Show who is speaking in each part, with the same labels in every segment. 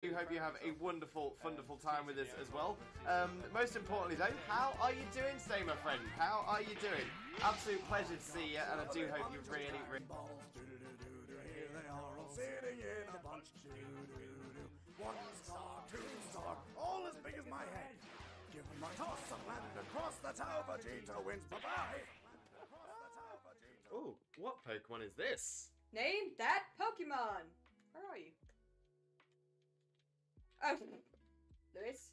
Speaker 1: We hope you have a wonderful, wonderful time with us as well. Most importantly though, how are you doing today, my friend? How are you doing? Absolute pleasure to see you, and I do hope you really...
Speaker 2: Here they are all sitting in a bunch. 1 star, 2 star, all as big as my head. Give them a toss and land across the tower. Vegeta wins. Bye-bye.
Speaker 1: Oh, what Pokemon is this?
Speaker 3: Name that Pokemon! Where are you? Oh, Lewis?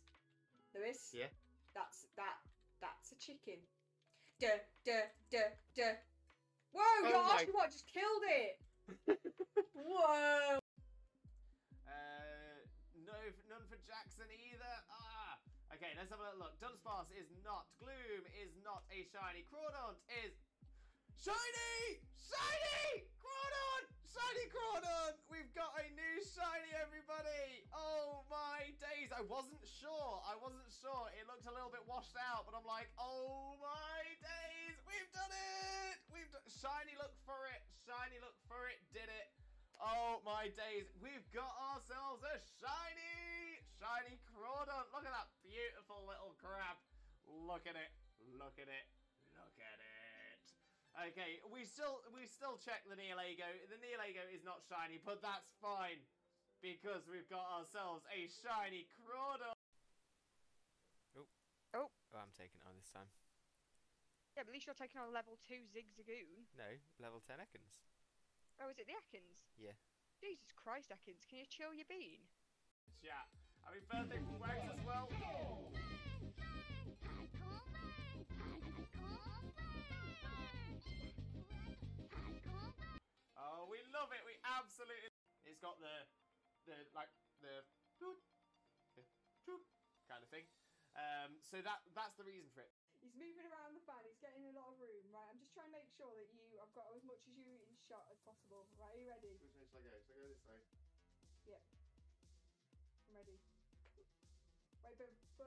Speaker 3: Lewis?
Speaker 1: Yeah?
Speaker 3: That's a chicken. Duh. Whoa,
Speaker 1: Oh
Speaker 3: your
Speaker 1: my...
Speaker 3: Oshawott just killed it! Whoa!
Speaker 1: No, none for Jackson either. Ah! Okay, let's have a look. Dunsparce is not. Gloom is not a shiny. Crawdaunt is... Shiny! Shiny! Crawdaunt! Shiny Crawdaunt! We've got a new shiny, everybody! Oh my days! I wasn't sure. It looked a little bit washed out, but I'm like, oh my days! We've done it! We've done... Shiny, look for it. Shiny, look for it. Did it. Oh my days. We've got ourselves a shiny Crawdaunt. Look at that beautiful little crab. Look at it. Look at it. Look at it. Okay, we still check the Neolago. The Neolago is not shiny, but that's fine because we've got ourselves a shiny Crawdaunt.
Speaker 4: Oh, I'm taking it on this time.
Speaker 5: Yeah, but at least you're taking on level 2 Zigzagoon.
Speaker 4: No, level 10 Ekans.
Speaker 5: Oh, is it the Ekans?
Speaker 4: Yeah.
Speaker 5: Jesus Christ, Ekans, can you chill your bean?
Speaker 1: Yeah. Happy birthday from Wags as well. Oh, we love it. We absolutely... It's got the kind of thing. So that's the reason for it.
Speaker 3: He's moving around the fan, he's getting a lot of room, right? I'm just trying to make sure that I've got as much as you in shot as possible. Right, are you ready?
Speaker 1: Which way should I go? Should I go this way?
Speaker 3: Yep. I'm ready. Wait, but... He's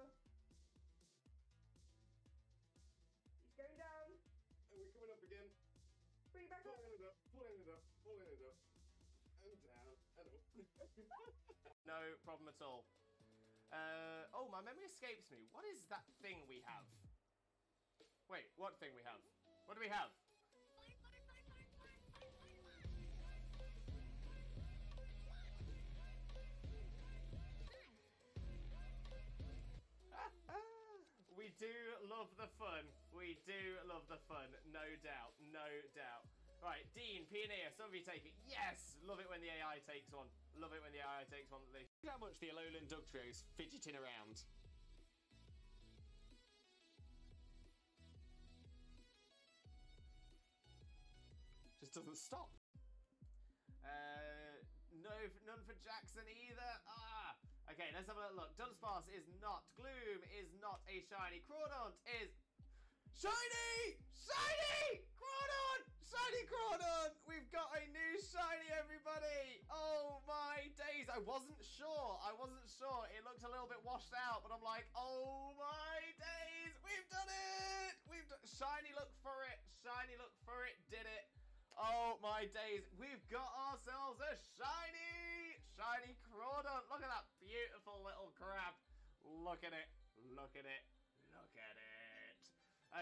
Speaker 3: going down.
Speaker 1: And we're coming up again.
Speaker 3: Bring it back up.
Speaker 1: Pulling it up. And down, and up. No problem at all. Oh, my memory escapes me. What is that thing we have? Wait, what thing we have? What do we have? We do love the fun. We do love the fun. No doubt. No doubt. Right, Dean, Pioneer, some of you take it. Yes! Love it when the AI takes one. Love it when the AI takes one. Look how much the Alolan Dugtrio's fidgeting around. Just doesn't stop. No, none for Jackson either. Ah! Okay, let's have a look. Dunsparce is not. Gloom is not a shiny. Crawdaunt is... Shiny! Shiny! Crawdaunt! Shiny Crawdaunt! We've got a new shiny, everybody! Oh my days! I wasn't sure. It looked a little bit washed out, but I'm like, oh my days! We've done it! We've done... Shiny, look for it. Shiny, look for it. Did it. Oh my days, we've got ourselves a shiny Crawdaunt. Look at that beautiful little crab. Look at it. Look at it. Look at it.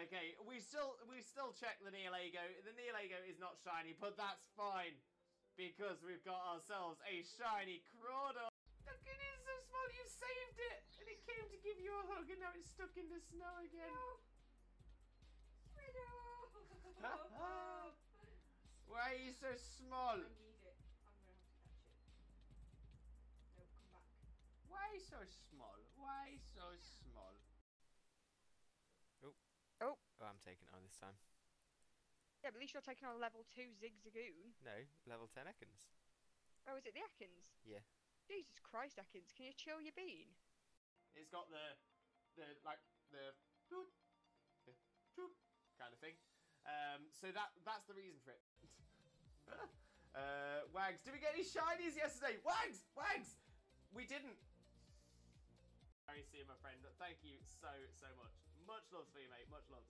Speaker 1: Okay, we still check the Neolago. The Neolago is not shiny, but that's fine because we've got ourselves a shiny Crawdaunt. Look, it is so small. You saved it, and it came to give you a hug, and now it's stuck in the snow again.
Speaker 3: No.
Speaker 1: Why are you so small?
Speaker 3: I need it. I'm going to have to catch it. No, come back.
Speaker 1: Why so small? Why so small?
Speaker 4: Oh, I'm taking it on this time.
Speaker 5: Yeah, but at least you're taking on level 2 Zigzagoon.
Speaker 4: No, level 10 Ekans.
Speaker 5: Oh, is it the Ekans?
Speaker 4: Yeah.
Speaker 5: Jesus Christ, Ekans, can you chill your bean?
Speaker 1: It's got the kind of thing. So that's the reason for it. Wags, did we get any shinies yesterday? Wags! We didn't. Very see you, my friend. Thank you so much. Much loves for you, mate. Much loves.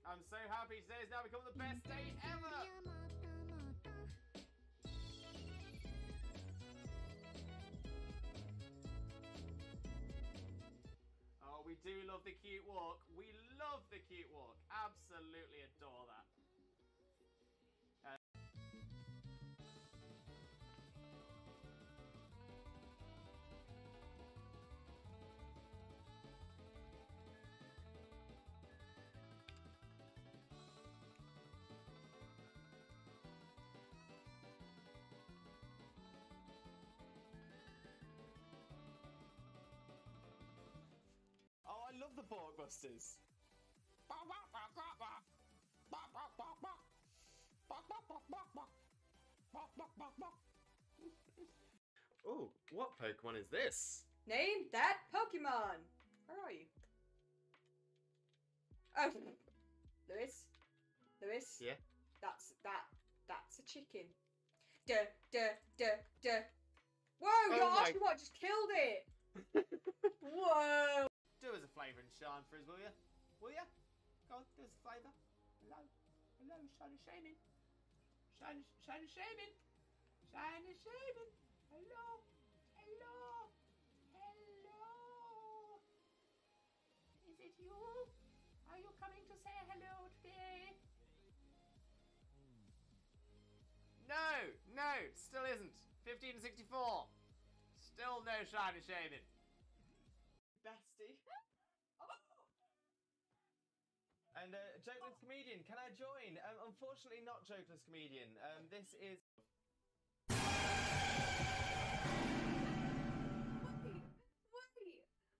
Speaker 1: I'm so happy today has now become the best day ever. love the cute walk. We love the cute walk. Absolutely adore that. Oh, I love the Porkbusters. Oh, what Pokemon is this?
Speaker 3: Name that Pokemon. Where are you? Oh, Lewis. Lewis.
Speaker 1: Yeah.
Speaker 3: That's a chicken. Duh, duh, duh, duh. Whoa,
Speaker 1: Oh
Speaker 3: your
Speaker 1: my-
Speaker 3: Oshawott just killed it. Whoa.
Speaker 1: Do us a flavour and shine for us, will you? Will you? Go on, do us a flavour. Hello. Hello, Shiny Shaymin. Shiny Shaymin. Shiny Shaymin. Hello. Hello. Hello. Is it you? Are you coming to say hello today? No, still isn't. 1564. Still no Shiny Shaymin. Bestie. And Jokeless Comedian, can I join? Unfortunately not Jokeless Comedian. This is...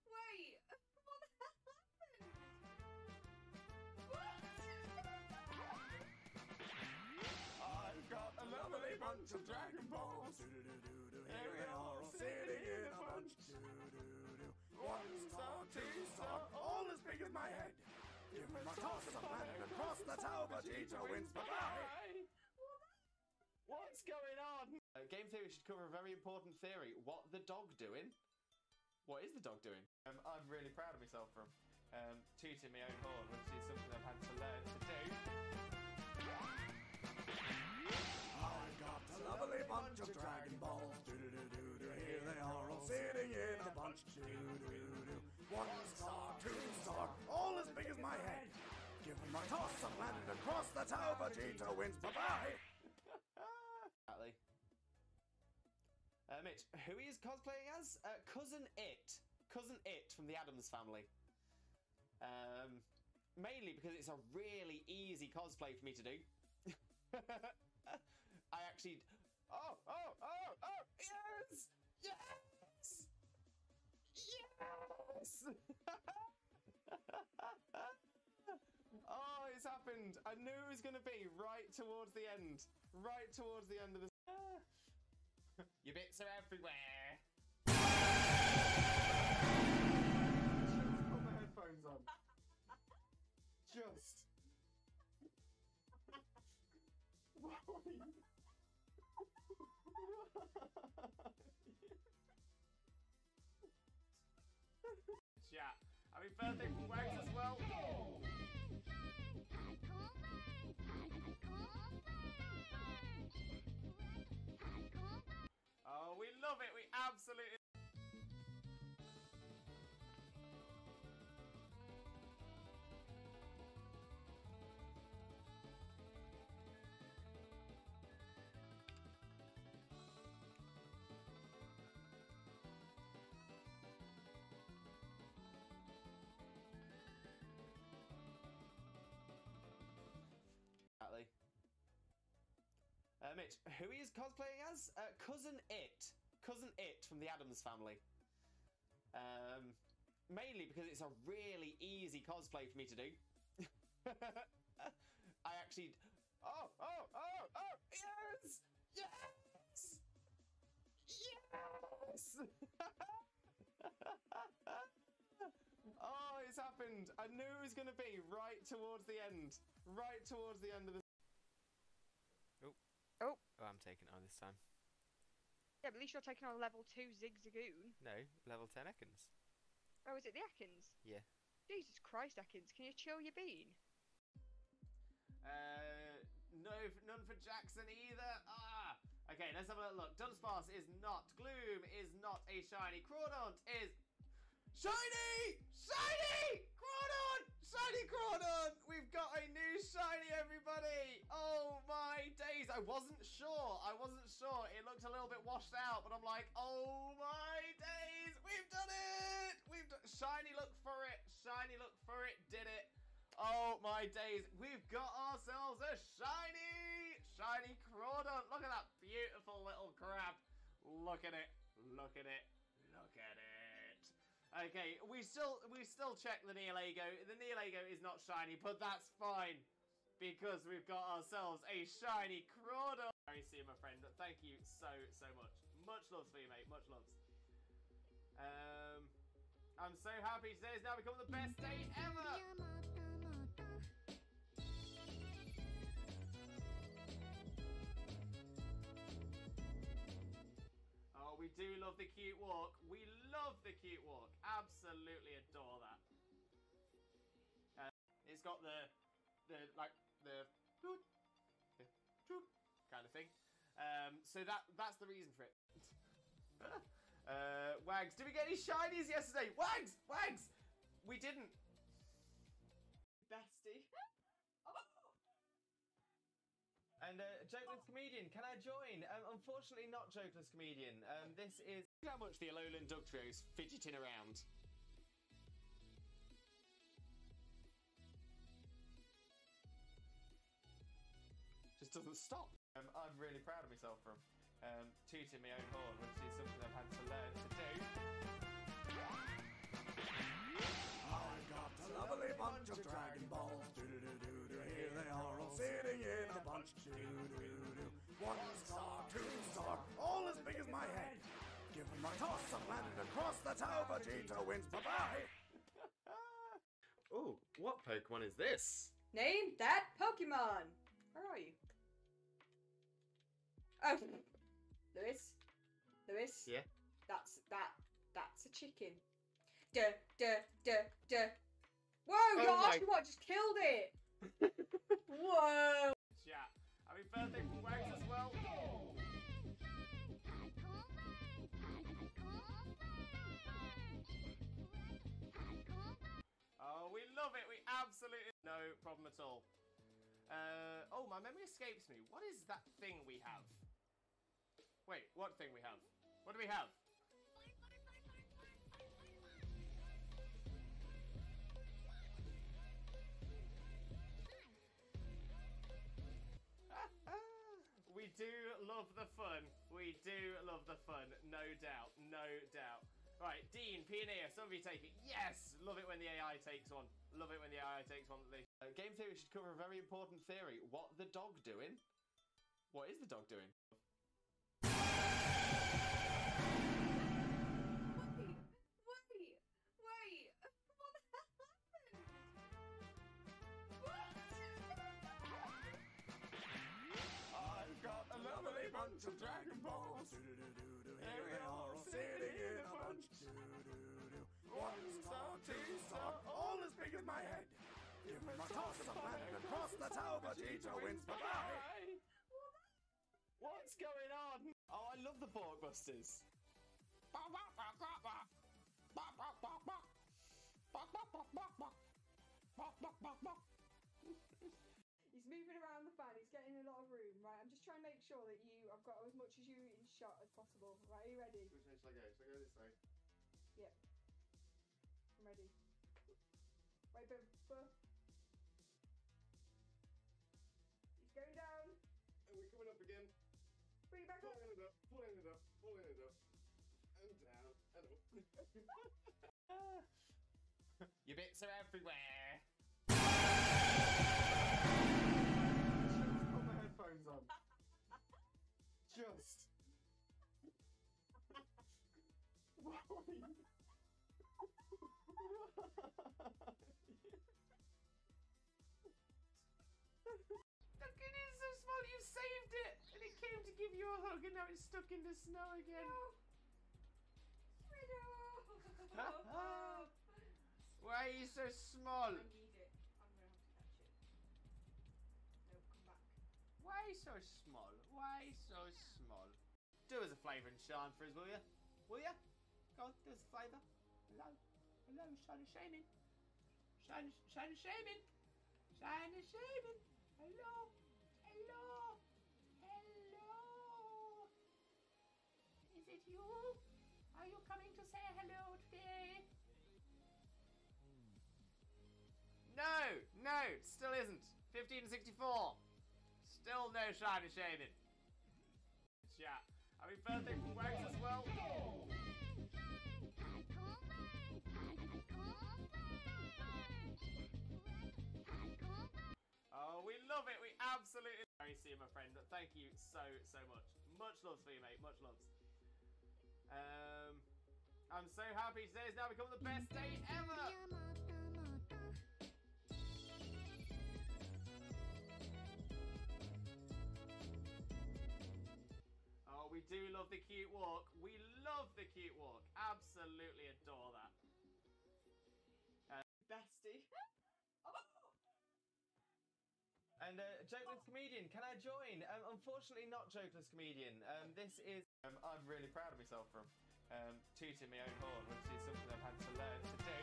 Speaker 3: Wait. What the hell happened?
Speaker 2: I've got a lovely bunch of Dragon Balls. Here they are all sitting in a bunch. One star, two star, all as big as my head. Give him a toss of land across the tower, Vegeta wins. Bye-bye.
Speaker 1: What's going on? Game theory should cover a very important theory. What the dog doing? What is the dog doing? I'm really proud of myself for tooting my own horn, which is something I've had to learn to do.
Speaker 2: I've got a lovely bunch of Dragon Balls. Here they are all sitting in a bunch. One star, two star, all as big as my head. Give him a toss of land across the tower, Vegeta wins. Bye-bye.
Speaker 1: Exactly. Mitch, who he is cosplaying as? Cousin It. Cousin It from the Addams Family. Mainly because it's a really easy cosplay for me to do. I actually... Oh! Yes! Yes! Yes! Oh, it's happened. I knew it was going to be right towards the end. Right towards the end of the... Your bits are everywhere. Just put my headphones on. Just. Chat. Happy birthday from Wags as well. Oh, we love it. We absolutely. Exactly. Mitch, who he is cosplaying as? Cousin It. Cousin It from the Addams Family. Mainly because it's a really easy cosplay for me to do. I actually... Oh! Yes! Yes! Yes! Oh, it's happened. I knew it was going to be right towards the end. Right towards the end of the...
Speaker 4: Oh, I'm taking it on this time.
Speaker 5: Yeah, but at least you're taking on level 2 Zigzagoon.
Speaker 4: No, level 10 Ekans.
Speaker 5: Oh, is it the Ekans?
Speaker 4: Yeah.
Speaker 5: Jesus Christ, Ekans, can you chill your bean?
Speaker 1: No, none for Jackson either. Ah! Okay, let's have a look. Dunsparce is not. Gloom is not a shiny. Crawdaunt is... Shiny! Shiny! Shiny Crawdon! We've got a new shiny, everybody! Oh my days! I wasn't sure. It looked a little bit washed out, but I'm like, oh my days! We've done it! Shiny look for it. Did it. Oh my days. We've got ourselves a shiny Crawdon. Look at that beautiful little crab. Look at it. Okay, we still check the Neolago. The Neolago is not shiny, but that's fine because we've got ourselves a shiny Crawdon. Very soon, my friend. Thank you so much. Much loves for you, mate. Much loves. I'm so happy today has now become the best day ever. Oh, we do love the cute walk. Absolutely adore that. It's got the kind of thing. So that's the reason for it. Wags, did we get any shinies yesterday? Wags! We didn't. Bestie. And Jokeless Comedian, can I join? Unfortunately not Jokeless Comedian. This is how much the Alolan Dug Trio's fidgeting around. Just doesn't stop. I'm really proud of myself for tooting my own horn, which is something I've had to learn to do.
Speaker 2: I've got a lovely bunch of Dragon Balls. Do-do-do-do-do. Here they are all sitting in a bunch. Do-do-do-do. 1 star, 2 star, all as big as my head. Give them a toss and landed across the tower. Vegeta wins. Bye-bye.
Speaker 1: Ooh, what Pokemon is this?
Speaker 3: Name that Pokemon. Where are you? Oh, Lewis.
Speaker 1: Yeah.
Speaker 3: That's a chicken. Whoa, you're asking what just killed it. Whoa.
Speaker 1: Chat. Happy birthday from Wags as well. Oh, we love it. We absolutely no problem at all. Oh, my memory escapes me. What is that thing we have? Wait, what thing we have? What do we have? We do love the fun. No doubt. Right, Dean, Pioneer, some of you take it. Yes! Love it when the AI takes one. Game theory should cover a very important theory. What the dog doing? What is the dog doing?
Speaker 3: Wait. What the hell happened? What?
Speaker 2: I've got a lovely bunch of Dragon Balls. Do-do-do-do-do. Here they are all sitting in a bunch. Do-do-do-do. 1 star, 2 star, all as big as my head. Give them a toss and landed across the tower. Vegeta wins. Bye-bye.
Speaker 1: What's going on? Oh, I love the Borkbusters.
Speaker 3: He's moving around the fan. He's getting a lot of room, right? I'm just trying to make sure that I've got as much as you in shot as possible. Right, are you ready?
Speaker 1: Which way shall I go? Shall I go this way?
Speaker 3: Yep. I'm ready. Wait, but he's going down.
Speaker 1: And we're coming up again.
Speaker 3: Bring it back up.
Speaker 1: Pulling it up. And down. And up. Your bits are everywhere. Just put my headphones on. Just. Why? Look, it is so small. You saved it, and it came to give you a hug, and now it's stuck in the snow again. Why are you so small?
Speaker 3: I need it. I'm gonna have to catch it. No, come back.
Speaker 1: Why so small? Do us a flavour and shine for us, will you? Go on, do us a flavour. Hello, Shaymin. Shiny Shaymin. Shiny Shaymin. Hello. Hello. Hello. Is it you? Are you coming to say hello today? No, still isn't. 1564. Still no Shiny Shaymin. Chat. Happy birthday from Wags as well. Oh, we love it. We absolutely very see you, my friend. Thank you so much. Much loves for you, mate. Much loves. I'm so happy today has now become the best day ever. Oh, we do love the cute walk. We love the cute walk. Absolutely adore that. Bestie. And Jokeless Comedian, can I join? Unfortunately not Jokeless Comedian. This is I'm really proud of myself from tooting my own horn, which is something I've had to learn to do.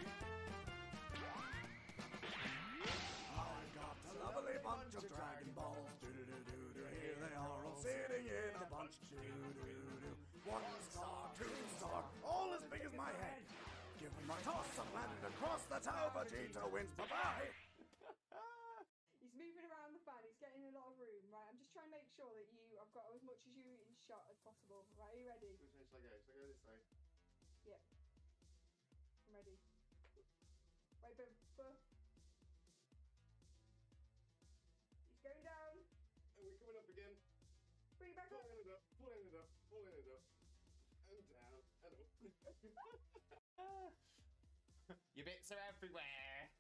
Speaker 2: I've got a lovely bunch of Dragon Balls. Do-do-do-do-do. Here they are all sitting in a bunch. Do-do-do-do. 1 star, 2 star, all as big as my head. Give them a toss and land across the tower. Vegeta wins. Bye-bye.
Speaker 3: He's moving around the fan, he's getting a lot of room, right? I'm just trying to make sure that I've got as much as you in shot as possible, right? Are you ready?
Speaker 1: Which way shall I go? Shall I go this way?
Speaker 3: Yep. I'm ready. Wait, but... He's going down.
Speaker 1: And we're coming up again.
Speaker 3: Bring it back up.
Speaker 1: Pulling it up, pulling it up, pulling it up. And down, and up. Your bits are everywhere.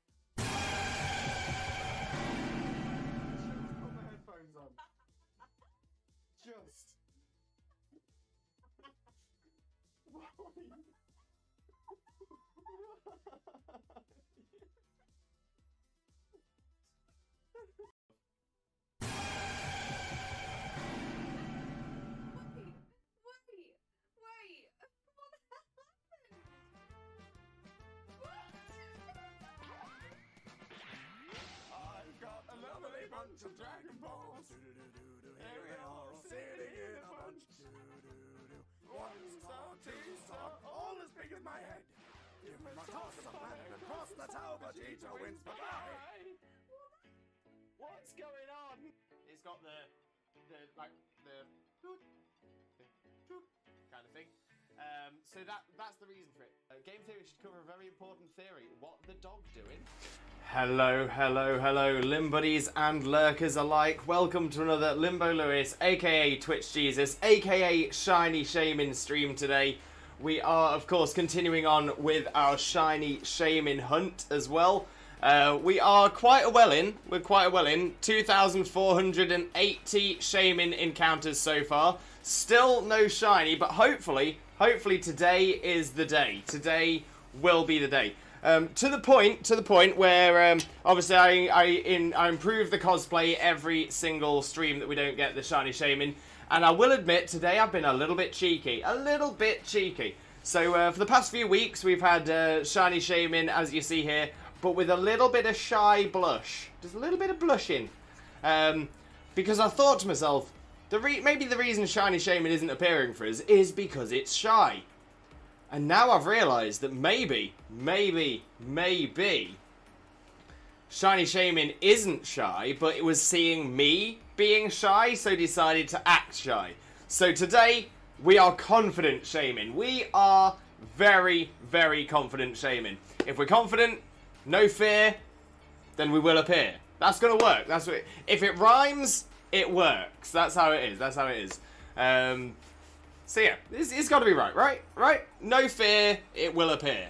Speaker 1: Put my headphones on. Just. Why?
Speaker 3: Wait! What happened?
Speaker 1: I've got a lovely bunch of Dragon Balls. Here we are, all sitting in a bunch.
Speaker 2: 1 star, 2 star, all as big as my head. Give them a toss and land across the tower. Vegeta wins. Bye-bye.
Speaker 1: What's going on? It's got the kind of thing. So that's the reason for it. Game theory should cover a very important theory. What the dog doing? Hello, Limbuddies and lurkers alike. Welcome to another Limbo Lewis, aka Twitch Jesus, aka Shiny Shaymin stream today. We are, of course, continuing on with our Shiny Shaymin hunt as well. We are quite a well in. We're quite a well in. 2,480 Shaymin encounters so far. Still no shiny, but hopefully today is the day. Today will be the day. To the point where obviously I improve the cosplay every single stream that we don't get the shiny Shaymin, and I will admit today I've been a little bit cheeky. So for the past few weeks we've had shiny Shaymin, as you see here, but with a little bit of shy blush, just a little bit of blushing, because I thought to myself, maybe the reason shiny Shaymin isn't appearing for us is because it's shy. And now I've realised that maybe shiny Shaymin isn't shy, but it was seeing me being shy, so decided to act shy. So today, we are confident Shaymin. We are very, very confident Shaymin. If we're confident, no fear, then we will appear. That's going to work. That's what. If it rhymes, it works. That's how it is. So yeah, it's got to be right? No fear, it will appear.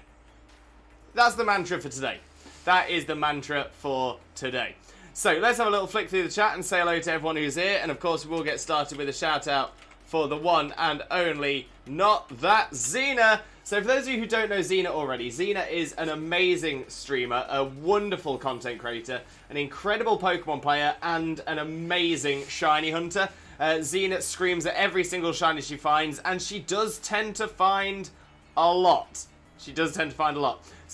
Speaker 1: That's the mantra for today. That is the mantra for today. So let's have a little flick through the chat and say hello to everyone who's here. And of course, we'll get started with a shout out for the one and only, not that Xena. So for those of you who don't know Xena already, Xena is an amazing streamer, a wonderful content creator, an incredible Pokemon player, and an amazing shiny hunter. Xena screams at every single shiny she finds, and she does tend to find a lot. So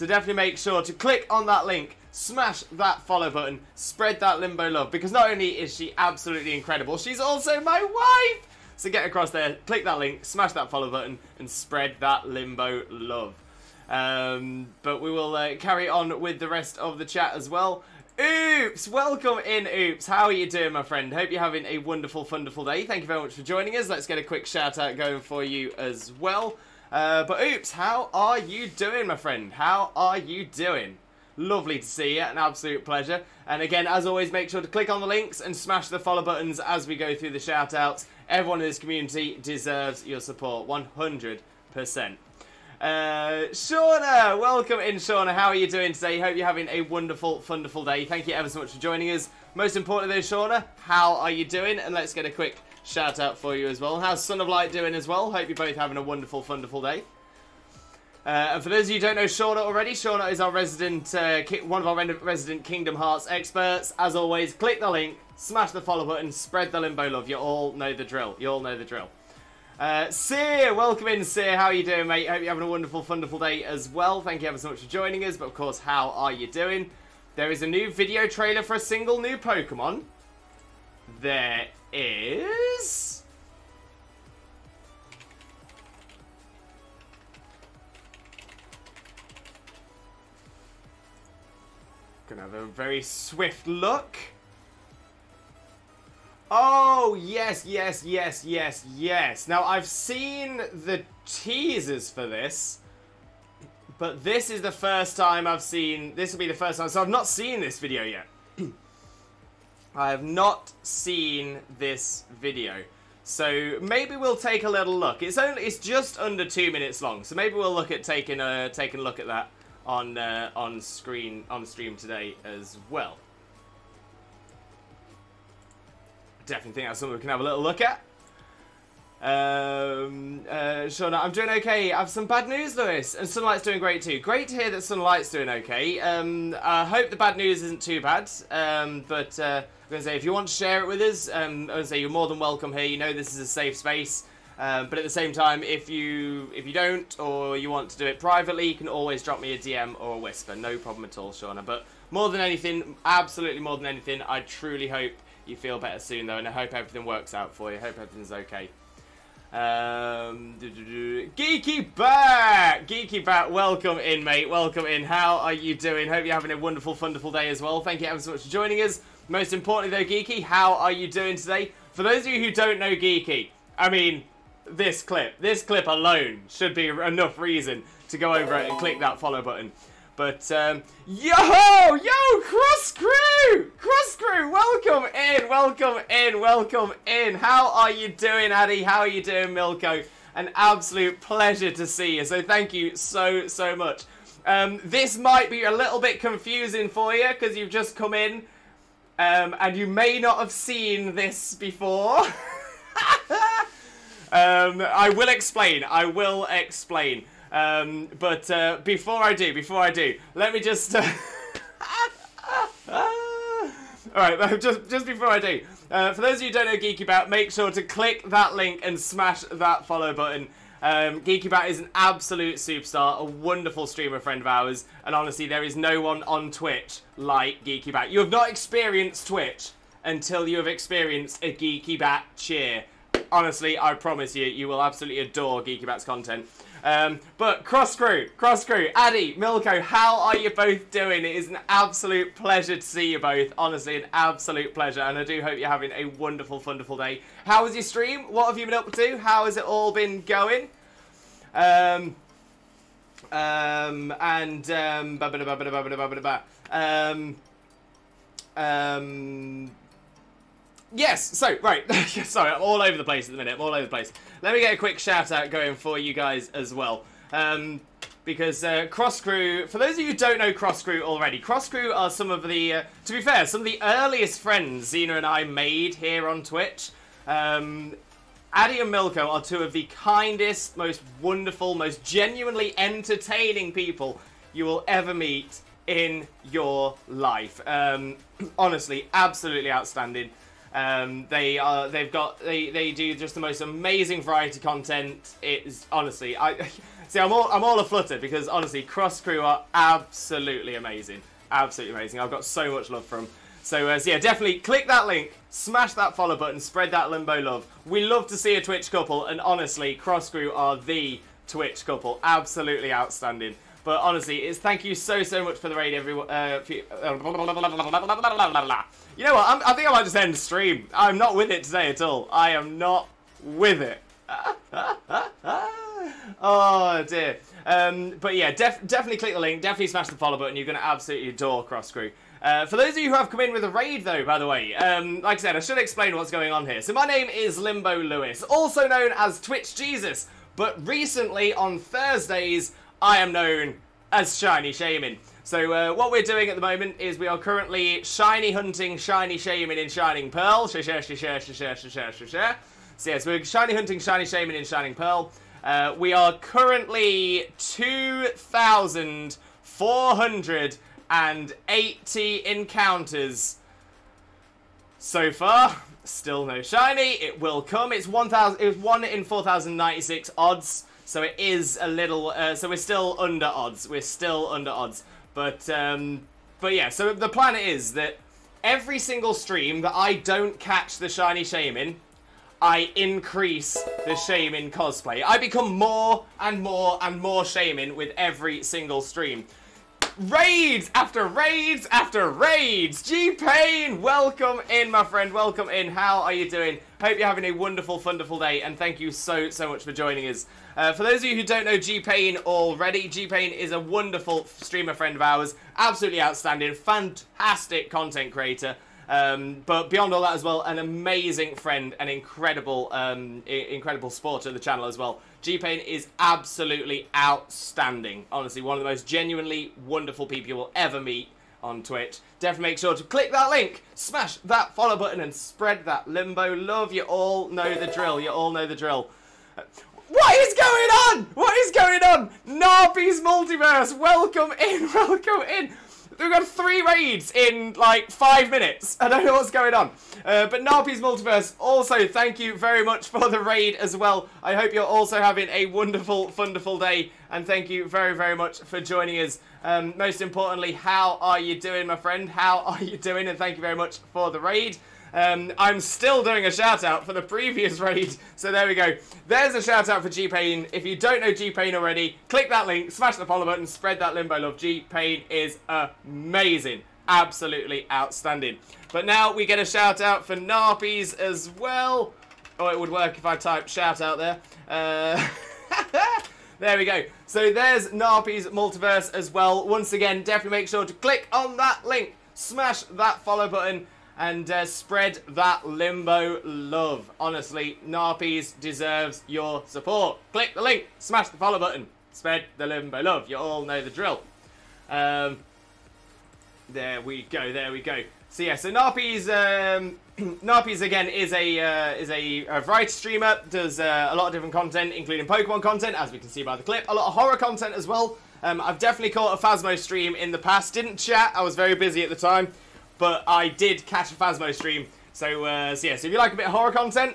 Speaker 1: definitely make sure to click on that link smash that follow button, spread that Limbo love, because not only is she absolutely incredible, she's also my wife! So get across there, click that link, smash that follow button, and spread that Limbo love. But we will carry on with the rest of the chat as well. Oops! Welcome in, Oops. How are you doing, my friend? Hope you're having a wonderful, wonderful day. Thank you very much for joining us. Let's get a quick shout-out going for you as well. But Oops, how are you doing, my friend? How are you doing? Lovely to see you. An absolute pleasure. And again, as always, make sure to click on the links and smash the follow buttons as we go through the shout-outs. Everyone in this community deserves your support, 100%. Shauna, welcome in, Shauna. How are you doing today? Hope you're having a wonderful, wonderful day. Thank you ever so much for joining us. Most importantly though, Shauna, how are you doing? And let's get a quick shout out for you as well. How's Son of Light doing as well? Hope you're both having a wonderful, wonderful day. And for those of you who don't know Shauna already, Shauna is our resident, one of our resident Kingdom Hearts experts. As always, click the link, smash the follow button, spread the Limbo love. You all know the drill. You all know the drill. Seer, welcome in, Seer. How are you doing, mate? Hope you're having a wonderful, wonderful day as well. Thank you ever so much for joining us. But of course, how are you doing? There is a new video trailer for a single new Pokemon. There is... Gonna have a very swift look. Oh, yes, yes, yes, yes, yes. Now, I've seen the teasers for this, but this is the first time I've seen... This will be the first time, so I've not seen this video yet. I have not seen this video. So, maybe we'll take a little look. It's just under 2 minutes long, so maybe we'll look at taking a look at that on stream today as well. Definitely think that's something we can have a little look at. Shauna, I'm doing okay. I have some bad news, Lewis. And Sunlight's doing great too. Great to hear that Sunlight's doing okay. I hope the bad news isn't too bad. But I'm going to say, if you want to share it with us, I'm going to say you're more than welcome here. You know this is a safe space. But at the same time, if you don't, or you want to do it privately, you can always drop me a DM or a whisper. No problem at all, Shauna. But more than anything, absolutely more than anything, I truly hope you feel better soon, though, and I hope everything works out for you. I hope everything's okay. Geeky Bat! Geeky Bat, welcome in, mate. Welcome in. How are you doing? Hope you're having a wonderful, wonderful day as well. Thank you ever so much for joining us. Most importantly, though, Geeky, how are you doing today? For those of you who don't know Geeky, I mean, this clip alone should be enough reason to go over it and click that follow button. But, yo, Cross Crew, welcome in, welcome in, welcome in. How are you doing, Addy? How are you doing, Milko? An absolute pleasure to see you, so thank you so, so much. This might be a little bit confusing for you, because you've just come in, and you may not have seen this before. I will explain, but before I do, let me just... Alright, just before I do, for those of you who don't know Geeky Bat, make sure to click that link and smash that follow button. Geeky Bat is an absolute superstar, a wonderful streamer friend of ours, and honestly, there is no one on Twitch like Geeky Bat. You have not experienced Twitch until you have experienced a Geeky Bat cheer. Honestly, I promise you, you will absolutely adore Geeky Bat's content. But Cross Crew, Addy, Milko, how are you both doing? It is an absolute pleasure to see you both. Honestly, an absolute pleasure. And I do hope you're having a wonderful, wonderful day. How was your stream? What have you been up to? How has it all been going? Yes, so, right, sorry, I'm all over the place at the minute, I'm all over the place. Let me get a quick shout out going for you guys as well. Because Cross Crew, for those of you who don't know Cross Crew already, Cross Crew are some of the, to be fair, some of the earliest friends Xena and I made here on Twitch. Addy and Milko are two of the kindest, most wonderful, most genuinely entertaining people you will ever meet in your life. Honestly, absolutely outstanding. They do just the most amazing variety content. It is honestly, I'm all aflutter because honestly, Cross Crew are absolutely amazing, Absolutely amazing. I've got so much love for him. So yeah, definitely click that link, smash that follow button, spread that limbo love. We love to see a Twitch couple, and honestly, Cross Crew are the Twitch couple. Absolutely outstanding. But honestly, it's thank you so much for the raid, everyone. You know what? I think I might just end the stream. I'm not with it today at all. I am not with it. Oh dear. But yeah, definitely click the link. Definitely smash the follow button. You're going to absolutely adore Cross Crew. For those of you who have come in with a raid, though, by the way, like I said, I should explain what's going on here. So my name is Limbo Lewis, also known as Twitch Jesus, but recently on Thursdays, I am known as Shiny Shaymin. So what we're doing at the moment is we are currently shiny hunting Shiny Shaymin in Shining Pearl. So yes, we're shiny hunting Shiny Shaymin in Shining Pearl. We are currently 2,480 encounters so far. Still no shiny. It will come. It's 1,000. It was 1 in 4,096 odds. So it is a little. So we're still under odds. We're still under odds. But yeah. So the plan is that every single stream that I don't catch the shiny Shaymin, I increase the Shaymin cosplay. I become more and more and more Shaymin with every single stream. Raids after raids after raids. G-Pain, welcome in, my friend. Welcome in. How are you doing? Hope you're having a wonderful, wonderful day, and thank you so much for joining us. For those of you who don't know G-Pain already, G-Pain is a wonderful streamer friend of ours. Absolutely outstanding, fantastic content creator. But beyond all that as well, an amazing friend and incredible supporter of the channel as well. G-Pain is absolutely outstanding. Honestly, one of the most genuinely wonderful people you will ever meet on Twitch. Definitely make sure to click that link, smash that follow button, and spread that limbo love. You all know the drill. You all know the drill. What is going on? What is going on? Narby's Multiverse, welcome in, welcome in. We've got 3 raids in like 5 minutes. I don't know what's going on. But Narby's Multiverse, also thank you very much for the raid as well. I hope you're also having a wonderful, wonderful day. And thank you very much for joining us. Most importantly, how are you doing, my friend? How are you doing? And thank you very much for the raid. I'm still doing a shout out for the previous raid, so there we go. There's a shout out for G-Pain. If you don't know G-Pain already, click that link, smash the follow button, spread that limbo love. G-Pain is amazing, absolutely outstanding. But now we get a shout out for Narpies as well. Oh, it would work if I typed shout out there. There we go. So there's Narpies Multiverse as well. Once again, definitely make sure to click on that link, smash that follow button, and spread that limbo love. Honestly, Narpies deserves your support. Click the link, smash the follow button, spread the limbo love. You all know the drill. There we go, there we go. So yeah, so Narpies, Narpies again is a variety streamer. Does a lot of different content, including Pokemon content, as we can see by the clip. A lot of horror content as well. I've definitely caught a Phasmo stream in the past. Didn't chat, I was very busy at the time. But I did catch a Phasmo stream, so yeah, so if you like a bit of horror content,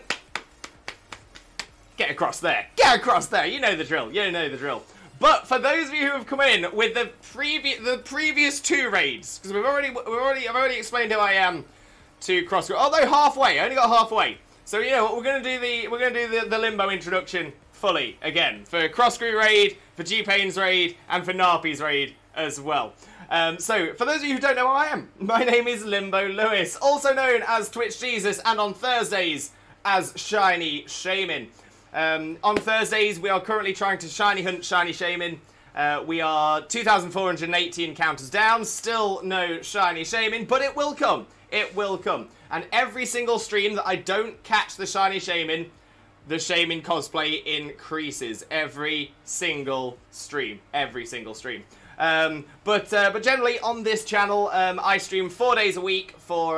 Speaker 1: get across there. Get across there, you know the drill, you know the drill. But for those of you who have come in with the previous 2 raids, because I've already explained who I am to Cross Crew, although halfway, I only got halfway. So you know what, we're gonna do the limbo introduction fully again for Cross Crew raid, for G-Pain's raid, and for Narpi's raid as well. So, for those of you who don't know who I am, my name is Limbo Lewis, also known as Twitch Jesus, and on Thursdays as Shiny Shaymin. On Thursdays, we are currently trying to shiny hunt Shiny Shaymin. We are 2,480 encounters down, still no Shiny Shaymin, but it will come. It will come. And every single stream that I don't catch the Shiny Shaymin, the Shaymin cosplay increases. Every single stream. Every single stream. But generally on this channel, I stream 4 days a week for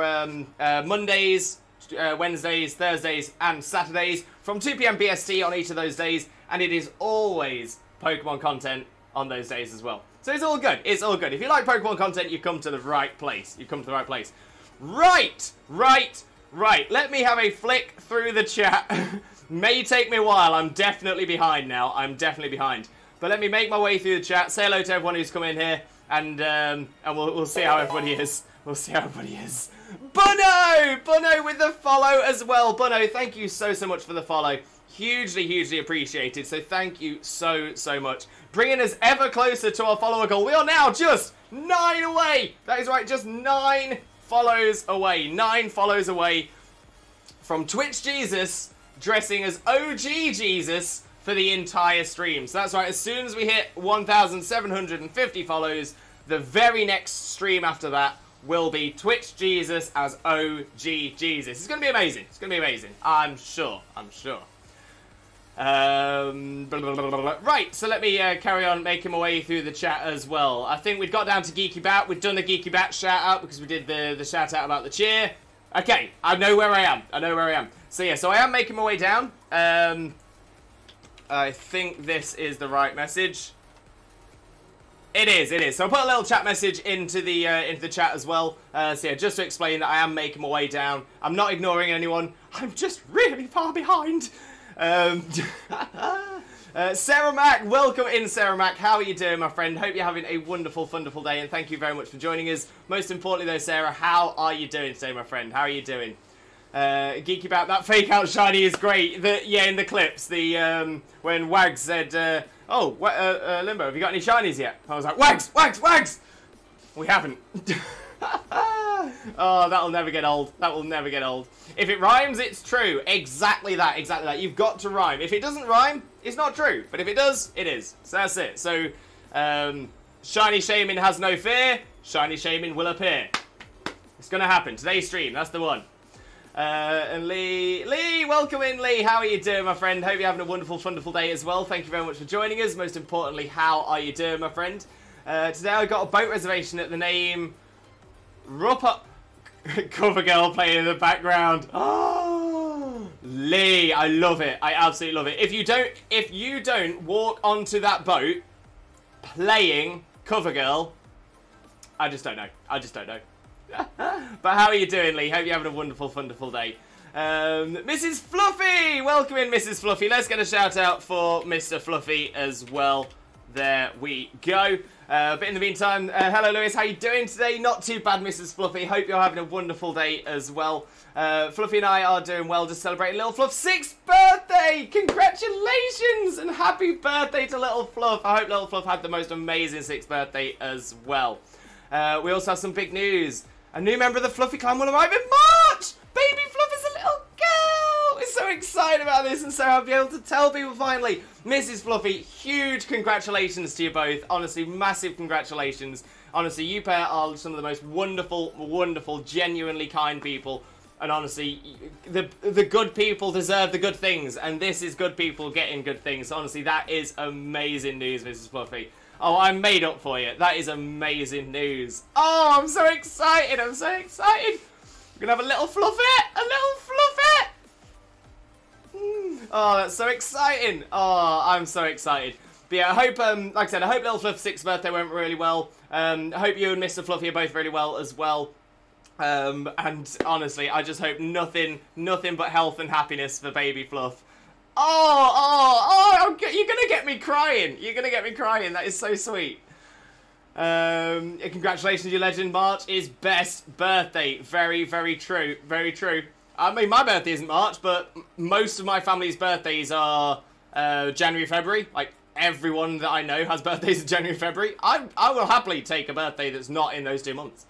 Speaker 1: Mondays, Wednesdays, Thursdays, and Saturdays from 2 PM BST on each of those days, and it is always Pokemon content on those days as well. So it's all good. It's all good. If you like Pokemon content, you come to the right place. You come to the right place. Right. Let me have a flick through the chat. May take me a while. I'm definitely behind now. I'm definitely behind. But let me make my way through the chat. Say hello to everyone who's come in here. and we'll see how everybody is. We'll see how everybody is. Bunno with the follow as well. Bunno, thank you so much for the follow. Hugely appreciated. So thank you so much. Bringing us ever closer to our follower goal. We are now just 9 away. That is right, just 9 follows away. 9 follows away from Twitch Jesus dressing as OG Jesus for the entire stream. So that's right, as soon as we hit 1,750 follows, the very next stream after that will be Twitch Jesus as OG Jesus. It's going to be amazing. It's going to be amazing. I'm sure. Right, so let me carry on making my way through the chat as well. I think we've got down to Geeky Bat. We've done the Geeky Bat shout out because we did the shout out about the cheer. Okay, I know where I am. So yeah, so I am making my way down. I think this is the right message. It is. So I'll put a little chat message into the chat as well. So yeah, just to explain that I am making my way down. I'm not ignoring anyone. I'm just really far behind. Sarah Mack, welcome in, Sarah Mack. How are you doing, my friend? Hope you're having a wonderful day, and thank you very much for joining us. Most importantly, though, Sarah, how are you doing today, my friend? How are you doing? Geeky about that fake out shiny is great. Yeah, in the clips, when Wags said, Limbo, have you got any shinies yet? I was like, Wags! We haven't. Oh, that'll never get old. That will never get old. If it rhymes, it's true. Exactly that. You've got to rhyme. If it doesn't rhyme, it's not true. But if it does, it is. So that's it. So, Shiny Shaymin has no fear. Shiny Shaymin will appear. It's going to happen. Today's stream. That's the one. And Lee, welcome in, Lee. How are you doing, my friend? Hope you're having a wonderful day as well. Thank you very much for joining us. Most importantly, how are you doing, my friend? Today I got a boat reservation at the name Rupa. Cover girl playing in the background. Oh, Lee, I love it. I absolutely love it. If you don't walk onto that boat playing cover girl, I just don't know. But how are you doing, Lee? Hope you're having a wonderful day. Mrs. Fluffy, welcome in, Mrs. Fluffy. Let's get a shout out for Mr. Fluffy as well. There we go. But in the meantime, hello Lewis, how you doing today? Not too bad, Mrs. Fluffy. Hope you're having a wonderful day as well. Fluffy and I are doing well, just celebrating Little Fluff's 6th birthday! Congratulations and happy birthday to Little Fluff. I hope Little Fluff had the most amazing 6th birthday as well. We also have some big news. A new member of the Fluffy clan will arrive in March! Baby Fluff is a little girl! We're so excited about this, and so I'll be able to tell people finally. Mrs. Fluffy, huge congratulations to you both. Honestly, massive congratulations. Honestly, you pair are some of the most wonderful, genuinely kind people. And honestly, the good people deserve the good things. And this is good people getting good things. Honestly, that is amazing news, Mrs. Fluffy. Oh, I'm made up for you. That is amazing news. Oh, I'm so excited. We're going to have a little Fluffet. Oh, that's so exciting. Oh, I'm so excited. But yeah, I hope, like I said, I hope Little Fluff's 6th birthday went really well. I hope you and Mr. Fluffy are both really well as well. And honestly, I just hope nothing but health and happiness for baby Fluff. You're gonna get me crying. That is so sweet. Congratulations, you legend. March is best birthday. Very true. I mean, my birthday isn't March, but most of my family's birthdays are January, February. Like, everyone that I know has birthdays in January, February. I will happily take a birthday that's not in those 2 months.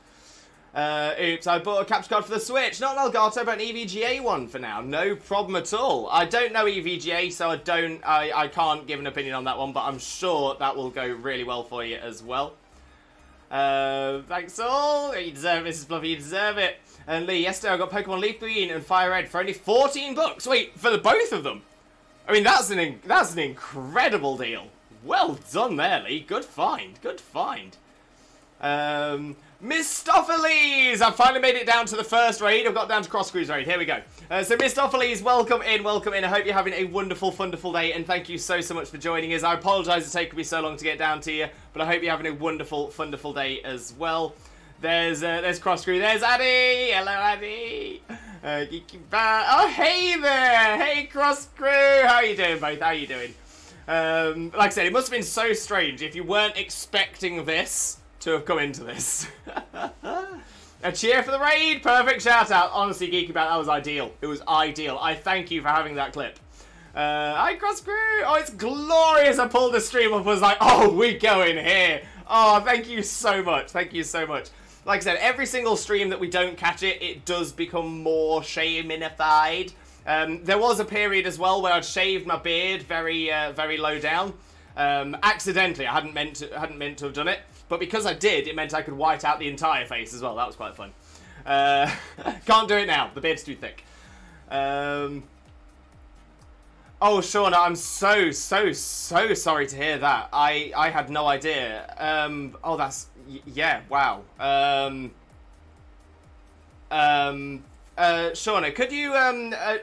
Speaker 1: Oops, I bought a capture card for the Switch. Not an Elgato, but an EVGA one for now. No problem at all. I don't know EVGA, so I can't give an opinion on that one, but I'm sure that will go really well for you as well. Thanks all. You deserve it, Mrs. Fluffy, you deserve it. And Lee, yesterday I got Pokemon Leaf Green and Fire Red for only 14 bucks. Wait, for the both of them? I mean, that's an incredible deal. Well done there, Lee. Good find. Mistopheles! I've finally made it down to the first raid. I've got down to Cross Cruise raid. Here we go. So Mistopheles, welcome in. I hope you're having a wonderful day, and thank you so much for joining us. I apologise it's taken me so long to get down to you, but I hope you're having a wonderful day as well. There's Cross Crew. There's Addy. Hello, Addy. Oh, hey there. Hey, Cross Crew. How are you doing, both? Like I said, it must have been so strange if you weren't expecting this to have come into this. A cheer for the raid! Perfect shout out. Honestly, Geeky Bat, that was ideal. It was ideal. I thank you for having that clip. Hi, Cross Crew! Oh, it's glorious! I pulled the stream up and was like, oh, we go in here. Oh, thank you so much. Thank you so much. Like I said, every single stream that we don't catch it, it does become more Shayminified. There was a period as well where I'd shaved my beard very, very low down. Accidentally, I hadn't meant to have done it, but because I did, it meant I could white out the entire face as well. That was quite fun. Can't do it now. The beard's too thick. Oh, Shauna, I'm so sorry to hear that. I had no idea. Oh, that's yeah. Wow. Shauna, could you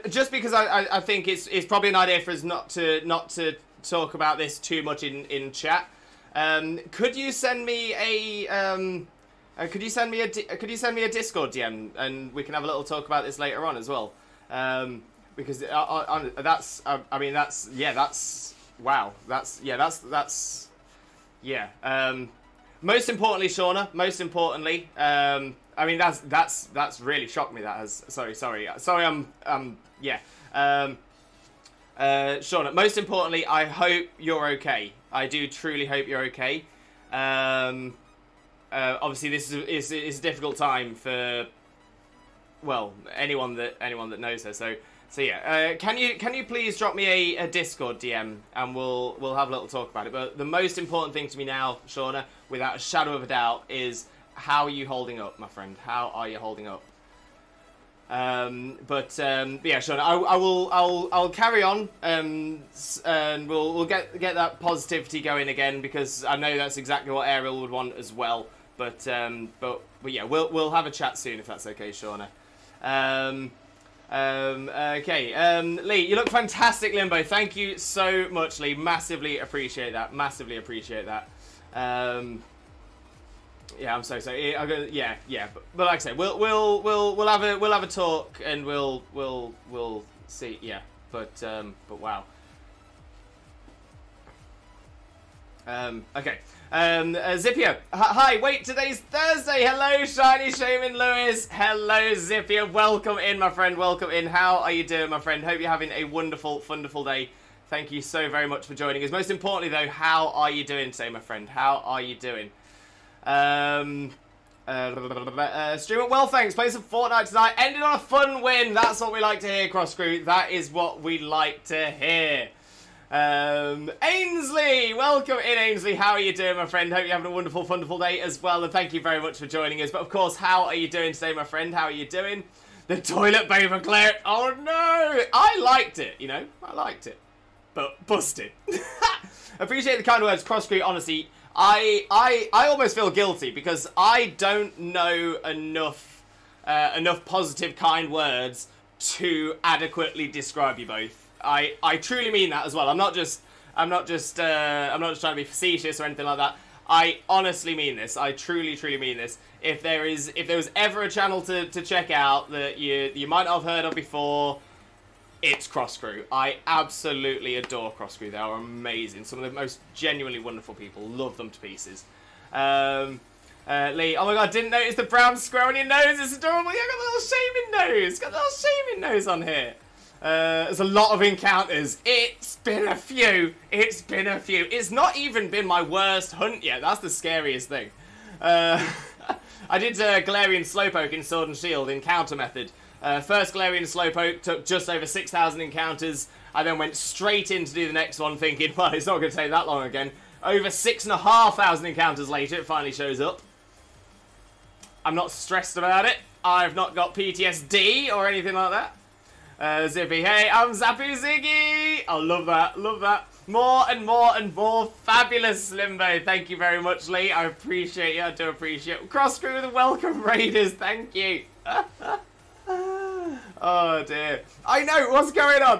Speaker 1: just because I think it's probably an idea for us not to talk about this too much in chat. Could you send me a could you send me a Discord DM and we can have a little talk about this later on as well. Because that's I mean that's wow, that's most importantly, Shauna, I mean that's really shocked me. That has sorry yeah. Shauna, most importantly, I hope you're okay. I do truly hope you're okay. Obviously, this is a difficult time for, well, anyone that knows her. So yeah. Can you please drop me a Discord DM and we'll have a little talk about it. But the most important thing to me now, Shauna, without a shadow of a doubt, is how are you holding up, my friend? How are you holding up? Yeah, Sean, I'll carry on, and we'll get that positivity going again because I know that's exactly what Ariel would want as well. But yeah, we'll have a chat soon if that's okay, Shauna. Okay, Lee, you look fantastic, Limbo. Thank you so much, Lee. Massively appreciate that. Massively appreciate that. Yeah, I'm so sorry. Yeah. But like I said, we'll have a talk and we'll see. Yeah, but wow. Okay. Zippia. Hi. Wait, today's Thursday. Hello, Shiny Shaymin Lewis. Hello, Zippia. Welcome in, my friend. Welcome in. How are you doing, my friend? Hope you're having a wonderful day. Thank you so very much for joining us. Most importantly, though, how are you doing today, my friend? How are you doing? Streamer, well, thanks. Play some Fortnite tonight. Ended on a fun win. That's what we like to hear, Cross Crew. That is what we like to hear. Ainsley, welcome in, Ainsley. How are you doing, my friend? Hope you're having a wonderful day as well. And thank you very much for joining us. But of course, how are you doing today, my friend? How are you doing? The toilet paper clip. Oh no! I liked it. You know, I liked it, but busted. Appreciate the kind words, Cross Crew. Honestly. I almost feel guilty because I don't know enough positive, kind words to adequately describe you both. I truly mean that as well. I'm not just trying to be facetious or anything like that. I honestly mean this. I truly mean this. If there was ever a channel to check out that you might not have heard of before, it's Cross Crew. I absolutely adore Cross Crew. They are amazing. Some of the most genuinely wonderful people. Love them to pieces. Lee, oh my god, didn't notice the brown square on your nose. It's adorable. You got the little Shaymin nose. Got the little Shaymin nose on here. There's a lot of encounters. It's been a few. It's not even been my worst hunt yet. That's the scariest thing. I did Galarian Slowpoke in Sword and Shield encounter method. First Galarian Slowpoke took just over 6,000 encounters. I then went straight in to do the next one thinking, well, it's not going to take that long again. Over 6,500 encounters later, it finally shows up. I'm not stressed about it. I've not got PTSD or anything like that. Zippy, hey, I'm Zappy Ziggy! I love that, love that. More and more fabulous, Limbo. Thank you very much, Lee. I appreciate you, I do appreciate it. Cross Crew with the welcome raiders, thank you. Oh dear. I know, what's going on?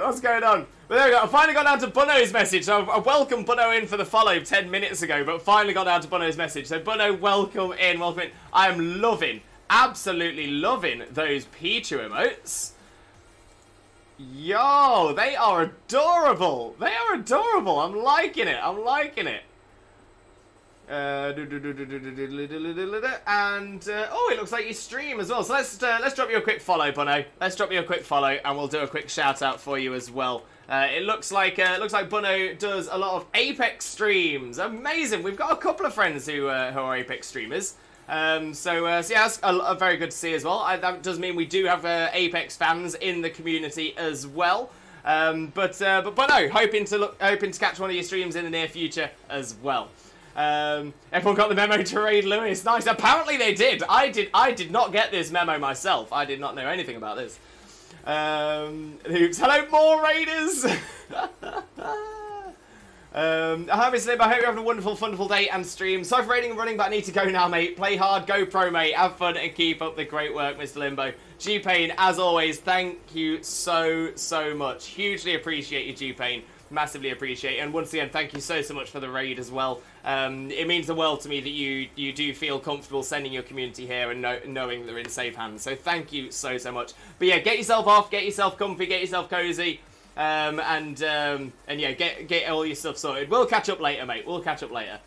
Speaker 1: But there we go, I finally got down to Bunno's message. So I welcomed Bunno in for the follow 10 minutes ago, but finally got down to Bunno's message. So Bunno, welcome in. I am loving, absolutely loving those Pichu emotes. Yo, they are adorable. I'm liking it. Oh, it looks like you stream as well. So let's drop you a quick follow, Bunno. Let's drop you a quick follow, and we'll do a quick shout out for you as well. It looks like Bunno does a lot of Apex streams. Amazing. We've got a couple of friends who are Apex streamers. So yeah, that's very good to see as well. That does mean we do have Apex fans in the community as well. But no, hoping to catch one of your streams in the near future as well. Everyone got the memo to raid Lewis. Nice. Apparently they did. I did not get this memo myself. I did not know anything about this. Oops. Hello, more raiders. Hi, Miss Limbo. I hope you're having a wonderful, wonderful day and stream. Sorry for raiding and running, but I need to go now, mate. Play hard, go pro, mate. Have fun and keep up the great work, Mr. Limbo. G-Pain, as always, thank you so much. Hugely appreciate you, G-Pain. Massively appreciate it. And once again, thank you so much for the raid as well. It means the world to me that you do feel comfortable sending your community here and knowing they're in safe hands. So thank you so much. But yeah, get yourself off, get yourself comfy, get yourself cozy. And yeah, get all your stuff sorted. We'll catch up later, mate. We'll catch up later.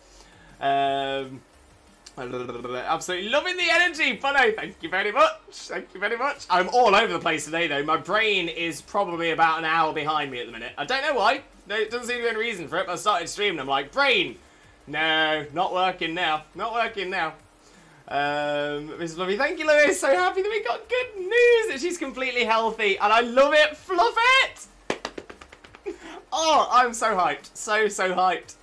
Speaker 1: Absolutely loving the energy, Bunno. Thank you very much. Thank you very much. I'm all over the place today, though. My brain is probably about an hour behind me at the minute. I don't know why. No, it doesn't seem to be any reason for it. But I started streaming. I'm like, brain. No, not working now. Not working now. Mrs. Fluffy, thank you, Lewis. So happy that we got good news that she's completely healthy, and I love it. Fluff it. Oh, I'm so hyped. So hyped.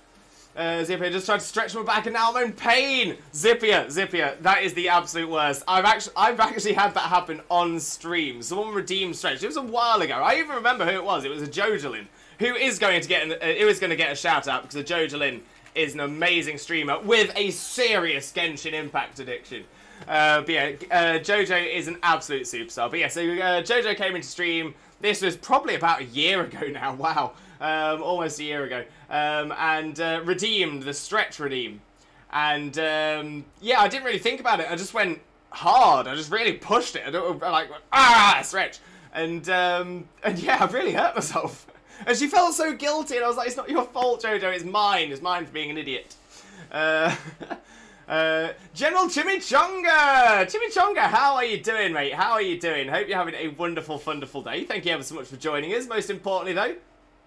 Speaker 1: Zippia just tried to stretch my back and now I'm in pain. Zippia, that is the absolute worst. I've actually had that happen on stream. Someone redeemed stretch. It was a while ago. I even remember who it was. It was a Jojalin, who is going to get a shout out because a Jojalin is an amazing streamer with a serious Genshin Impact addiction. But yeah, Jojo is an absolute superstar. But yeah, so Jojo came into stream. This was probably about a year ago now. Wow. Almost a year ago, and redeemed the stretch redeem, and yeah, I didn't really think about it. I just went hard. I just really pushed it. I like stretch, and yeah, I really hurt myself. And she felt so guilty, and I was like, "It's not your fault, Jojo. It's mine. It's mine for being an idiot." General Chimichanga! Chimichanga, how are you doing, mate? How are you doing? Hope you're having a wonderful, wonderful day. Thank you ever so much for joining us. Most importantly, though,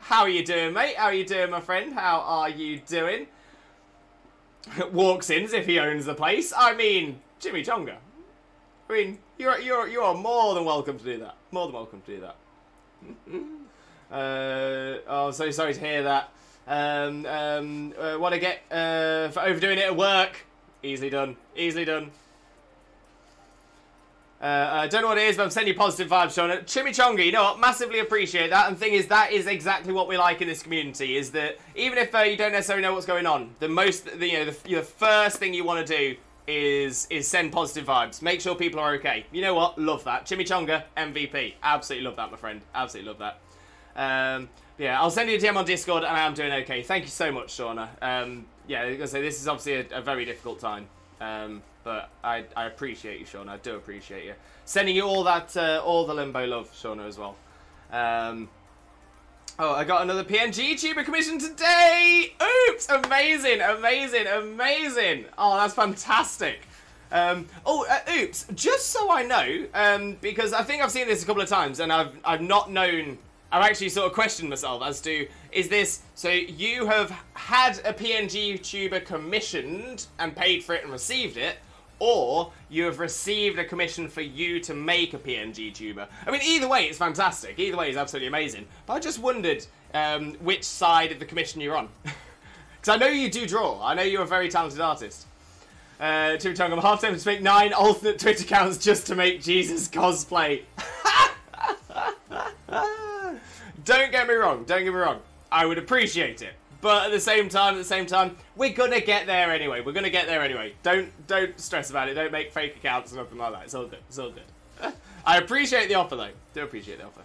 Speaker 1: how are you doing, mate? How are you doing, my friend? How are you doing? Walks in as if he owns the place. I mean, Chimichanga. I mean, you are more than welcome to do that. More than welcome to do that. Oh, so sorry to hear that. What I get for overdoing it at work. Easily done. Easily done. I don't know what it is, but I'm sending you positive vibes, Sean. Chimichanga, you know what? Massively appreciate that. And the thing is, that is exactly what we like in this community, is that even if you don't necessarily know what's going on, the first thing you want to do is send positive vibes. Make sure people are okay. You know what? Love that. Chimichanga, MVP. Absolutely love that, my friend. Absolutely love that. Yeah, I'll send you a DM on Discord, and I am doing okay. Thank you so much, Shauna. Yeah, like I say, this is obviously a very difficult time. But I appreciate you, Shauna. I do appreciate you. Sending you all the Limbo love, Shauna, as well. Oh, I got another PNG tuber commission today! Oops! Amazing, amazing, amazing! Oh, that's fantastic. Oops, just so I know, because I think I've seen this a couple of times, and I've not known... I've actually sort of questioned myself as to, is this, so you have had a PNG tuber commissioned and paid for it and received it, or you have received a commission for you to make a PNG tuber? I mean, either way, it's fantastic. Either way is absolutely amazing. But I just wondered which side of the commission you're on. Because I know you do draw. I know you're a very talented artist. Chimichanga, I'm half tempted to make 9 alternate Twitter accounts just to make Jesus cosplay. Don't get me wrong, don't get me wrong. I would appreciate it. But at the same time, we're gonna get there anyway. We're gonna get there anyway. Don't stress about it. Don't make fake accounts or nothing like that. It's all good. It's all good. I appreciate the offer though. Do appreciate the offer.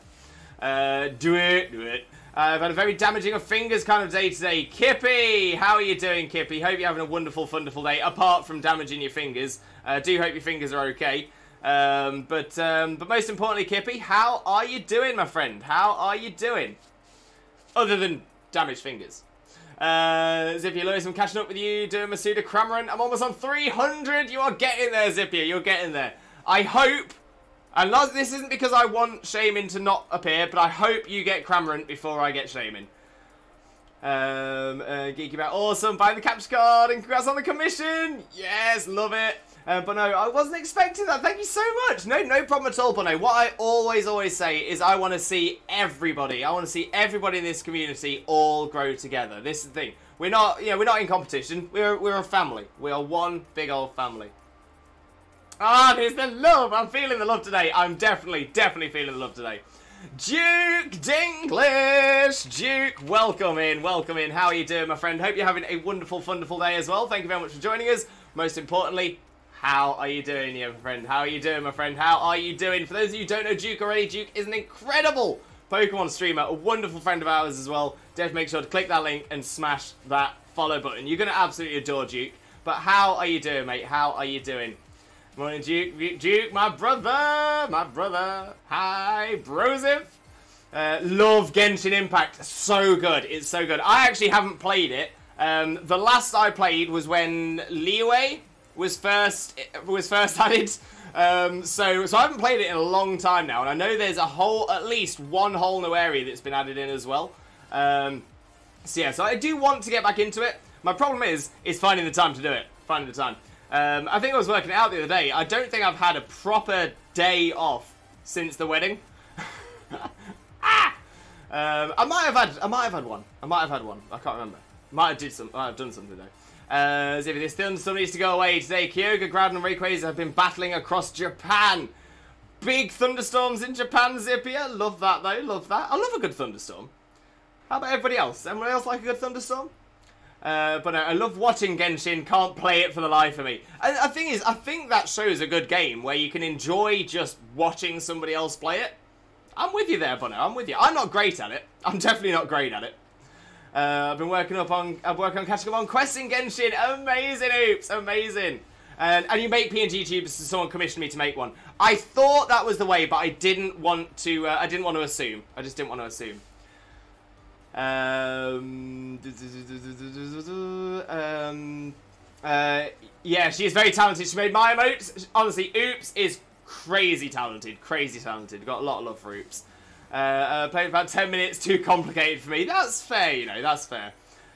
Speaker 1: Do it. I've had a very damaging of fingers kind of day today. Kippy! How are you doing, Kippy? Hope you're having a wonderful, wonderful day. Apart from damaging your fingers. Do hope your fingers are okay. But most importantly, Kippy, how are you doing, my friend? How are you doing? Other than damaged fingers. Zippia Lewis, I'm catching up with you, doing Masuda Cramorant. I'm almost on 300. You are getting there, Zippia. You're getting there. I hope, and this isn't because I want Shaymin to not appear, but I hope you get Cramorant before I get Shaymin. Geeky about awesome. Buying the capture card and congrats on the commission. Yes, love it. But no, I wasn't expecting that. Thank you so much. No problem at all, Bono. What I always say is I want to see everybody. I want to see everybody in this community all grow together. This is the thing. We're not in competition. We're a family. We are one big old family. Ah, there's the love. I'm feeling the love today. I'm definitely feeling the love today. Duke Dinglish! Duke, welcome in. How are you doing, my friend? Hope you're having a wonderful day as well. Thank you very much for joining us. Most importantly, how are you doing, my friend? How are you doing, my friend? How are you doing? For those of you who don't know Duke already, Duke is an incredible Pokemon streamer, a wonderful friend of ours as well. Definitely make sure to click that link and smash that follow button. You're going to absolutely adore Duke. But how are you doing, mate? How are you doing? Morning, Duke. Duke, my brother. Hi, Brosif. Love Genshin Impact. So good. It's so good. I actually haven't played it. The last I played was when Liyue was first added. So I haven't played it in a long time now, and I know there's at least one whole new area that's been added in as well. So I do want to get back into it. My problem is finding the time to do it. Finding the time. I think I was working it out the other day. I don't think I've had a proper day off since the wedding. I might have had one. I can't remember. Might have done something though. Zippy, this thunderstorm needs to go away today. Kyoga, Groudon, and Rayquaza have been battling across Japan. Big thunderstorms in Japan, Zippy. Love that though. Love that. I love a good thunderstorm. How about everybody else? Anyone else like a good thunderstorm? But I love watching Genshin, can't play it for the life of me. And the thing is, I think that shows a good game where you can enjoy just watching somebody else play it. I'm with you there, Bono, I'm with you. I'm not great at it. I'm definitely not great at it. I've been working on catching up on quests in Genshin. Amazing, Oops, amazing. And you make PNG tubes, so someone commissioned me to make one. I thought that was the way, but I didn't want to assume. I just didn't want to assume. Yeah, she is very talented. She made my emotes. Honestly, Oops is crazy talented. Got a lot of love for Oops. Played about 10 minutes, too complicated for me. That's fair, that's fair.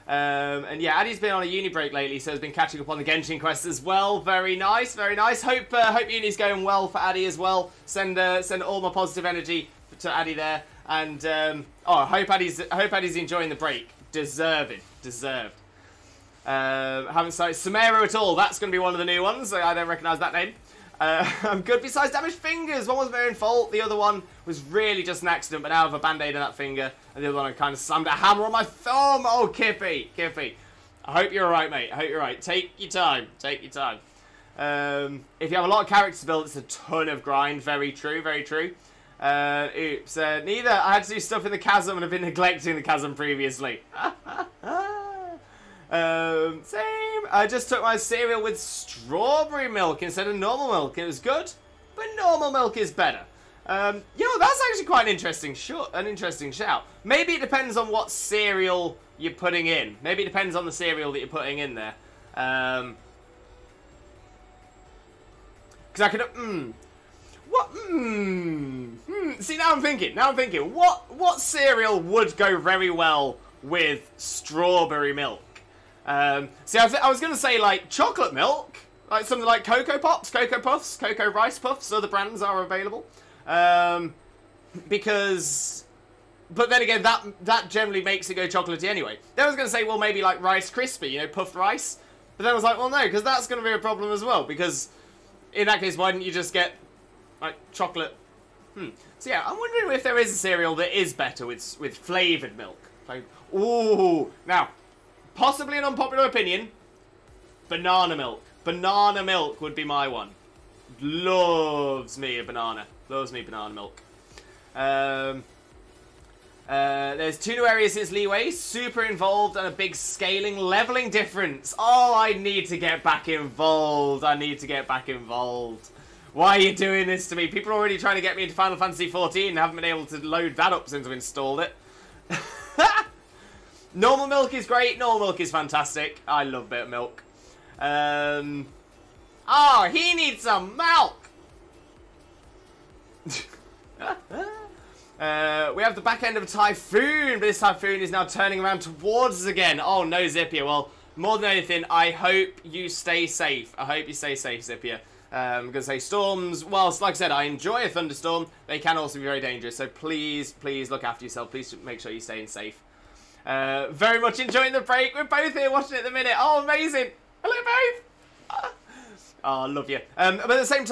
Speaker 1: And yeah, Addy's been on a uni break lately, so has been catching up on the Genshin quest as well. Very nice. Hope uni's going well for Addy as well. Send all my positive energy to Addy there. And I hope Addy's enjoying the break. Deserved. Haven't started Sumeru at all. That's going to be one of the new ones. I don't recognise that name. I'm good besides damaged fingers. One was my own fault. The other one was really just an accident, but now I have a band-aid on that finger. And the other one I kind of slammed a hammer on my thumb. Oh, Kippy. I hope you're alright, mate. I hope you're alright. Take your time. If you have a lot of characters to build, it's a ton of grind. Very true. Oops. Neither. I had to do stuff in the chasm and I've been neglecting the chasm previously. Same. I just took my cereal with strawberry milk instead of normal milk. It was good, but normal milk is better. That's actually quite an interesting shout. Maybe it depends on what cereal you're putting in. Maybe it depends on the cereal that you're putting in there. Because I could. See, now I'm thinking. What cereal would go very well with strawberry milk? I was going to say, like, chocolate milk. Like, something like Cocoa Pops, Cocoa Puffs, Cocoa Rice Puffs. Other brands are available. But then again, that generally makes it go chocolatey anyway. Then I was going to say, well, maybe, like, Rice Krispie, puffed rice. But then I was like, well, no, because that's going to be a problem as well. Because in that case, why didn't you just get, like, chocolate? So yeah, I'm wondering if there is a cereal that is better with flavoured milk. Like, ooh, now, possibly an unpopular opinion, banana milk. Banana milk would be my one. Loves me banana milk. There's 2 new areas since Liyue, super involved and a big scaling leveling difference. Oh, I need to get back involved. Why are you doing this to me? People are already trying to get me into Final Fantasy XIV and haven't been able to load that up since I've installed it. Normal milk is great. Normal milk is fantastic. I love a bit of milk. Oh, he needs some milk. We have the back end of a typhoon, but this typhoon is now turning around towards us again. Oh no, Zippia. Well, more than anything, I hope you stay safe. I hope you stay safe, Zippia. I'm going to say storms, whilst, like I said, I enjoy a thunderstorm, they can also be very dangerous. So please, please look after yourself. Please make sure you're staying safe. Very much enjoying the break. We're both here watching it at the minute. Oh, amazing. Hello, both. Oh, I love you. But at the same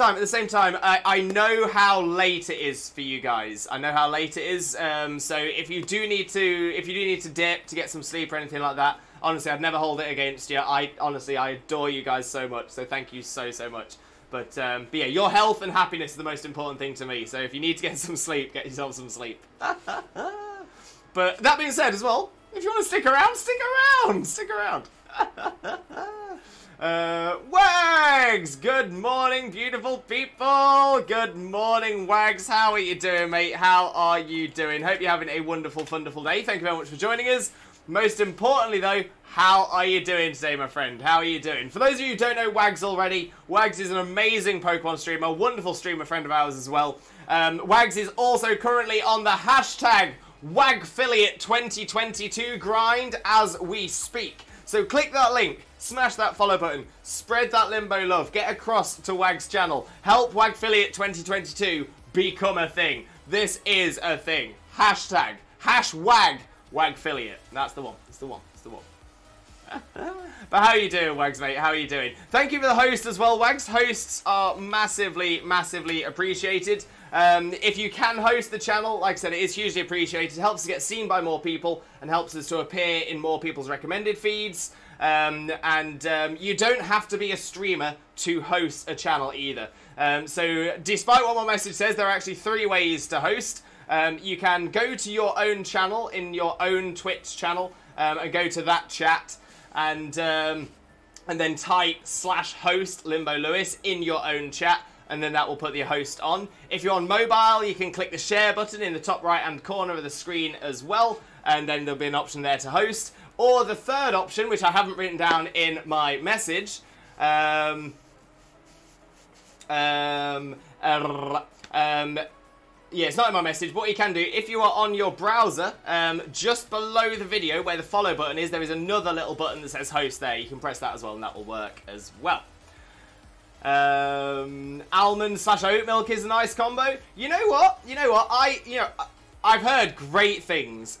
Speaker 1: time, I know how late it is for you guys. I know how late it is. So if you do need to dip to get some sleep or anything like that, honestly, I'd never hold it against you. I adore you guys so much. So thank you so much. But yeah, your health and happiness is the most important thing to me. So if you need to get some sleep, get yourself some sleep. But that being said as well, if you want to stick around, stick around. Stick around. Wags! Good morning, beautiful people. Good morning, Wags. How are you doing, mate? How are you doing? Hope you're having a wonderful, wonderful day. Thank you very much for joining us. Most importantly, though, how are you doing today, my friend? How are you doing? For those of you who don't know Wags already, Wags is an amazing Pokemon streamer, a wonderful streamer friend of ours as well. Wags is also currently on the hashtag WAGFiliate2022 grind as we speak. So click that link, smash that follow button, spread that Limbo love, get across to Wag's channel, help WAGFiliate2022 become a thing. This is a thing. Hashtag, #WAGFiliate. That's the one. That's the one. That's the one. But how are you doing, Wags, mate? How are you doing? Thank you for the host as well, Wags. Hosts are massively, massively appreciated. If you can host the channel, like I said, it is hugely appreciated. It helps us get seen by more people and helps us to appear in more people's recommended feeds. You don't have to be a streamer to host a channel either. So despite what my message says, there are actually 3 ways to host. You can go to your own channel in your own Twitch channel and go to that chat and then type /host Limbo Lewis in your own chat, and then that will put the host on. If you're on mobile, you can click the share button in the top right hand corner of the screen as well, and then there'll be an option there to host. Or the third option, which I haven't written down in my message, yeah, it's not in my message, but what you can do, if you are on your browser, just below the video where the follow button is, there is another little button that says host there. You can press that as well, and that will work as well. Almond/oat milk is a nice combo. You know what? I've heard great things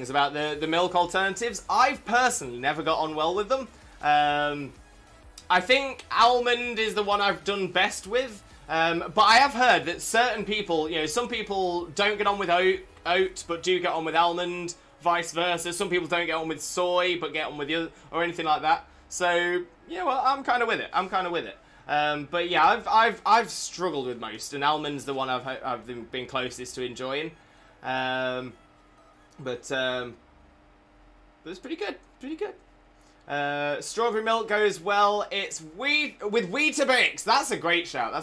Speaker 1: about the milk alternatives. I've personally never got on well with them. I think almond is the one I've done best with. But I have heard that certain people, some people don't get on with oat, but do get on with almond, vice versa. Some people don't get on with soy, but get on with the other, or anything like that. So, well, I'm kind of with it. But yeah, I've struggled with most, and almond's the one I've been closest to enjoying. But it's pretty good, strawberry milk goes well. It's with Weetabix. That's a great shout.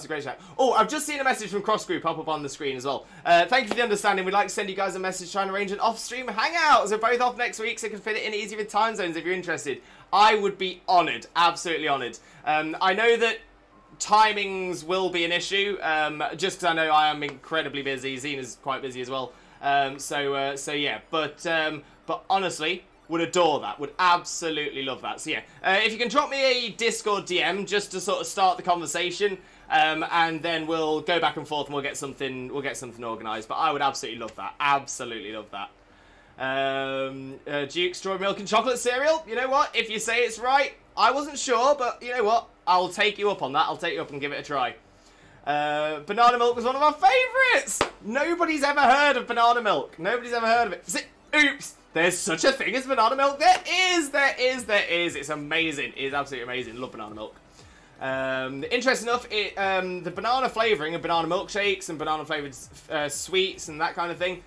Speaker 1: Oh, I've just seen a message from Cross Group up on the screen as well. Thank you for the understanding. We'd like to send you guys a message trying to arrange an off-stream hangout. So both off next week, so you can fit it in easy with time zones if you're interested. I would be honoured, absolutely honoured. I know that timings will be an issue, just because I know I am incredibly busy. Xena's quite busy as well. So yeah, but honestly, would adore that. Would absolutely love that. So yeah, if you can drop me a Discord DM just to sort of start the conversation, and then we'll go back and forth and we'll get something organised. But I would absolutely love that. Absolutely love that. Duke strawberry milk and chocolate cereal. You know what? If you say it's right, I wasn't sure, but you know what? I'll take you up on that. I'll take you up and give it a try. Banana milk was one of our favourites. Nobody's ever heard of banana milk. Nobody's ever heard of it. Oops. There's such a thing as banana milk. There is. It's amazing. It is absolutely amazing. Love banana milk. Interesting enough, the banana flavouring of banana milkshakes and banana flavoured sweets and that kind of thing,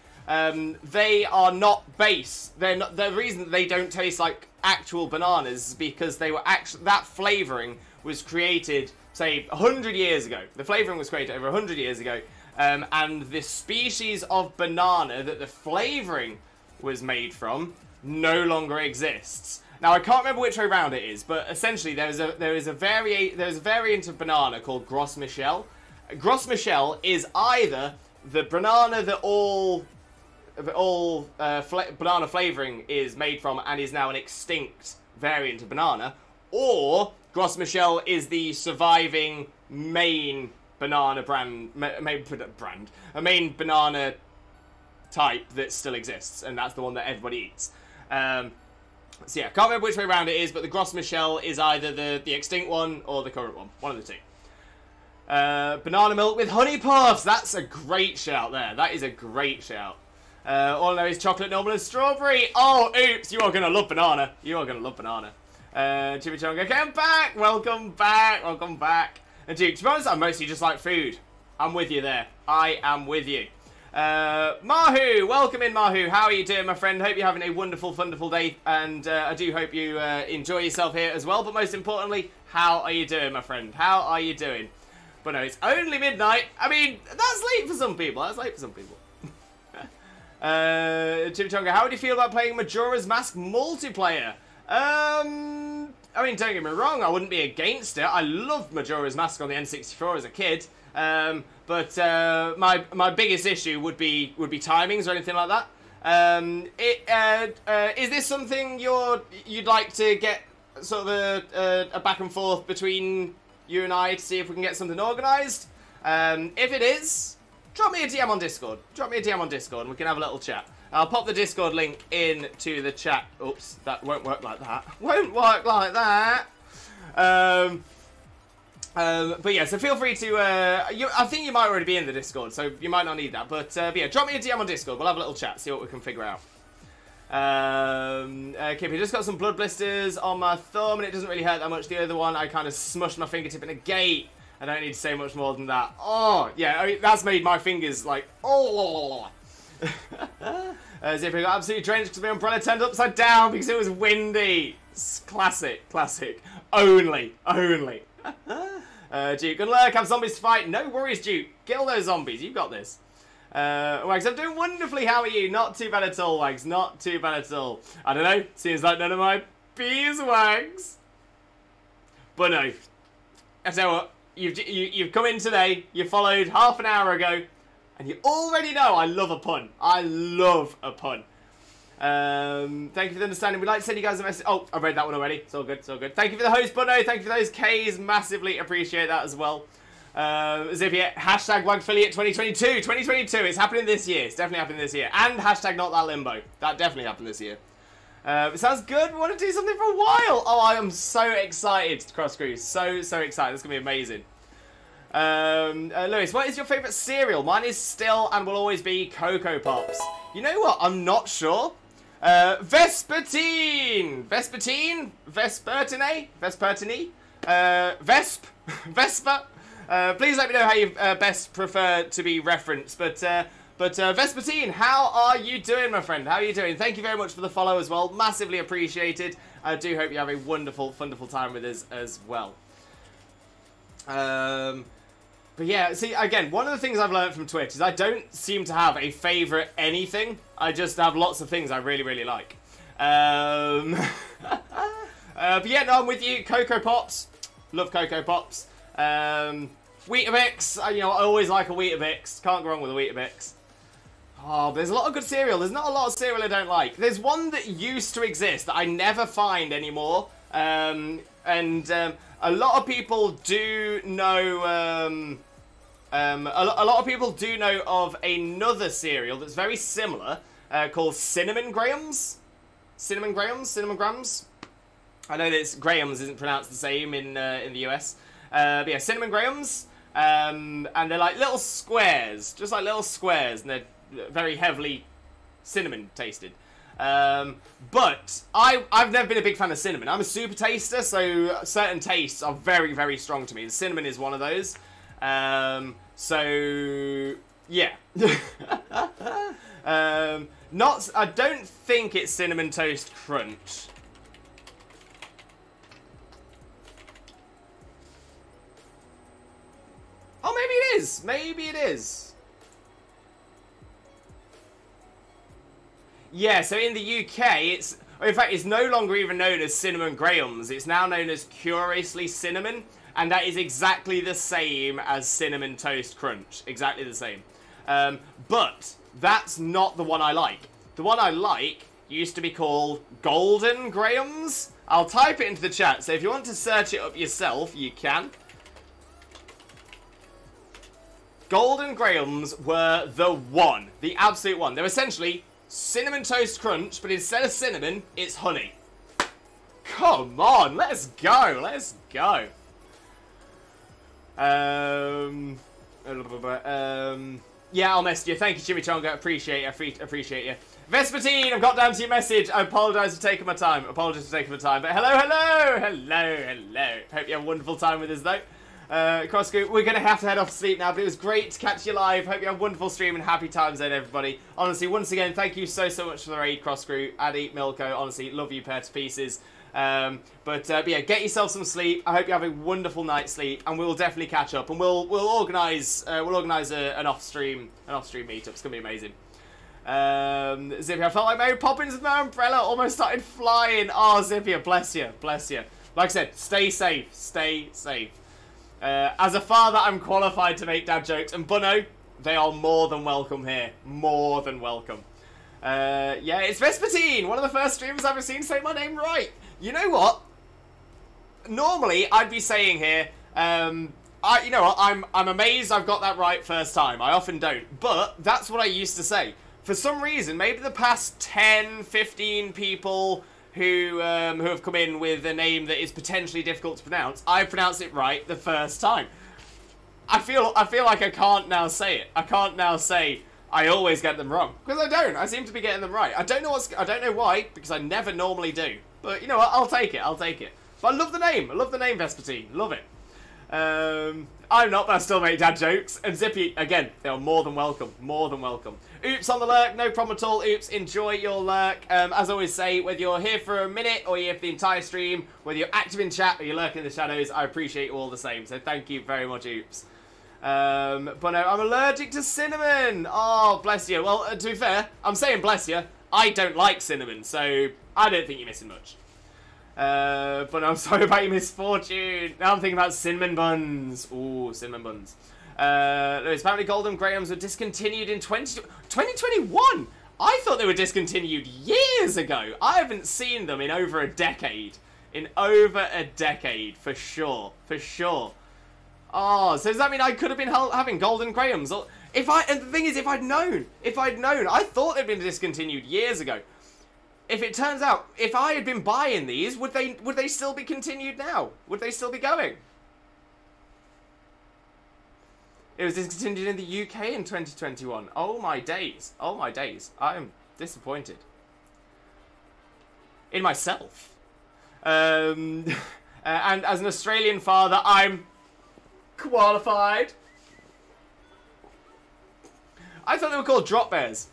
Speaker 1: they are not base. They're not. The reason that they don't taste like actual bananas is because they were that flavouring was created, say, 100 years ago. The flavouring was created over 100 years ago, and the species of banana that the flavouring was made from no longer exists. Now I can't remember which way around it is, but essentially there is a variant of banana called Gros Michel. Gros Michel is either the banana that all banana flavoring is made from and is now an extinct variant of banana, or Gros Michel is the surviving main banana a main banana type that still exists, and that's the one that everybody eats. So yeah, can't remember which way around it is, but the Gros Michel is either the extinct one or the current one of the two. Banana milk with honey puffs. That's a great shout there. That is a great shout. All I know is chocolate, normal, and strawberry. Oh, oops. You are going to love banana. You are going to love banana. Chimichanga, come back. Welcome back. Welcome back. And Duke, to be honest, I mostly just like food. I'm with you there. I am with you. Mahu, welcome in, Mahu. How are you doing, my friend? Hope you're having a wonderful, wonderful day. And I do hope you enjoy yourself here as well. But most importantly, how are you doing, my friend? How are you doing? But no, it's only midnight. I mean, that's late for some people. That's late for some people. Chimichanga, how would you feel about playing Majora's Mask multiplayer? I mean, don't get me wrong, I wouldn't be against it. I loved Majora's Mask on the N64 as a kid. But my biggest issue would be timings or anything like that. Is this something you'd like to get sort of a back and forth between you and I to see if we can get something organised? If it is, drop me a DM on Discord. Drop me a DM on Discord and we can have a little chat. I'll pop the Discord link into the chat. Oops, that won't work like that. Won't work like that. But yeah, so feel free to, I think you might already be in the Discord, so you might not need that. But yeah, drop me a DM on Discord. We'll have a little chat, see what we can figure out. Kippy, just got some blood blisters on my thumb, and it doesn't really hurt that much. The other one, I kind of smushed my fingertip in a gate. I don't need to say much more than that. Oh, yeah, I mean, that's made my fingers like, oh. Zipper got absolutely drenched because the umbrella turned upside down because it was windy. It's classic, classic. Only. Duke, good luck. Have zombies to fight. No worries, Duke. Kill those zombies. You've got this. Wags, I'm doing wonderfully. How are you? Not too bad at all, Wags. Not too bad at all. I don't know. Seems like none of my bees, Wags. But no. I tell you what. You've come in today. You followed half an hour ago. And you already know I love a pun. I love a pun. Thank you for the understanding. We'd like to send you guys a message. Oh, I read that one already. It's all good. It's all good. Thank you for the host, Bono. Thank you for those Ks. Massively appreciate that as well. Zippy, hashtag Wagfiliate 2022. 2022. It's happening this year. It's definitely happening this year. And hashtag not that limbo. That definitely happened this year. It sounds good. We want to do something for a while. Oh, I am so excited, Cross Cruise. So excited. It's going to be amazing. Lewis, what is your favourite cereal? Mine is still and will always be Cocoa Pops. You know what? I'm not sure. Vespertine! Vespertine? Vespertine? Vespertine? Vespa? Please let me know how you best prefer to be referenced. But Vespertine, how are you doing, my friend? How are you doing? Thank you very much for the follow as well. Massively appreciated. I do hope you have a wonderful, wonderful time with us as well. But yeah, see, again, one of the things I've learned from Twitch is I don't seem to have a favourite anything. I just have lots of things I really, really like. But yeah, no, I'm with you. Cocoa Pops. Love Cocoa Pops. Weetabix. You know, I always like a Weetabix. Can't go wrong with a Weetabix. Oh, there's a lot of good cereal. There's not a lot of cereal I don't like. There's one that used to exist that I never find anymore. A lot of people do know... a lot of people do know of another cereal that's very similar called Cinnamon Grahams. Cinnamon Grahams? Cinnamon Grams? I know that Grahams isn't pronounced the same in the US. But yeah, Cinnamon Grahams. And they're like little squares. Just like little squares. And they're very heavily cinnamon tasted. But I've never been a big fan of cinnamon. I'm a super taster, so certain tastes are very, very strong to me. And cinnamon is one of those. So yeah. I don't think it's Cinnamon Toast Crunch. Oh, maybe it is. Maybe it is. Yeah, so in the UK, in fact, it's no longer even known as Cinnamon Grahams. It's now known as Curiously Cinnamon, and that is exactly the same as Cinnamon Toast Crunch. Exactly the same. But that's not the one I like. The one I like used to be called Golden Grahams. I'll type it into the chat, so if you want to search it up yourself, you can. Golden Grahams were the one. The absolute one. They're essentially Cinnamon Toast Crunch, but instead of cinnamon, it's honey. Come on, let's go. Let's go. Yeah, I'll message you. Thank you, Chimichonga. Appreciate you. Vespertine, I've got down to your message. I apologise for taking my time. But hello. Hope you have a wonderful time with us, though. Cross group, we're going to have to head off to sleep now, but it was great to catch you live. Hope you have a wonderful stream and happy times then, everybody. Honestly, once again, thank you so much for the raid, Cross group. Addy, Milko, honestly, love you, pair to pieces. But yeah, get yourself some sleep. I hope you have a wonderful night's sleep, and we'll definitely catch up, and we'll organise an off-stream meetup. It's going to be amazing. Zippy, I felt like Mary Poppins with my umbrella, almost started flying. Oh, Zippy, bless you. Like I said, stay safe. As a father, I'm qualified to make dad jokes, and Bunno, they are more than welcome here. More than welcome. Yeah, it's Vespertine, one of the first streamers I've ever seen say my name right. You know what? Normally, I'd be saying here, you know what? I'm amazed I've got that right first time. I often don't, but that's what I used to say. For some reason, maybe the past 10, 15 people who have come in with a name that is potentially difficult to pronounce, I pronounced it right the first time. I feel like I can't now say it. I can't now say I always get them wrong, because I don't. I seem to be getting them right. I don't know why, because I never normally do. But you know what? I'll take it. But I love the name. Vespertine. Love it. I'm not, but I still make dad jokes. And Zippy, again, they are more than welcome. Oops on the lurk, no problem at all. Oops, enjoy your lurk. As I always say, whether you're here for a minute or you're here for the entire stream, whether you're active in chat or you're lurking in the shadows, I appreciate you all the same. So thank you very much, Oops. But no, I'm allergic to cinnamon. Oh, bless you. Well, to be fair, I'm saying bless you. I don't like cinnamon, so I don't think you're missing much. But I'm sorry about your misfortune. Now I'm thinking about cinnamon buns. Ooh, cinnamon buns. Apparently Golden Grahams were discontinued in 2021. I thought they were discontinued years ago. I haven't seen them in over a decade. For sure. Oh, so does that mean I could have been having Golden Grahams? And the thing is, if I'd known, I thought they'd been discontinued years ago. If it turns out, if I had been buying these, would they still be continued now? Would they still be going? It was discontinued in the UK in 2021. Oh my days. I am disappointed. In myself. And as an Australian father, I'm qualified. I thought they were called drop bears.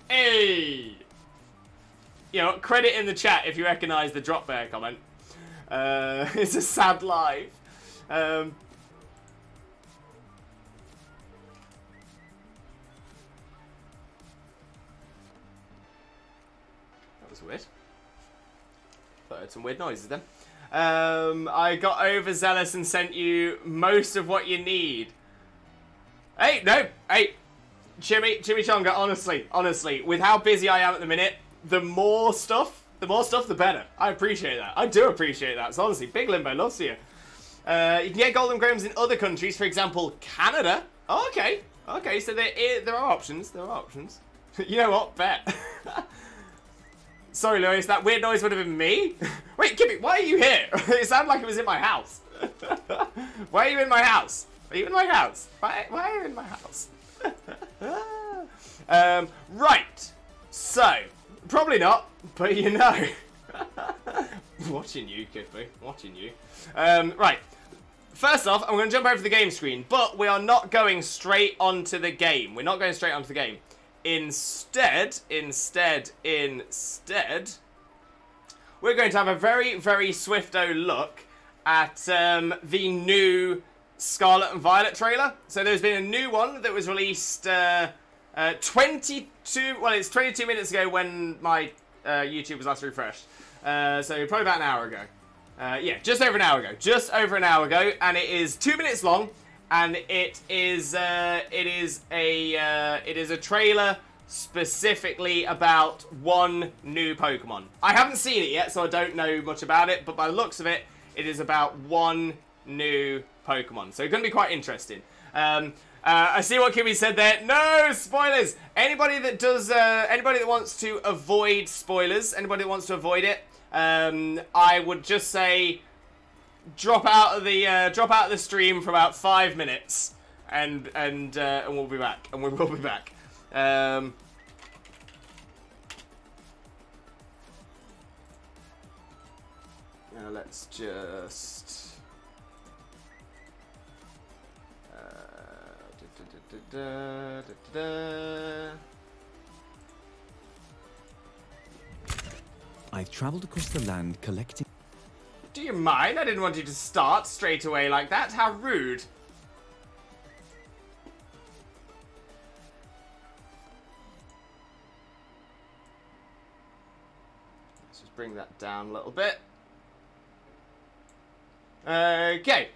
Speaker 1: Hey! You know, credit in the chat if you recognise the drop bear comment. It's a sad life. That was weird. Thought I heard some weird noises then. I got overzealous and sent you most of what you need. Hey, no, hey, Chimichonga, honestly, with how busy I am at the minute, the more stuff, the better. I appreciate that. I do appreciate that. So honestly, Big Limbo loves you. You can get Golden Grahams in other countries, for example, Canada. Oh, okay, so there are options. You know what? Bet. Sorry, Lewis, that weird noise would have been me. Wait, Kippy, why are you here? It sounded like it was in my house. Why are you in my house? Are you in my house? Why are you in my house? Right. So, probably not, but you know. Watching you, Kippy. Watching you. Right. First off, I'm going to jump over the game screen, but we are not going straight onto the game. Instead, we're going to have a very, very swifto look at the new Scarlet and Violet trailer. So there's been a new one that was released 22. Well, it's 22 minutes ago when my YouTube was last refreshed. So probably about an hour ago. Yeah, just over an hour ago. Just over an hour ago, and it is 2 minutes long, and it is a trailer specifically about one new Pokemon. I haven't seen it yet, so I don't know much about it, but by the looks of it, it is about one new Pokemon. So it's going to be quite interesting. I see what Kimmy said there. No spoilers! Anybody that wants to avoid spoilers, anybody that wants to avoid it, I would just say drop out of the stream for about 5 minutes, and we'll be back. And we will be back. Now let's just.
Speaker 6: I've travelled across the land collecting.
Speaker 1: Do you mind? I didn't want you to start straight away like that. How rude. Let's just bring that down a little bit. Okay.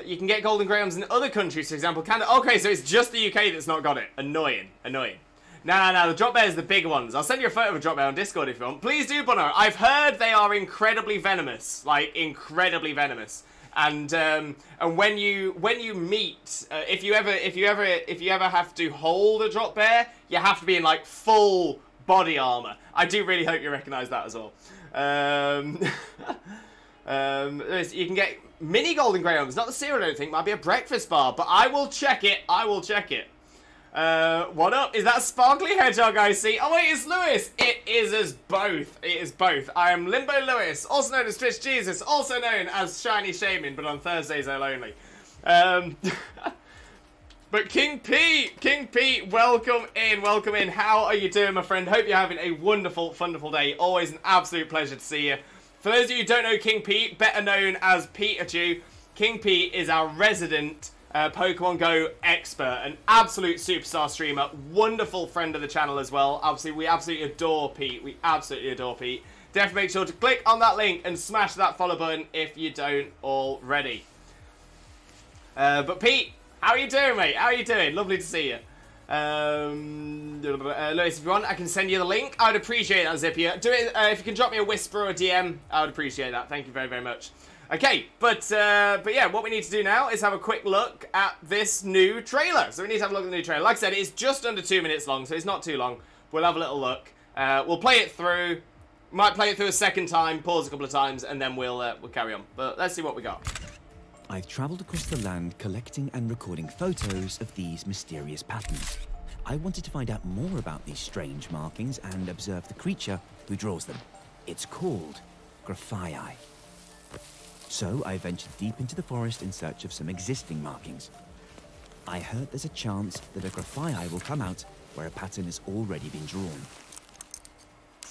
Speaker 1: You can get golden grams in other countries, for example, Canada. Okay, so it's just the UK that's not got it. Annoying. Nah, the drop bears are the big ones. I'll send you a photo of a drop bear on Discord if you want. Please do, Bono. I've heard they are incredibly venomous, like incredibly venomous. And when you meet, if you ever have to hold a drop bear, you have to be in like full body armor. I do really hope you recognise that as well. You can get mini golden grams, not the cereal, I don't think. Might be a breakfast bar, but I will check it. What up? Is that Sparkly Hedgehog I see? Oh wait, it's Lewis! It is us both. It is both. I am Limbo Lewis, also known as Twitch Jesus, also known as Shiny Shaymin, but on Thursdays only. But King Pete, welcome in. How are you doing, my friend? Hope you're having a wonderful day. Always an absolute pleasure to see you. For those of you who don't know King Pete, better known as Pikachu, King Pete is our resident Pokemon Go expert, an absolute superstar streamer, wonderful friend of the channel as well. Obviously, we absolutely adore Pete. Definitely make sure to click on that link and smash that follow button if you don't already. But Pete, how are you doing, mate? How are you doing? Lovely to see you. Lewis, if you want, I can send you the link. I would appreciate that, Zippia. Do it if you can drop me a whisper or a DM. I would appreciate that. Thank you very much. Okay, but yeah, what we need to do now is have a quick look at this new trailer. So we need to have a look at the new trailer. Like I said, it's just under 2 minutes long, so it's not too long. We'll have a little look. We'll play it through. Might play it through a second time, pause a couple of times, and then we'll carry on. But let's see what we got.
Speaker 6: I've travelled across the land collecting and recording photos of these mysterious patterns. I wanted to find out more about these strange markings and observe the creature who draws them. It's called Graphii. So I ventured deep into the forest in search of some existing markings. I heard there's a chance that a Graphii will come out where a pattern has already been drawn.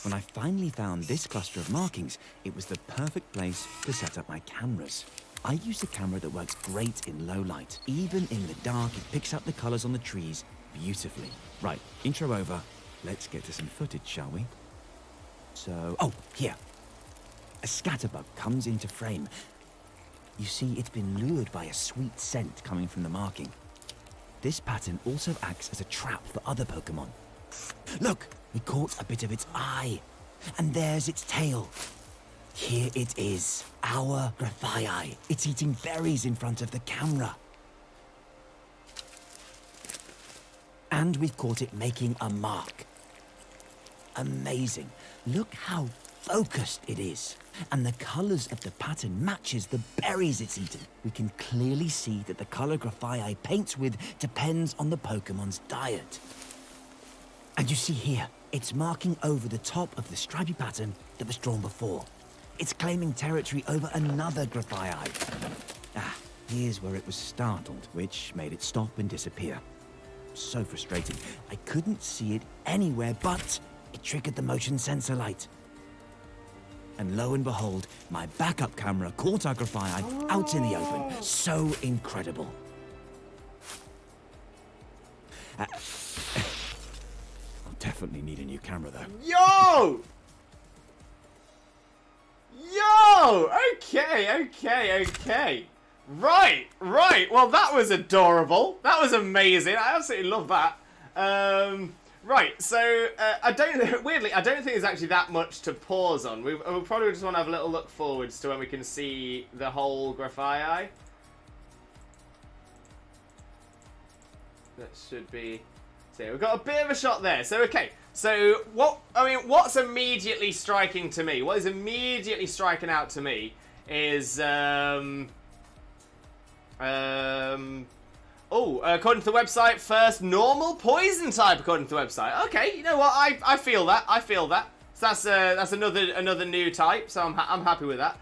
Speaker 6: When I finally found this cluster of markings, it was the perfect place to set up my cameras. I used a camera that works great in low light. Even in the dark, it picks up the colours on the trees beautifully. Right, intro over. Let's get to some footage, shall we? So, oh, here. A scatterbug comes into frame. You see, it's been lured by a sweet scent coming from the marking. This pattern also acts as a trap for other Pokemon. Look, we caught a bit of its eye. And there's its tail. Here it is, our Graphii. It's eating berries in front of the camera. And we've caught it making a mark. Amazing. Look how focused it is. And the colours of the pattern matches the berries it's eaten. We can clearly see that the colour Graphii paints with depends on the Pokemon's diet. And you see here, it's marking over the top of the stripy pattern that was drawn before. It's claiming territory over another Graphii. Ah, here's where it was startled, which made it stop and disappear. So frustrating. I couldn't see it anywhere, but it triggered the motion sensor light. And lo and behold, my backup camera caught our Graphii out in the open. So incredible.
Speaker 1: Yo! Yo! Okay. Right. Well, that was adorable. That was amazing. I absolutely love that. Right, so weirdly, I don't think there's actually that much to pause on. We'll probably just want to have a little look forwards to when we can see the whole Graphii. That should be. So we've got a bit of a shot there. So okay. So what's immediately striking to me? What is immediately striking out to me is according to the website, first normal poison type. According to the website. Okay, you know what? I feel that. So that's another new type. So I'm happy with that.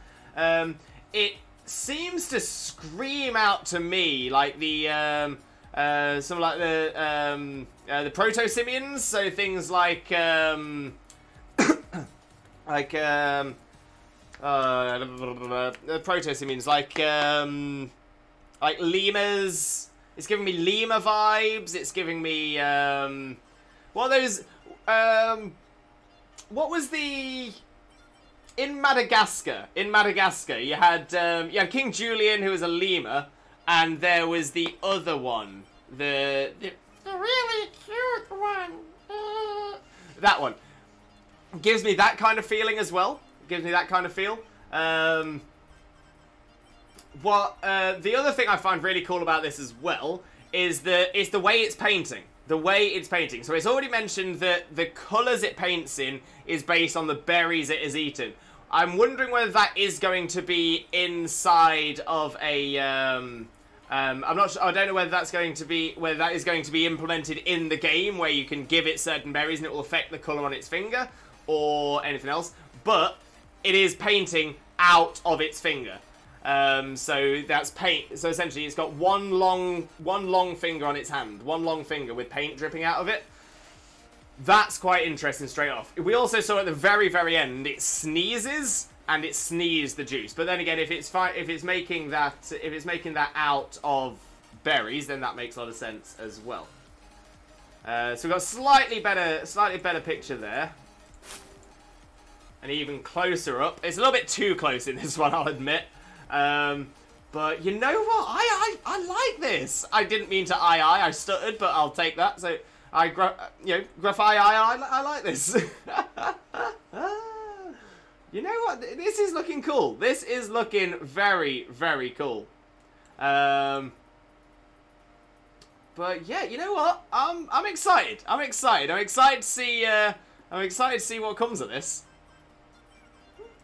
Speaker 1: It seems to scream out to me like the some like the proto-simians. So things like proto-simians like lemurs. It's giving me lemur vibes. It's giving me what was the in Madagascar? In Madagascar, you had King Julian, who was a lemur, and there was the other one, the really cute one. That one gives me that kind of feeling as well. Gives me that kind of feel. The other thing I find really cool about this as well is the way it's painting. The way it's painting. So it's already mentioned that the colours it paints in is based on the berries it has eaten. I'm wondering whether that is going to be inside of a I'm not sure. I don't know whether that is going to be implemented in the game where you can give it certain berries and it will affect the colour on its finger or anything else. But it is painting out of its finger. So that's paint. So essentially, it's got one long finger on its hand, one long finger with paint dripping out of it. That's quite interesting straight off. We also saw at the very, very end it sneezes and it sneezed the juice. But then again, if it's making that out of berries, then that makes a lot of sense as well. So we've got slightly better picture there. And even closer up. It's a little bit too close in this one, I'll admit. But you know what? I like this. I didn't mean to I stuttered, but I'll take that. So Graphii I like this. You know what? This is looking cool. This is looking very, very cool. But yeah, you know what? I'm excited. I'm excited to see. I'm excited to see what comes of this.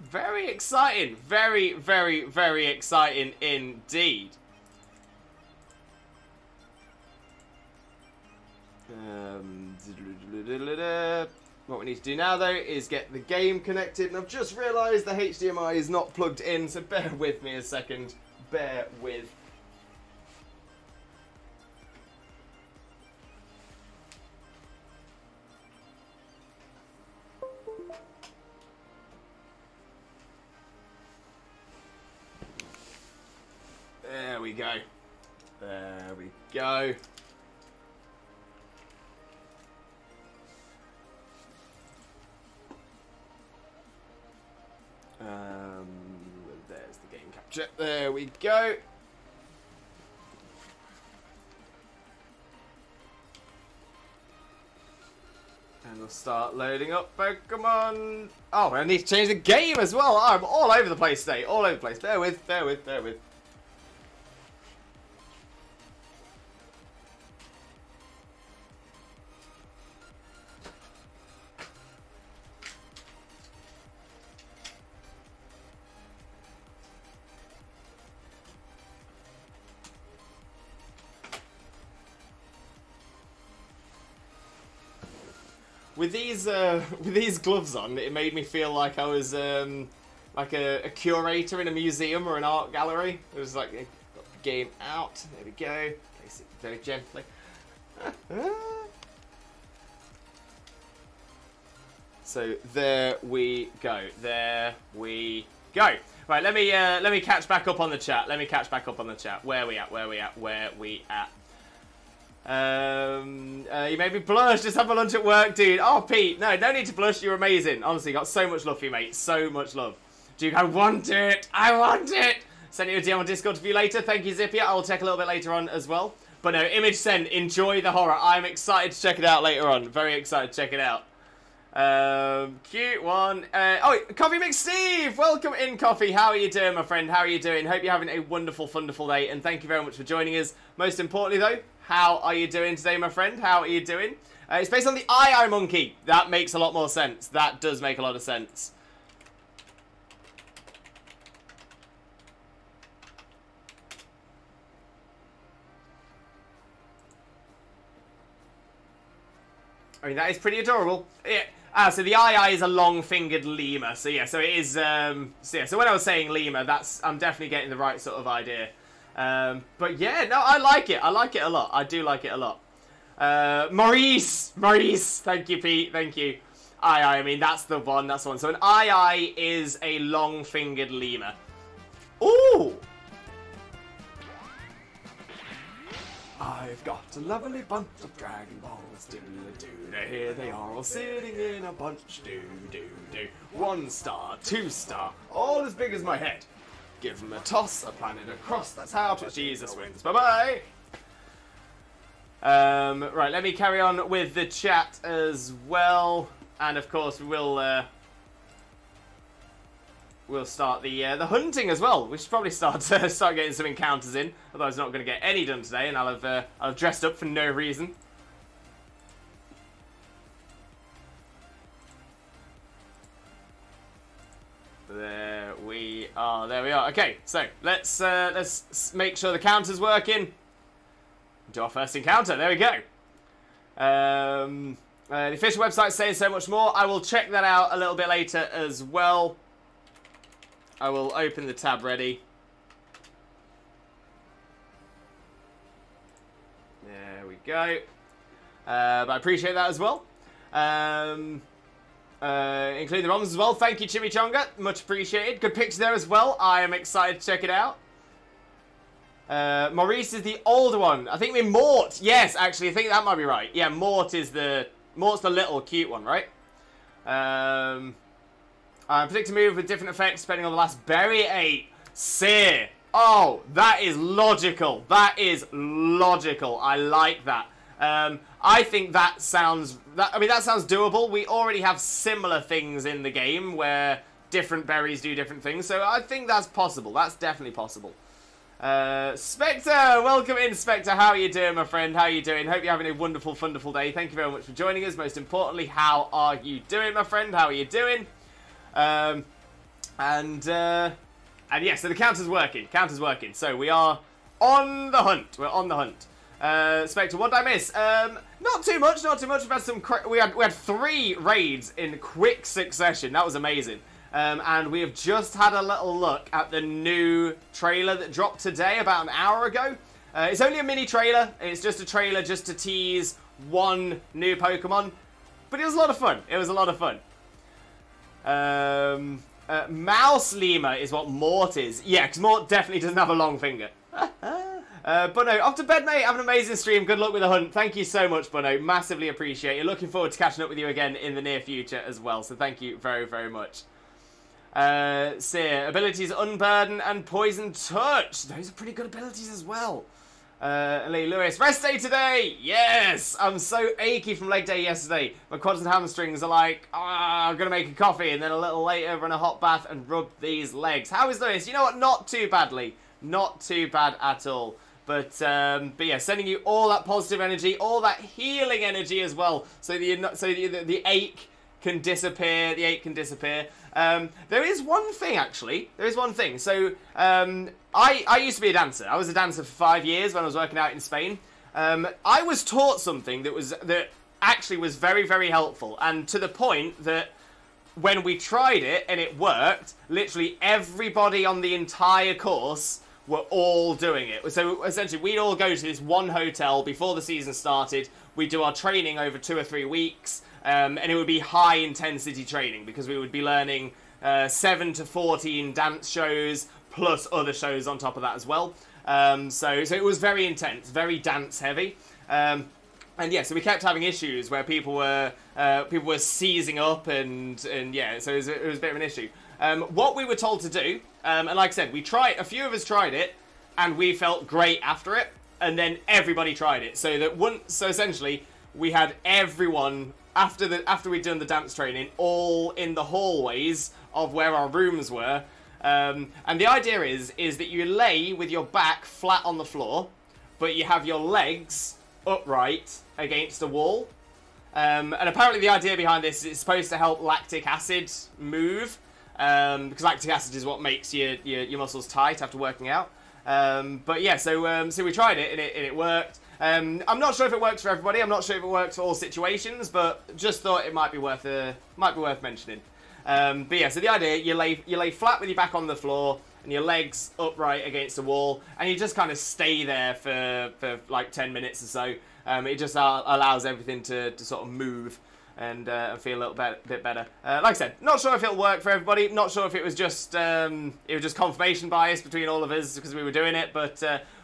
Speaker 1: Very exciting. Very, very, very exciting indeed. What we need to do now, though, is get the game connected. And I've just realised the HDMI is not plugged in, so bear with me a second. Bear with. There we go. There we go. There's the game capture. There we go. And we'll start loading up Pokemon. Oh, I need to change the game as well. I'm all over the place today. All over the place. Bear with. With these gloves on, it made me feel like I was like a curator in a museum or an art gallery. It was like, got the game out. There we go. Place it very gently. So there we go. There we go. Right, let me catch back up on the chat. Where we at? You made me blush. Just have a lunch at work, dude. Oh, Pete. No need to blush. You're amazing. Honestly, got so much love for you, mate. So much love. Dude, I want it. I want it. Send you a DM on Discord to view later. Thank you, Zippia. I will check a little bit later on as well. But no, image sent. Enjoy the horror. I'm excited to check it out later on. Very excited to check it out. Cute one. Oh, Coffee McSteve! Welcome in, Coffee. How are you doing, my friend? How are you doing? Hope you're having a wonderful, wonderful day. And thank you very much for joining us. Most importantly, though, how are you doing today, my friend? How are you doing? It's based on the Eye Monkey. That makes a lot more sense. That does make a lot of sense. I mean, that is pretty adorable. Yeah. So the eye is a long-fingered lemur. So yeah, so it is. So when I was saying lemur, I'm definitely getting the right sort of idea. But yeah, no, I like it. I like it a lot. I do like it a lot. Maurice, thank you, Pete. Thank you. I mean, that's the one. That's the one. So an eye is a long-fingered lemur. Ooh.
Speaker 2: I've got a lovely bunch of Dragon Balls. Do-do-do. Here they are all sitting in a bunch. Do-do-do.
Speaker 1: 1 star, 2 star, all as big as my head. Give them a toss, a planet across. That's how Jesus wins. Bye-bye. Right, let me carry on with the chat as well. And of course, we'll start the hunting as well. We should probably start getting some encounters in. Otherwise, I'm not going to get any done today, and I'll have dressed up for no reason. There we are. There we are. Okay, so let's make sure the counter's working. Do our first encounter. There we go. The official website says so much more. I will check that out a little bit later as well. I will open the tab ready. There we go. But I appreciate that as well. Including the ROMs as well. Thank you, Chimichanga. Much appreciated. Good picture there as well. I am excited to check it out. Maurice is the older one. I think we're Mort. Yes, actually, I think that might be right. Yeah, Mort's the little cute one, right? Predict a move with different effects depending on the last berry it ate. Sear. Oh, that is logical. That is logical. I like that. I think that sounds doable. We already have similar things in the game where different berries do different things, so I think that's possible. That's definitely possible. Spectre, welcome in, Spectre. How are you doing, my friend? How are you doing? Hope you're having a wonderful, wonderful day. Thank you very much for joining us. Most importantly, how are you doing, my friend? How are you doing? Yeah, so the counter's working. So we are on the hunt. We're on the hunt. Spectre, what did I miss? Not too much. We've had some. We had 3 raids in quick succession. That was amazing. And we have just had a little look at the new trailer that dropped today, about an hour ago. It's only a mini trailer. It's just a trailer just to tease one new Pokemon, but it was a lot of fun. Mouse Lemur is what Mort is. Yeah, because Mort definitely doesn't have a long finger. But no, off to bed, mate. Have an amazing stream. Good luck with the hunt. Thank you so much, Bono. Massively appreciate it. Looking forward to catching up with you again in the near future as well. So thank you very, very much. Seer, abilities Unburden and Poison Touch. Those are pretty good abilities as well. Lee Lewis, rest day today. Yes, I'm so achy from leg day yesterday. My quads and hamstrings are like, I'm gonna make a coffee and then a little later run a hot bath and rub these legs. How is Lewis? You know what? Not too badly. Not too bad at all. But yeah, sending you all that positive energy, all that healing energy as well. So the ache can disappear. There is one thing, actually. There is one thing. So I used to be a dancer. I was a dancer for 5 years when I was working out in Spain. I was taught something that actually was very, very helpful. And to the point that when we tried it and it worked, literally everybody on the entire course were all doing it. So essentially, we'd all go to this one hotel before the season started. We'd do our training over 2 or 3 weeks. And it would be high intensity training because we would be learning 7 to 14 dance shows plus other shows on top of that as well. So it was very intense, very dance heavy. And yeah, so we kept having issues where people were seizing up, and yeah, so it was a bit of an issue. What we were told to do, and like I said, a few of us tried it, and we felt great after it, and then everybody tried it. So essentially, we had everyone after we'd done the dance training, all in the hallways of where our rooms were. And the idea is that you lay with your back flat on the floor, but you have your legs upright against a wall. And apparently the idea behind this is it's supposed to help lactic acid move, because lactic acid is what makes your muscles tight after working out. But yeah, so we tried it and it worked. I'm not sure if it works for everybody. I'm not sure if it works for all situations, but just thought it might be worth mentioning. But yeah, so the idea, you lay flat with your back on the floor and your legs upright against the wall, and you just kind of stay there for like 10 minutes or so. It just allows everything to sort of move and feel a little bit better. Like I said, not sure if it'll work for everybody. Not sure if it was just confirmation bias between all of us because we were doing it, but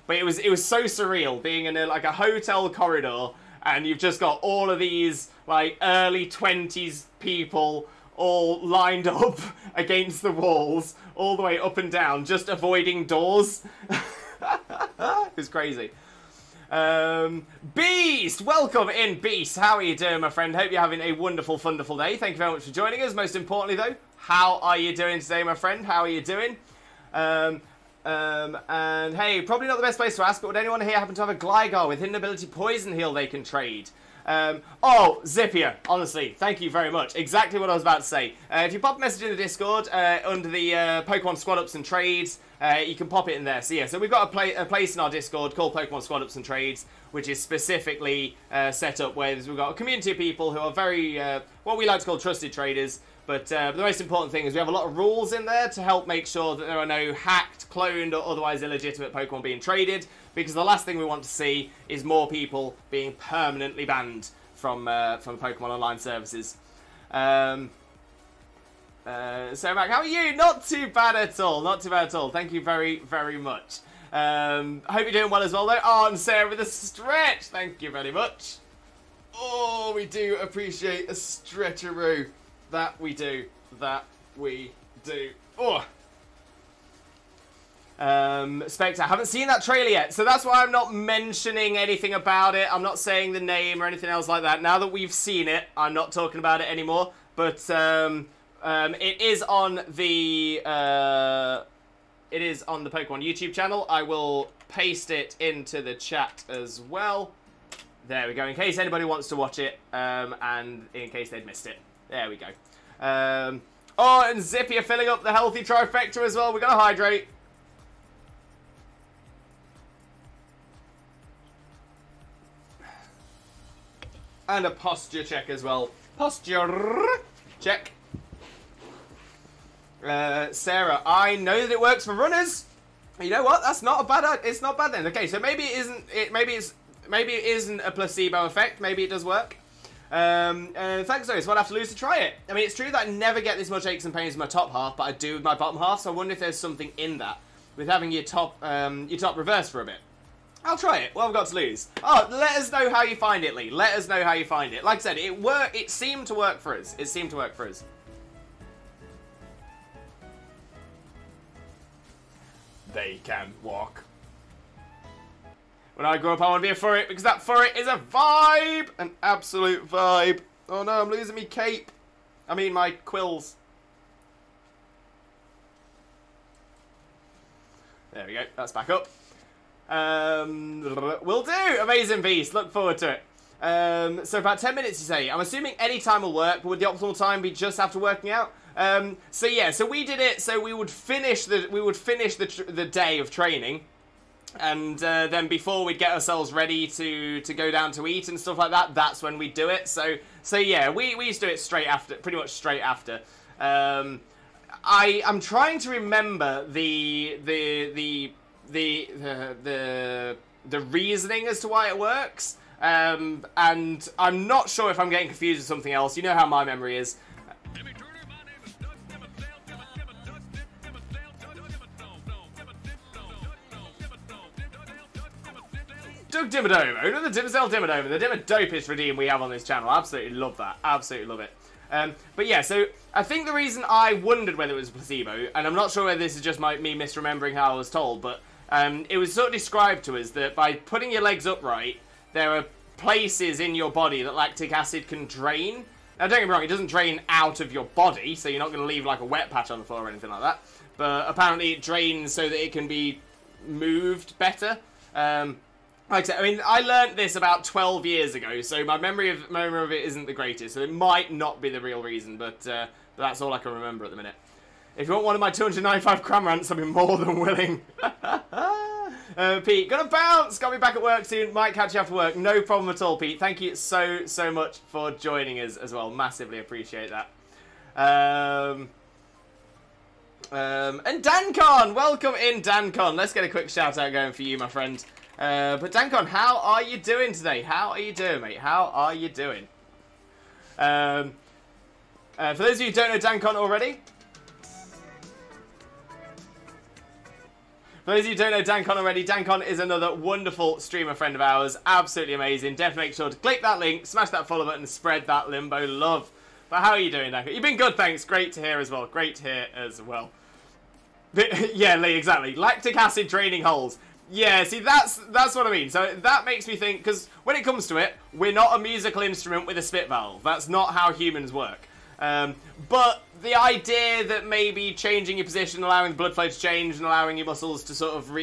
Speaker 1: it was so surreal being in a hotel corridor, and you've just got all of these like early 20s people all lined up against the walls, all the way up and down, just avoiding doors. It was crazy. Beast! Welcome in, Beast. How are you doing, my friend? Hope you're having a wonderful, wonderful day. Thank you very much for joining us. Most importantly, though, how are you doing today, my friend? How are you doing? And hey, probably not the best place to ask, but would anyone here happen to have a Gligar with hidden ability Poison Heal they can trade? Oh, Zippia, honestly, thank you very much. Exactly what I was about to say. If you pop a message in the Discord under the Pokemon Squad Ups and Trades, you can pop it in there. So yeah, so we've got a place in our Discord called Pokemon Squad Ups and Trades, which is specifically set up where we've got a community of people who are very, what we like to call trusted traders. But the most important thing is we have a lot of rules in there to help make sure that there are no hacked, cloned, or otherwise illegitimate Pokemon being traded. Because the last thing we want to see is more people being permanently banned from Pokemon Online services. So, Mac, how are you? Not too bad at all. Not too bad at all. Thank you very, very much. I hope you're doing well as well, though. Oh, and Sarah with a stretch. Thank you very much. Oh, we do appreciate a stretcheroo. That we do. That we do. Oh. Spectre, I haven't seen that trailer yet, so that's why I'm not mentioning anything about it. I'm not saying the name or anything else like that. Now that we've seen it, I'm not talking about it anymore. But it is on the Pokemon YouTube channel. I will paste it into the chat as well. There we go. In case anybody wants to watch it, and in case they'd missed it, there we go. Oh, and Zippy are filling up the healthy trifecta as well. We're gonna hydrate. And a posture check as well. Posture check. Sarah, I know that it works for runners. You know what? That's not a bad. It's not bad then. Okay, so maybe it isn't. Maybe it isn't a placebo effect. Maybe it does work. Thanks, though. So I'll have to lose to try it. I mean, it's true that I never get this much aches and pains in my top half, but I do with my bottom half. So I wonder if there's something in that with having your top reversed for a bit. I'll try it. What have I got to lose? Oh, let us know how you find it, Lee. Let us know how you find it. Like I said, it seemed to work for us. It seemed to work for us. They can walk. When I grow up, I want to be a furret, because that furret is a vibe! An absolute vibe. Oh no, I'm losing me cape. I mean, my quills. There we go. That's back up. Will do. Amazing Beast. Look forward to it. So about 10 minutes, you say. I'm assuming any time will work, but would the optimal time be just after working out? So yeah, so we did it. So we would finish the day of training, and then before we'd get ourselves ready to go down to eat and stuff like that, that's when we'd do it. So yeah, we used to do it straight after, pretty much straight after. I'm trying to remember the reasoning as to why it works, and I'm not sure if I'm getting confused with something else. You know how my memory is. Doug Dimmadome, owner of the Dimsdale Dimmadome, the Dimmadopest redeem we have on this channel. Absolutely love that. Absolutely love it. But yeah, so I think the reason I wondered whether it was a placebo, and I'm not sure whether this is just me misremembering how I was told, but it was sort of described to us that by putting your legs upright, there are places in your body that lactic acid can drain. Now, don't get me wrong, it doesn't drain out of your body, so you're not going to leave like a wet patch on the floor or anything like that. But apparently it drains so that it can be moved better. Like I said, I mean, I learnt this about 12 years ago, so my memory of it isn't the greatest, so it might not be the real reason, but that's all I can remember at the minute. If you want one of my 295 cram rants, I'll be more than willing. Pete, gonna bounce! Got me back at work soon. Might catch you after work. No problem at all, Pete. Thank you so much for joining us as well. Massively appreciate that. And DanCon! Welcome in, DanCon. Let's get a quick shout out going for you, my friend. But DanCon, how are you doing today? How are you doing, mate? How are you doing? For those of you who don't know DanCon already, DanCon is another wonderful streamer friend of ours. Absolutely amazing. Definitely make sure to click that link, smash that follow button, spread that limbo love. But how are you doing, DanCon? You've been good, thanks. Great to hear as well. Great to hear as well. Yeah, Lee, exactly. Lactic acid draining holes. Yeah, see, that's what I mean. So that makes me think, because when it comes to it, we're not a musical instrument with a spit valve. That's not how humans work. But the idea that maybe changing your position, allowing the blood flow to change, and allowing your muscles to sort of,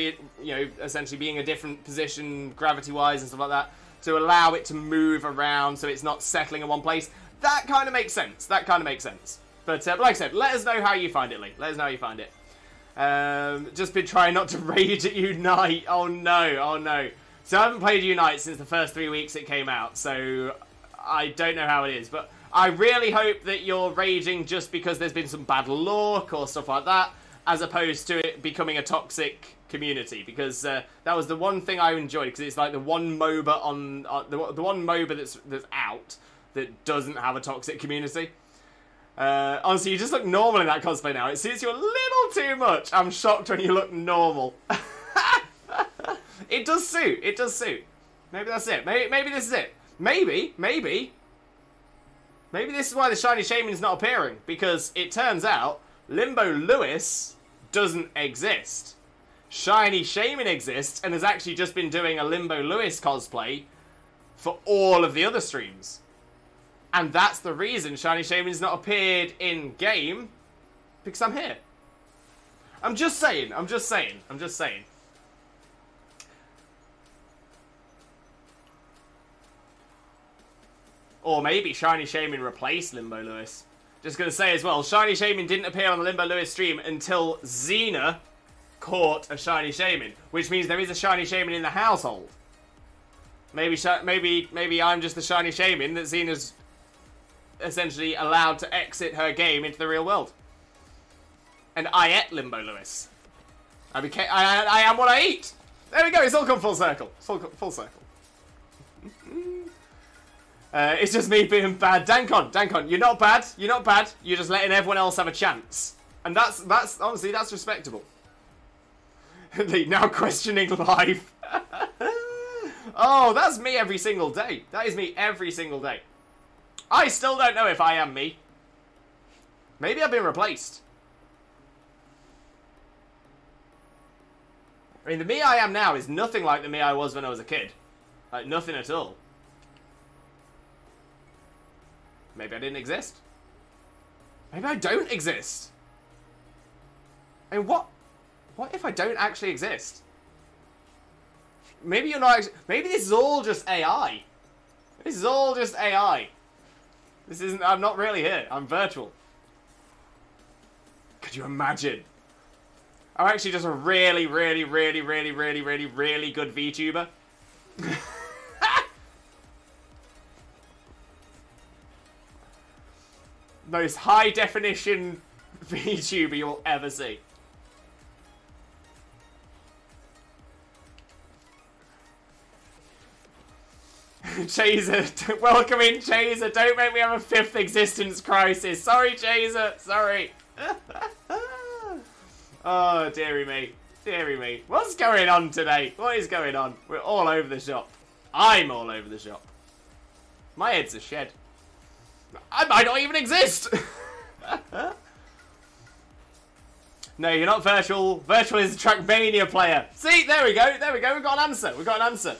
Speaker 1: essentially being a different position gravity-wise and stuff like that, to allow it to move around so it's not settling in one place, that kind of makes sense. But like I said, let us know how you find it, Lee. Let us know how you find it. Just been trying not to rage at Unite. Oh no. So I haven't played Unite since the first 3 weeks it came out, so I don't know how it is, but I really hope that you're raging just because there's been some bad luck or stuff like that, as opposed to it becoming a toxic community, because that was the one thing I enjoyed, because it's like the one MOBA on the one MOBA that's out that doesn't have a toxic community. Honestly, you just look normal in that cosplay now. It suits you a little too much. I'm shocked when you look normal. It does suit. Maybe that's it. Maybe this is it. Maybe this is why the shiny Shaymin is not appearing, because it turns out Limbo Lewis doesn't exist. Shiny Shaymin exists and has actually just been doing a Limbo Lewis cosplay for all of the other streams. And that's the reason Shiny Shaymin's not appeared in game, because I'm here. I'm just saying. Or maybe Shiny Shaymin replaced Limbo Lewis. Just going to say as well, Shiny Shaymin didn't appear on the Limbo Lewis stream until Xena caught a Shiny Shaymin, which means there is a Shiny Shaymin in the household. Maybe I'm just the Shiny Shaymin that Xena's essentially allowed to exit her game into the real world. And I ate Limbo Lewis. I am what I eat. There we go. It's all come full circle. Full circle. It's just me being bad. DanCon, you're not bad. You're just letting everyone else have a chance. And that's honestly, that's respectable. Now questioning life. Oh, that's me every single day. That is me every single day. I still don't know if I am me. Maybe I've been replaced. I mean, the me I am now is nothing like the me I was when I was a kid. Like, nothing at all. Maybe I didn't exist. Maybe I don't exist. I mean, what if I don't actually exist? Maybe you're not actually... Maybe this is all just AI. This is all just AI. This isn't... I'm not really here. I'm virtual. Could you imagine? I'm actually just a really good VTuber. Most high definition VTuber you'll ever see. Chaser, welcome in, Chaser. Don't make me have a fifth existence crisis. Sorry, Chaser. Sorry. Oh, dearie me. Deary me. What's going on today? What is going on? We're all over the shop. I'm all over the shop. My head's a shed. I might not even exist! No, you're not virtual. Virtual is a Trackmania player. See, there we go. There we go. We've got an answer. We've got an answer.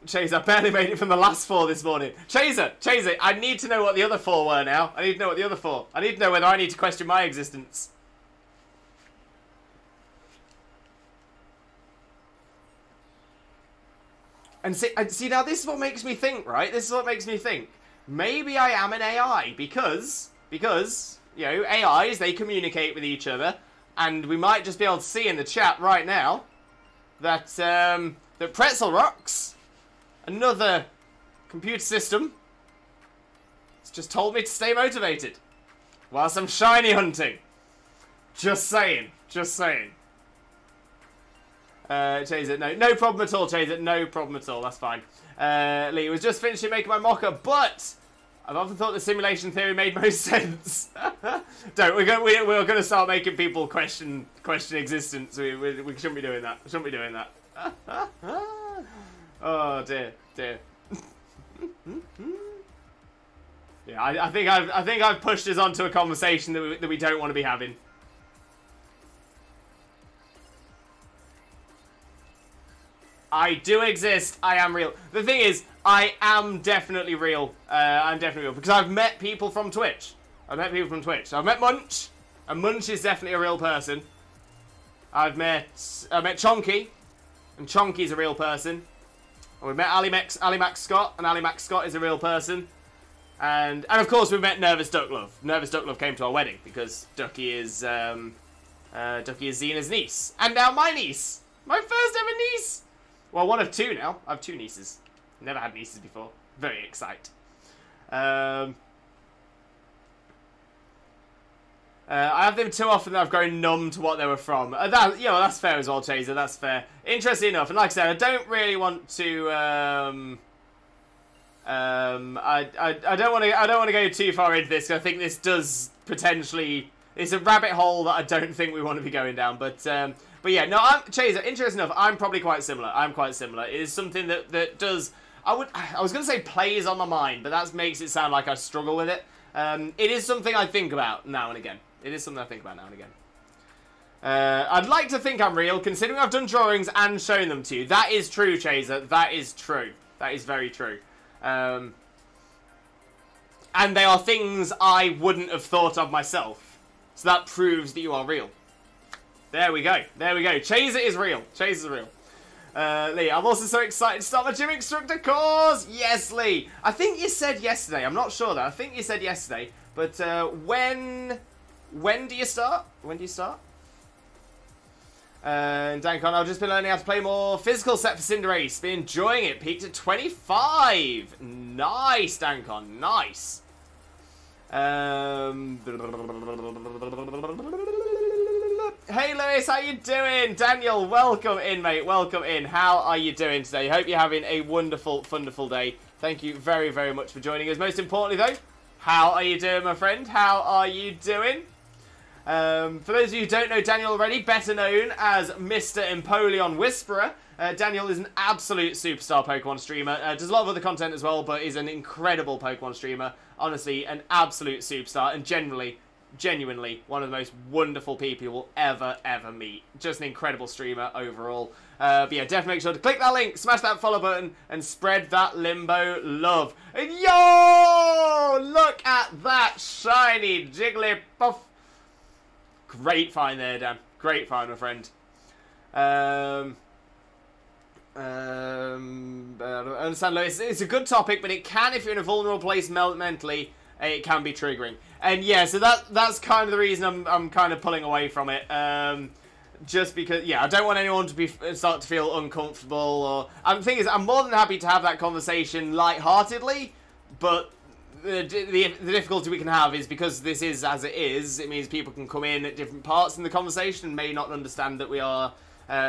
Speaker 1: Chaser, I barely made it from the last 4 this morning. Chaser, I need to know what the other 4 were now. I need to know what the other 4. I need to know whether I need to question my existence. And see, now this is what makes me think, right? This is what makes me think. Maybe I am an AI because, you know, AIs, they communicate with each other. And we might just be able to see in the chat right now that, that Pretzel Rocks, another computer system, has just told me to stay motivated whilst I'm shiny hunting. Just saying. Just saying. Chaser, no problem at all, Chaser. No problem at all. That's fine. Lee was just finishing making my mocha, but I've often thought the simulation theory made most sense. We're going to start making people question existence. We shouldn't be doing that. Shouldn't be doing that. Oh dear. Yeah, I think I've pushed us onto a conversation that we don't want to be having. I do exist. I am real. The thing is, I am definitely real. I'm definitely real because I've met people from Twitch. I've met Munch, and Munch is definitely a real person. I met Chonky, and Chonky's a real person. And we met Ali Max Scott, and Ali Max Scott is a real person. And of course we met Nervous Duck Love. Nervous Duck Love came to our wedding because Ducky is Xena's niece, and now my niece, my first ever niece. Well, one of 2 now. I have 2 nieces. Never had nieces before. Very excited. I have them too often that I've grown numb to what they were from. That's fair as well, Chaser. That's fair. Interesting enough, and like I said, I don't really want to. I don't want to go too far into this. I think this does potentially. It's a rabbit hole that I don't think we want to be going down. But yeah, no, Chaser, interesting enough, I'm probably quite similar. I'm quite similar. It is something that does, I was going to say plays on my mind, but that makes it sound like I struggle with it. It is something I think about now and again. It is something I think about now and again. I'd like to think I'm real, considering I've done drawings and shown them to you. That is true, Chaser. That is true. That is very true. And they are things I wouldn't have thought of myself. So that proves that you are real. There we go. There we go. Chaser is real. Chaser is real. Lee, I'm also so excited to start my gym instructor course. Yes, Lee. I think you said yesterday. I'm not sure though. I think you said yesterday. But when do you start? When do you start? And Dankon, I've just been learning how to play more physical set for Cinderace. Been enjoying it. Peaked at 25. Nice, Dankon. Nice. Hey Lewis, how you doing? Daniel, welcome in, mate. Welcome in. How are you doing today? Hope you're having a wonderful, wonderful day. Thank you very, very much for joining us. Most importantly, though, how are you doing, my friend? How are you doing? For those of you who don't know Daniel already, better known as Mr. Empoleon Whisperer, Daniel is an absolute superstar Pokemon streamer. Does a lot of other content as well, but is an incredible Pokemon streamer. Honestly, an absolute superstar, and genuinely one of the most wonderful people you will ever meet. Just an incredible streamer overall. But yeah, definitely make sure to click that link, smash that follow button, and spread that Limbo love. And yo! Look at that shiny Jigglypuff. Great find there, Dan. Great find, my friend. I understand, Lewis. It's a good topic, but it can, if you're in a vulnerable place mentally, it can be triggering. And yeah, so that's kind of the reason I'm kind of pulling away from it. Just because, yeah, I don't want anyone to start to feel uncomfortable. Or and the thing is, I'm more than happy to have that conversation lightheartedly, but the difficulty we can have is because this is as it is. It means people can come in at different parts in the conversation and may not understand that we are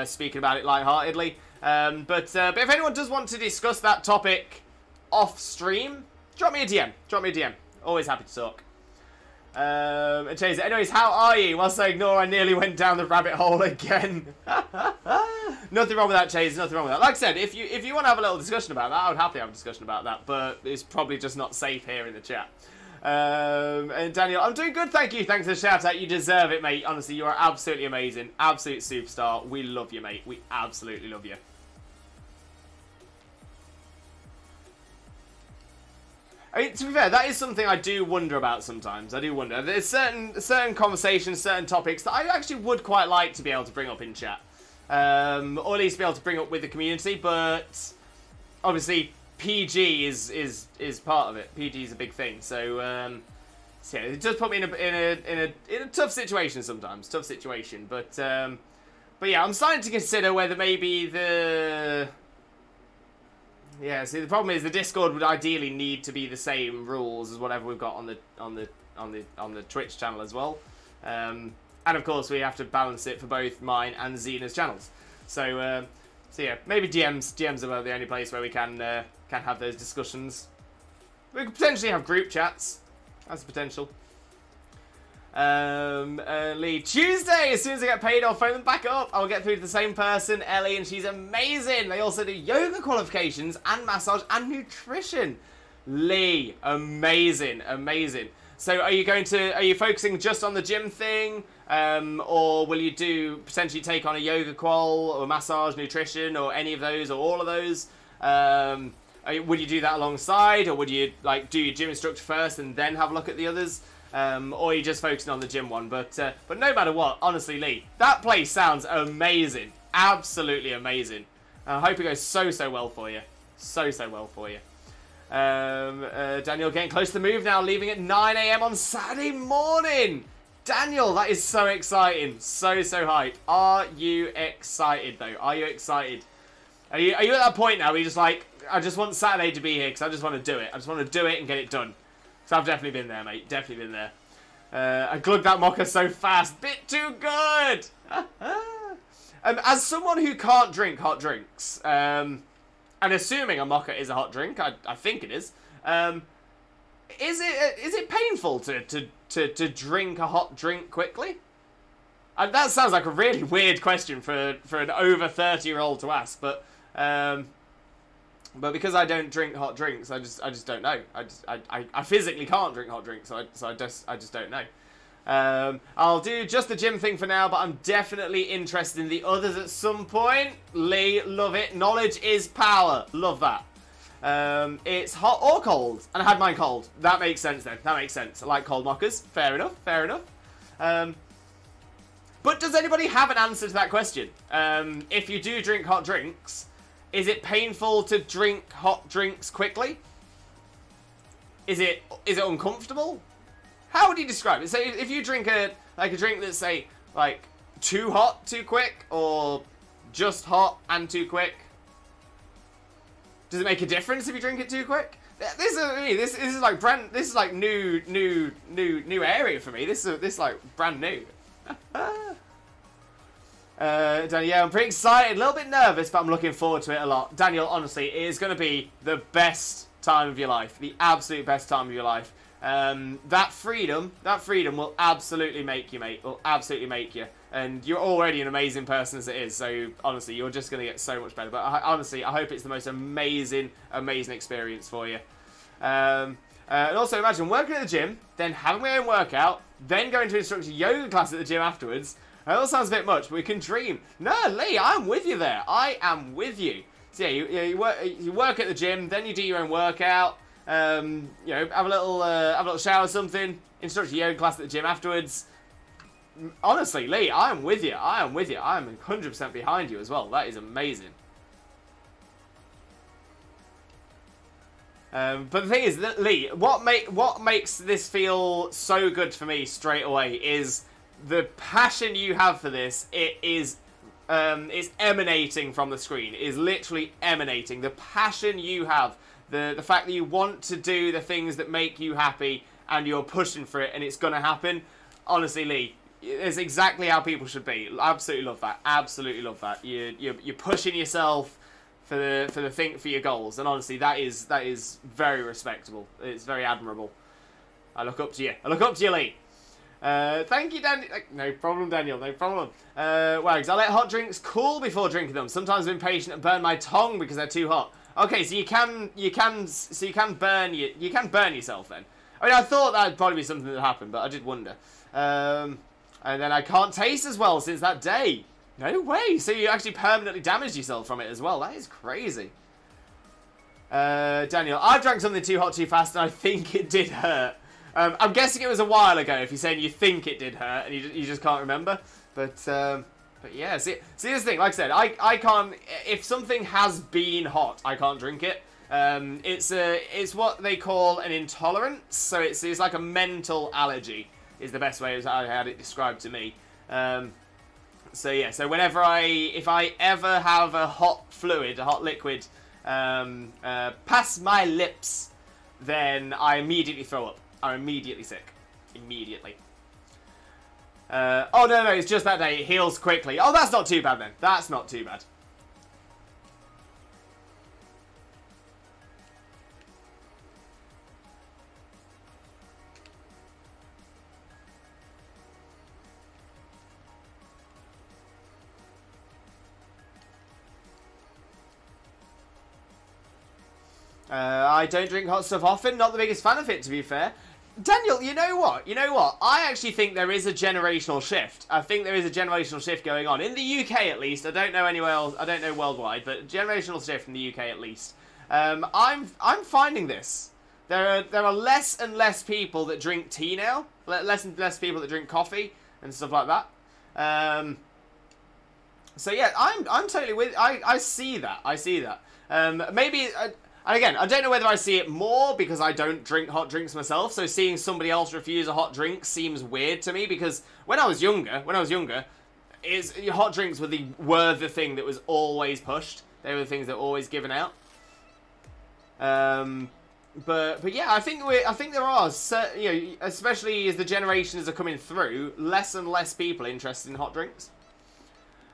Speaker 1: speaking about it lightheartedly. But if anyone does want to discuss that topic off stream, drop me a DM. Drop me a DM. Always happy to talk. And Chase, anyways, how are you? Whilst I ignore, I nearly went down the rabbit hole again. Nothing wrong with that, Chase. Nothing wrong with that. Like I said, if you want to have a little discussion about that, I would happily have a discussion about that. But it's probably just not safe here in the chat. And Daniel, I'm doing good, thank you. Thanks for the shout out. You deserve it, mate. Honestly, you are absolutely amazing. Absolute superstar. We love you, mate. We absolutely love you. I mean, to be fair, that is something I do wonder about sometimes. I do wonder. There's certain conversations, certain topics that I actually would quite like to be able to bring up in chat. Or at least be able to bring up with the community, but obviously PG is part of it. PG is a big thing, so yeah, it does put me in a tough situation sometimes. Tough situation, but yeah, I'm starting to consider whether maybe the see the problem is the Discord would ideally need to be the same rules as whatever we've got on the Twitch channel as well, and of course we have to balance it for both mine and Xena's channels. So yeah, maybe DMs are the only place where we can have those discussions. We could potentially have group chats. That's a potential. Lee, Tuesday, as soon as I get paid, I'll phone them back up. I'll get through to the same person, Ellie, and she's amazing. They also do yoga qualifications and massage and nutrition. Lee, amazing, amazing. So are you focusing just on the gym thing? Or will you potentially take on a yoga qual or massage, nutrition, or any of those, or all of those? Would you do that alongside, or would you do your gym instructor first and then have a look at the others? Or are you just focusing on the gym one? But no matter what, honestly, Lee, that place sounds amazing. Absolutely amazing. I hope it goes so well for you. So well for you. Daniel getting close to the move now, leaving at 9 AM on Saturday morning. Daniel, that is so exciting. So hype. Are you excited, though? Are you excited? Are you at that point now where you're just like, I just want Saturday to be here because I just want to do it. I just want to do it and get it done. So I've definitely been there, mate. Definitely been there. I glugged that mocha so fast. Bit too good. As someone who can't drink hot drinks, and assuming a mocha is a hot drink, I think it is. Is it painful to drink a hot drink quickly? That sounds like a really weird question for an over 30-year-old to ask, but because I don't drink hot drinks, I just don't know. I physically can't drink hot drinks, so I just don't know. I'll do just the gym thing for now, but I'm definitely interested in the others at some point. Lee, love it. Knowledge is power. Love that. It's hot or cold, and I had mine cold. That makes sense then. That makes sense. I like cold mockers. Fair enough. Fair enough. But does anybody have an answer to that question? If you do drink hot drinks, is it painful to drink hot drinks quickly? Is it uncomfortable? How would you describe it? So if you drink a drink that's say too hot too quick, or just hot and too quick, does it make a difference if you drink it too quick? This is like new area for me. This is like brand new. Daniel, yeah, I'm pretty excited, a little bit nervous, but I'm looking forward to it a lot. Daniel, honestly, it is going to be the best time of your life, the absolute best time of your life. That freedom will absolutely make you, mate. Will absolutely make you. And you're already an amazing person as it is, so honestly, you're just going to get so much better. But honestly, I hope it's the most amazing experience for you. And also, imagine working at the gym, then having my own workout, then going to instruct a yoga class at the gym afterwards. That all sounds a bit much, but we can dream. No, Lee, I'm with you there. I am with you. So yeah, you work at the gym, then you do your own workout. Have a little shower or something. Instruct a yoga class at the gym afterwards. Honestly, Lee, I am with you. I am 100% behind you as well. That is amazing. But the thing is, Lee, what makes this feel so good for me straight away is the passion you have for this. It is emanating from the screen. It is literally emanating. The passion you have, the fact that you want to do the things that make you happy, and you're pushing for it, and it's gonna happen. Honestly, Lee, it's exactly how people should be. Absolutely love that. Absolutely love that. You're pushing yourself for your goals, and honestly, that is very respectable. It's very admirable. I look up to you. I look up to you, Lee. Thank you, Daniel. No problem, Daniel. No problem. Wags, I let hot drinks cool before drinking them. Sometimes I'm impatient and burn my tongue because they're too hot. Okay, so you can burn yourself then. I mean, I thought that'd probably be something that happened, but I did wonder. And then I can't taste as well since that day. No way. So you actually permanently damaged yourself from it as well. That is crazy. Daniel, I drank something too hot too fast and I think it did hurt. I'm guessing it was a while ago if you're saying you think it did hurt and you just can't remember. But yeah, see this thing, like I said, I can't, if something has been hot, I can't drink it. It's what they call an intolerance, so it's like a mental allergy is the best way I had it described to me. So yeah, so if I ever have a hot fluid, a hot liquid, past my lips, then I immediately throw up. I'm immediately sick. Immediately. Oh, no, it's just that day. It heals quickly. Oh, that's not too bad then. That's not too bad. I don't drink hot stuff often. Not the biggest fan of it, to be fair. Daniel, you know what? I actually think there is a generational shift. I think there is a generational shift going on. In the UK, at least. I don't know anywhere else. I don't know worldwide, but generational shift in the UK, at least. I'm finding this. There are less and less people that drink tea now. Less and less people that drink coffee and stuff like that. So yeah, I'm totally with. I see that. I see that. Maybe. Again, I don't know whether I see it more because I don't drink hot drinks myself, so seeing somebody else refuse a hot drink seems weird to me, because when I was younger, hot drinks were the thing that was always pushed. They were the things that were always given out. But yeah, I think there are, especially as the generations are coming through, less and less people interested in hot drinks.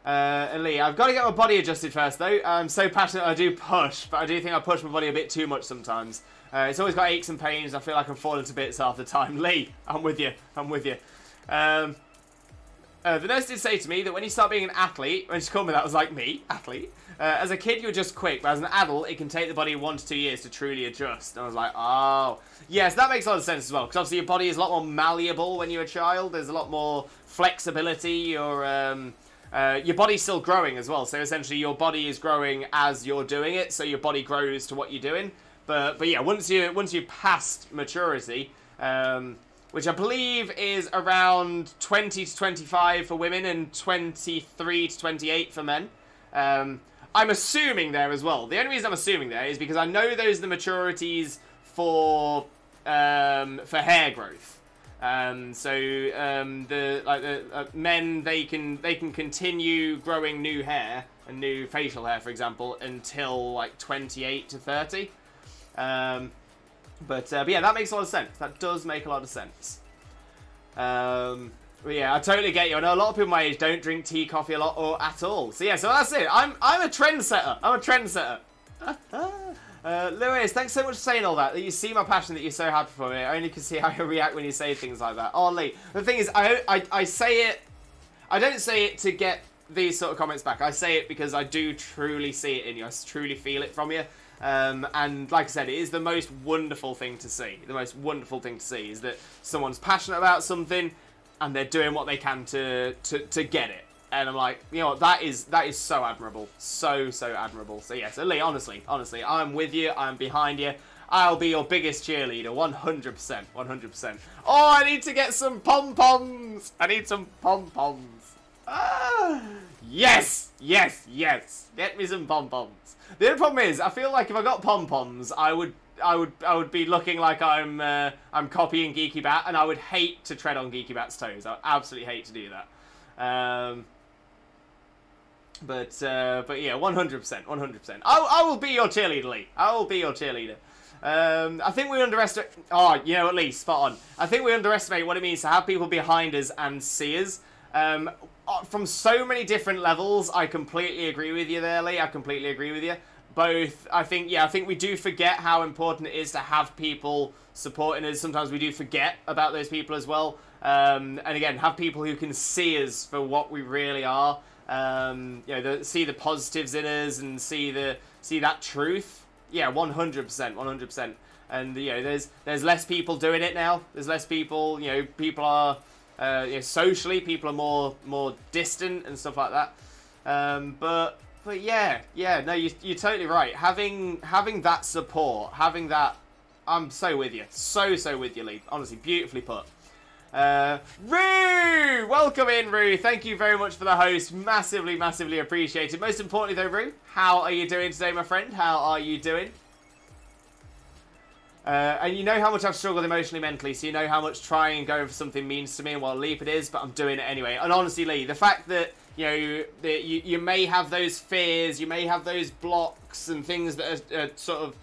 Speaker 1: And Lee, I've got to get my body adjusted first, though. I'm so passionate I do push, but I do think I push my body a bit too much sometimes. It's always got aches and pains. I feel like I'm falling to bits half the time. Lee, I'm with you. The nurse did say to me that when you start being an athlete, when she called me that, I was like, me? Athlete? As a kid, you're just quick, but as an adult, it can take the body 1 to 2 years to truly adjust. And I was like, oh. Yes, that makes a lot of sense as well, because obviously your body is a lot more malleable when you're a child. There's a lot more flexibility, your body's still growing as well, so essentially your body is growing as you're doing it, so your body grows to what you're doing. But yeah, once you're past maturity, which I believe is around 20 to 25 for women and 23 to 28 for men, I'm assuming there as well. The only reason I'm assuming there is because I know those are the maturities for hair growth. Men, they can continue growing new hair and new facial hair, for example, until like 28 to 30. But yeah, that makes a lot of sense. That does make a lot of sense. But yeah, I totally get you. I know a lot of people my age don't drink tea, coffee a lot or at all. So yeah, so that's it. I'm a trendsetter. I'm a trendsetter. Lewis, thanks so much for saying all that. You see my passion, that you're so happy for me. I only can see how you react when you say things like that. Oh, Lee, the thing is, I say it. I don't say it to get these sort of comments back. I say it because I do truly see it in you. I truly feel it from you. And like I said, it is the most wonderful thing to see. The most wonderful thing to see is that someone's passionate about something and they're doing what they can to get it. And I'm like, you know what, that is so admirable. So admirable. So yeah, so Lee, honestly, I'm with you, I'm behind you. I'll be your biggest cheerleader, 100%, 100%. Oh, I need to get some pom-poms. I need some pom-poms. Ah, yes. Get me some pom-poms. The only problem is, I feel like if I got pom-poms, I would be looking like I'm copying Geeky Bat, and I would hate to tread on Geeky Bat's toes. I would absolutely hate to do that. But yeah, 100%. I will be your cheerleader, Lee. I will be your cheerleader. I think we underestimate... Oh, you know, at least, spot on. I think we underestimate what it means to have people behind us and see us. From so many different levels, I completely agree with you there, Lee. I completely agree with you. Both, I think we do forget how important it is to have people supporting us. Sometimes we do forget about those people as well. And again, have people who can see us for what we really are. See the positives in us and see that truth. Yeah, 100%, 100%. And there's less people doing it now. There's less people. People are socially, people are more distant and stuff like that. But yeah, no, you're totally right. Having that support, having that, I'm so with you, so with you, Lee. Honestly, beautifully put. Rue! Welcome in, Rue. Thank you very much for the host. Massively, massively appreciated. Most importantly, though, Rue, how are you doing today, my friend? How are you doing? And you know how much I've struggled emotionally, mentally, so you know how much trying and going for something means to me and what a leap it is, but I'm doing it anyway. And honestly, Lee, the fact that, you may have those fears, you may have those blocks and things that are sort of,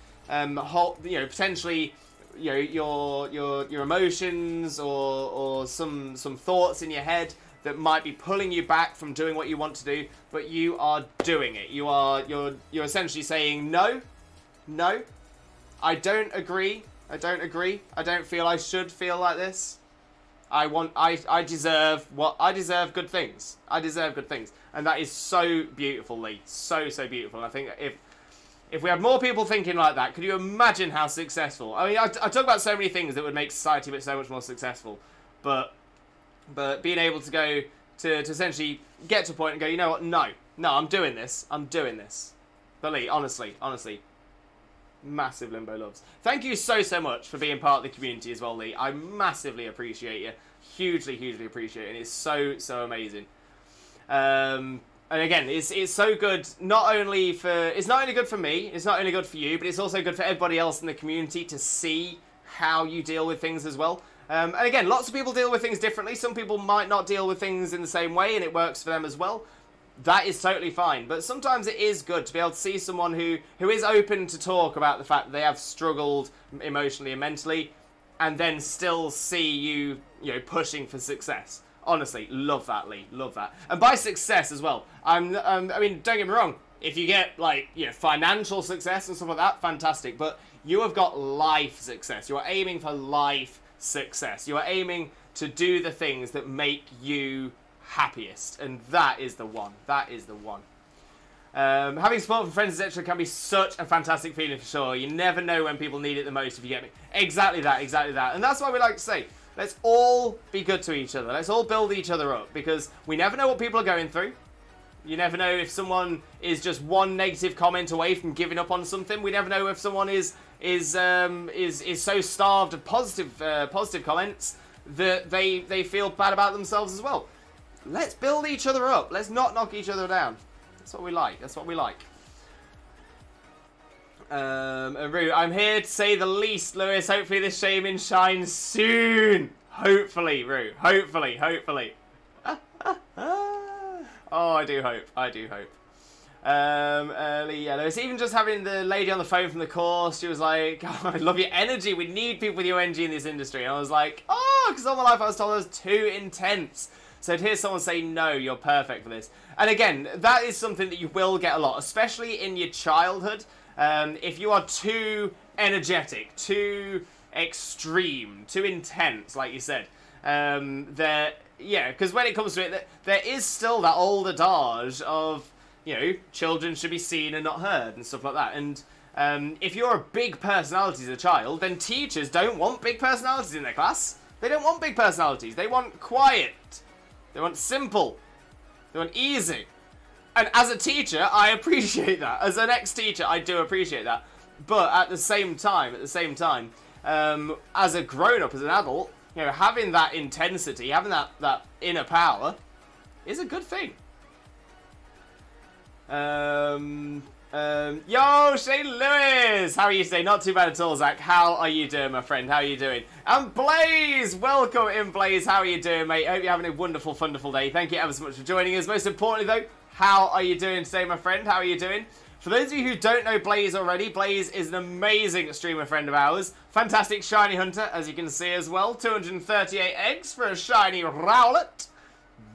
Speaker 1: potentially... your emotions or some thoughts in your head that might be pulling you back from doing what you want to do, but you are doing it. You're essentially saying no, I don't agree. I don't feel I should feel like this. I deserve good things. And that is so beautiful, Lee. So beautiful. And I think if we had more people thinking like that, could you imagine how successful? I mean, I talk about so many things that would make society so much more successful, but being able to go to essentially get to a point and go, you know what? No, I'm doing this. But Lee, honestly, massive Limbo loves. Thank you so much for being part of the community as well, Lee. I massively appreciate you, hugely appreciate it, and it's so amazing. And again, it's so good. It's not only good for me, it's not only good for you, but it's also good for everybody else in the community to see how you deal with things as well. And again, lots of people deal with things differently. Some people might not deal with things in the same way, and it works for them as well. That is totally fine. But sometimes it is good to be able to see someone who is open to talk about the fact that they have struggled emotionally and mentally, and then still see you pushing for success. Honestly, love that, Lee. Love that. And by success as well, I mean, don't get me wrong. If you get, financial success and stuff like that, fantastic. But you have got life success. You are aiming for life success. You are aiming to do the things that make you happiest. And that is the one. Having support from friends, etc. can be such a fantastic feeling for sure. You never know when people need it the most, if you get me. Exactly that. And that's why we like to say, let's all be good to each other. Let's all build each other up, because we never know what people are going through. You never know if someone is just one negative comment away from giving up on something. We never know if someone is so starved of positive comments that they feel bad about themselves as well. Let's build each other up. Let's not knock each other down. That's what we like. Rue, I'm here to say the least, Lewis. Hopefully this Shaymin shines soon. Hopefully, Rue. Hopefully. Oh, I do hope. Lewis, even just having the lady on the phone from the course, she was like, oh, I love your energy. We need people with your energy in this industry. And I was like, because all my life I was told I was too intense. So to hear someone say, no, you're perfect for this. And again, that is something that you will get a lot, especially in your childhood. If you are too energetic, too extreme, too intense, like you said, because when it comes to it, there is still that old adage of, children should be seen and not heard and stuff like that. And if you're a big personality as a child, then teachers don't want big personalities in their class. They don't want big personalities. They want quiet. They want simple. They want easy. And as a teacher, I appreciate that. As an ex-teacher, I do appreciate that. But at the same time, as a grown-up, as an adult, having that intensity, having that inner power is a good thing. Yo, Shane Lewis! How are you today? Not too bad at all, Zach. How are you doing, my friend? How are you doing? And Blaze! Welcome in, Blaze. How are you doing, mate? Hope you're having a wonderful, wonderful day. Thank you ever so much for joining us. Most importantly, though, how are you doing today, my friend? How are you doing? For those of you who don't know Blaze already, Blaze is an amazing streamer friend of ours. Fantastic shiny hunter, as you can see as well. 238 eggs for a shiny Rowlet.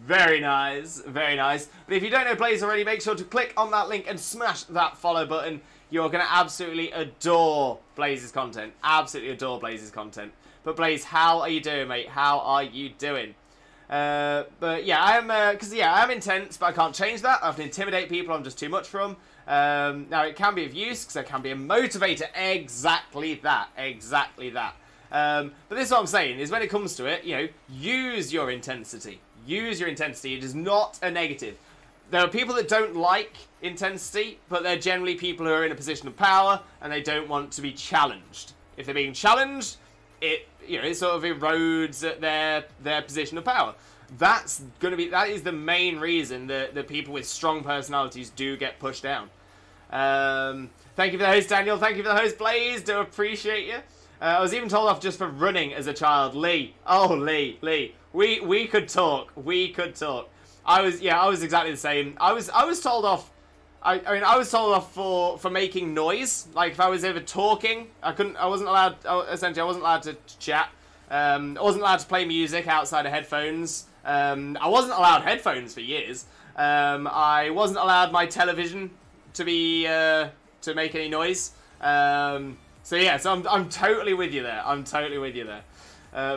Speaker 1: Very nice, very nice. But if you don't know Blaze already, make sure to click on that link and smash that follow button. You're going to absolutely adore Blaze's content. Absolutely adore Blaze's content. But Blaze, how are you doing, mate? How are you doing? But yeah, I'm intense, but I can't change that. I have to intimidate people. I'm just too much for them. Now it can be of use because it can be a motivator. Exactly that. But this is what I'm saying is when it comes to it, you know, use your intensity. Use your intensity. It is not a negative. There are people that don't like intensity, but they're generally people who are in a position of power and they don't want to be challenged. If they're being challenged, it sort of erodes at their position of power. That is the main reason that people with strong personalities do get pushed down. Thank you for the host, Daniel. Thank you for the host, Blaze. Do appreciate you. I was even told off just for running as a child. Lee. Oh, Lee. We could talk. I was exactly the same. I was told off. I was told off for making noise. Like if I was ever talking, I wasn't allowed to chat. I wasn't allowed to play music outside of headphones. I wasn't allowed headphones for years. I wasn't allowed my television to make any noise. So I'm totally with you there.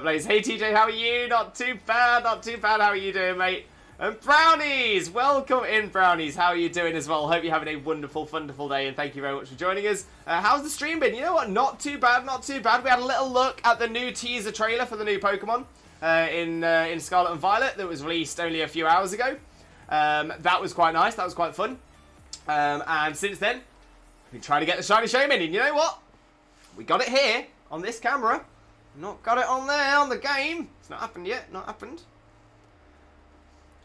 Speaker 1: Blaze, hey TJ, how are you? Not too bad. How are you doing, mate? And Brownies! Welcome in, Brownies. How are you doing as well? Hope you're having a wonderful, wonderful day, and thank you very much for joining us. How's the stream been? You know what? Not too bad. We had a little look at the new teaser trailer for the new Pokemon in Scarlet and Violet that was released only a few hours ago. That was quite nice. That was quite fun. And since then, I've been trying to get the shiny Shaymin, and you know what? We got it here on this camera. Not got it on there on the game. It's not happened yet.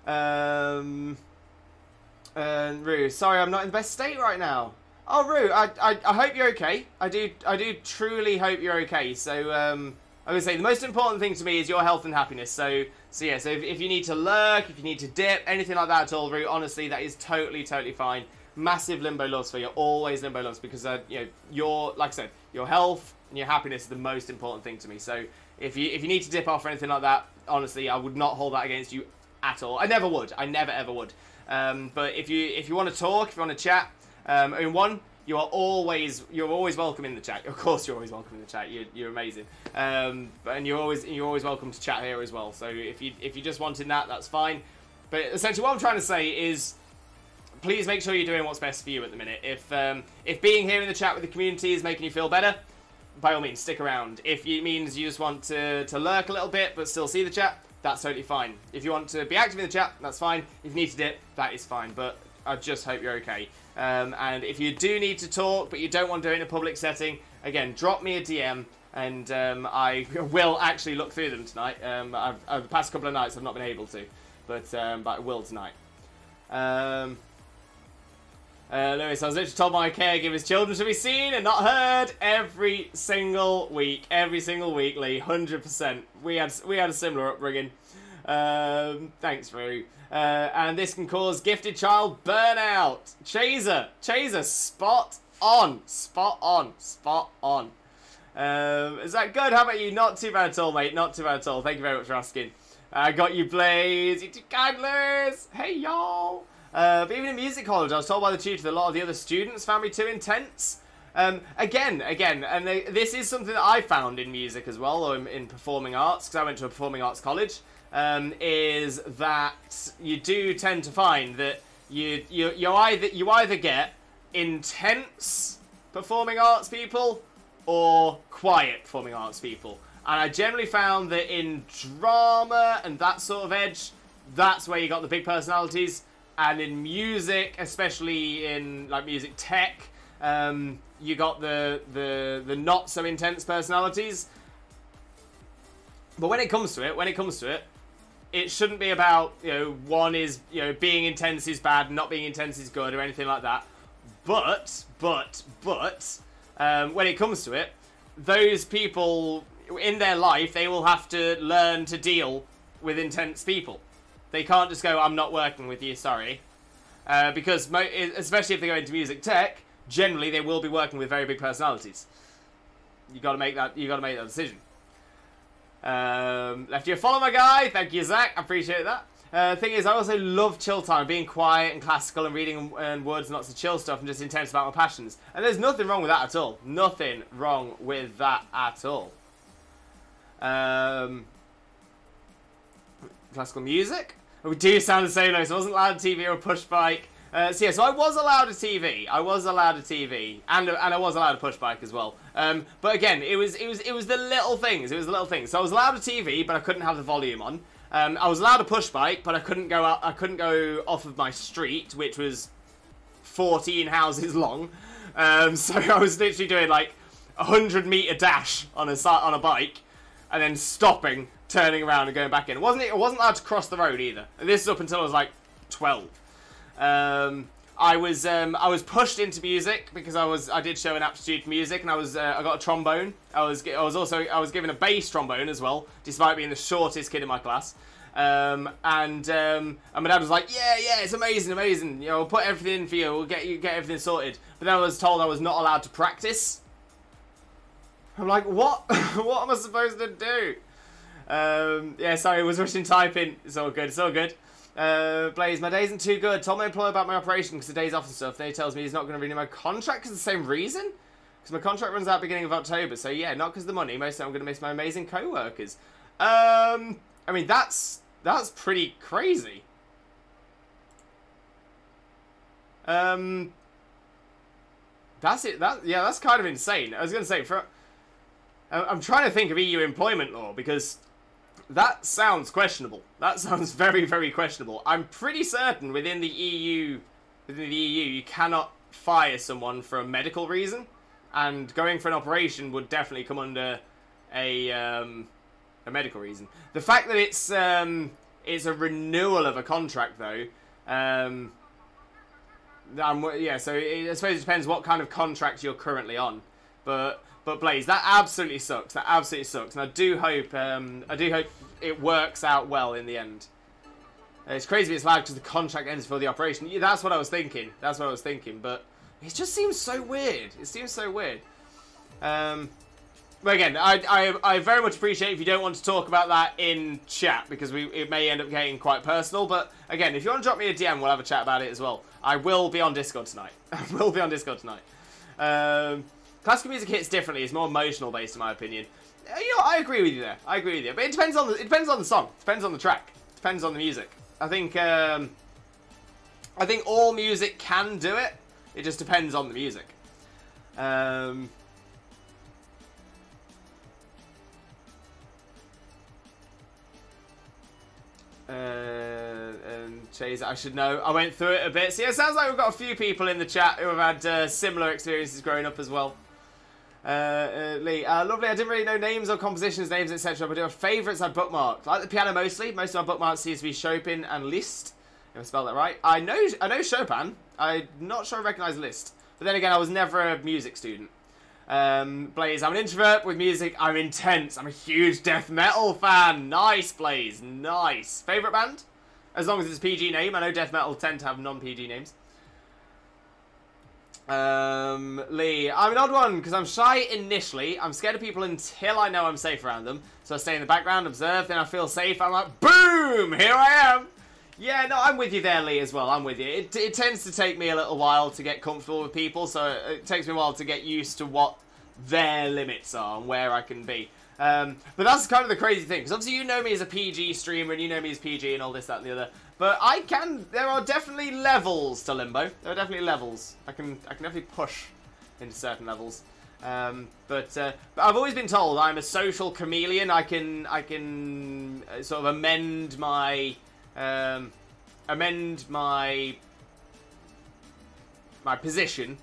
Speaker 1: Rue, sorry, I'm not in the best state right now. Oh, Rue, I hope you're okay. I do truly hope you're okay. So, I'm gonna say the most important thing to me is your health and happiness. So if you need to lurk, if you need to dip, anything like that at all, Rue, honestly, that is totally fine. Massive limbo loves for you, always limbo loves, because like I said, your health and your happiness is the most important thing to me. So if you need to dip off or anything like that, honestly, I would not hold that against you at all. I never would. I never ever would. But if you want to talk, if you want to chat, you're always welcome in the chat. Of course, you're always welcome in the chat. You're amazing. And you're always welcome to chat here as well. So if you just wanted that, that's fine. But essentially, what I'm trying to say is, please make sure you're doing what's best for you at the minute. If being here in the chat with the community is making you feel better, by all means, stick around. If it means you just want to lurk a little bit but still see the chat, that's totally fine. If you want to be active in the chat, that's fine. If you need to dip, that is fine. But I just hope you're okay. And if you do need to talk, but you don't want to do it in a public setting, again, drop me a DM, and I will actually look through them tonight. The past couple of nights I've not been able to, but I will tonight. Lewis, I was literally told my caregivers children should be seen and not heard every single week, Lee, 100%. We had a similar upbringing. Thanks, Roo. And this can cause gifted child burnout. Chaser, spot on. Is that good? How about you? Not too bad at all, mate. Not too bad at all. Thank you very much for asking. I got you, Blaze. You too kind, Lewis. Hey, y'all. But even in music college, I was told by the tutor that a lot of the other students found me too intense. Again, and this is something that I found in music as well, or in performing arts, because I went to a performing arts college, is that you do tend to find that you either get intense performing arts people or quiet performing arts people. And I generally found that in drama and that sort of edge, that's where you got the big personalities. And in music, especially in like music tech, you got the not so intense personalities. But when it comes to it, it shouldn't be about, one is, being intense is bad, not being intense is good, or anything like that. But when it comes to it, those people in their life, they will have to learn to deal with intense people. They can't just go, I'm not working with you, sorry. Because, especially if they go into music tech, generally they will be working with very big personalities. You got to make that decision. Left you a follow, my guy. Thank you, Zach. I appreciate that. Thing is, I also love chill time, being quiet and classical and reading and words and lots of chill stuff and just intense about my passions. And there's nothing wrong with that at all. Nothing wrong with that at all. Classical music. We do sound the same though, so I wasn't allowed a TV or a push bike. So yeah, so I was allowed a TV. I was allowed a TV, and I was allowed a push bike as well. But again, it was the little things. It was the little things. So I was allowed a TV, but I couldn't have the volume on. I was allowed a push bike, but I couldn't go out. I couldn't go off of my street, which was 14 houses long. So I was literally doing like a 100-meter dash on a bike, and then stopping, turning around, and going back in. I wasn't allowed to cross the road either. And this is up until I was like 12. I was pushed into music because I did show an aptitude for music, and I got a trombone. I was given a bass trombone as well, despite being the shortest kid in my class. And my dad was like, yeah, it's amazing. You know, we'll put everything in for you. We'll get everything sorted. But then I was told I was not allowed to practice. I'm like, what? What am I supposed to do? Yeah, sorry, I was rushing typing. It's all good. Blaze, my day isn't too good. Told my employer about my operation because the day's off and stuff. Then he tells me he's not going to renew my contract because of the same reason. Because my contract runs out beginning of October. So yeah, not because of the money. Most of the time I'm going to miss my amazing co-workers. I mean, that's pretty crazy. That's it. That's kind of insane. I was going to say, I'm trying to think of EU employment law because that sounds questionable. That sounds very, very questionable. I'm pretty certain within the EU, you cannot fire someone for a medical reason, and going for an operation would definitely come under a medical reason. The fact that it's a renewal of a contract though, yeah. So I suppose it depends what kind of contract you're currently on, but Blaze, that absolutely sucks. That absolutely sucks, and I do hope it works out well in the end. It's crazy it's allowed because the contract ends for the operation. Yeah, that's what I was thinking. But it just seems so weird. It seems so weird. But again, I very much appreciate if you don't want to talk about that in chat because it may end up getting quite personal. But again, if you want to drop me a DM, we'll have a chat about it as well. I will be on Discord tonight. Classical music hits differently. It's more emotional based, in my opinion. You know, I agree with you there. But it depends on the song. It depends on the track. It depends on the music. I think all music can do it. It just depends on the music. And Chase, I should know. I went through it a bit. So yeah, it sounds like we've got a few people in the chat who have had similar experiences growing up as well. Lee, lovely. I didn't really know names or compositions, names, etc. But there are favourites I bookmarked. I like the piano mostly. Most of my bookmarks seem to be Chopin and Liszt. If I spelled that right. I know Chopin. I'm not sure I recognise Liszt. But then again, I was never a music student. Blaze, I'm an introvert. With music, I'm intense. I'm a huge death metal fan. Nice, Blaze. Nice. Favourite band? As long as it's a PG name. I know death metal tend to have non-PG names. Lee, I'm an odd one because I'm shy initially. I'm scared of people until I know I'm safe around them. So I stay in the background, observe, then I feel safe. I'm like, boom, here I am. Yeah, no, I'm with you there, Lee, as well. I'm with you. It tends to take me a little while to get comfortable with people, so it takes me a while to get used to what their limits are and where I can be. But that's kind of the crazy thing, because obviously you know me as a PG streamer, and you know me as PG and all this, that, and the other. But there are definitely levels to Limbo. There are definitely levels. I can definitely push into certain levels. But I've always been told I'm a social chameleon. I can sort of amend my position,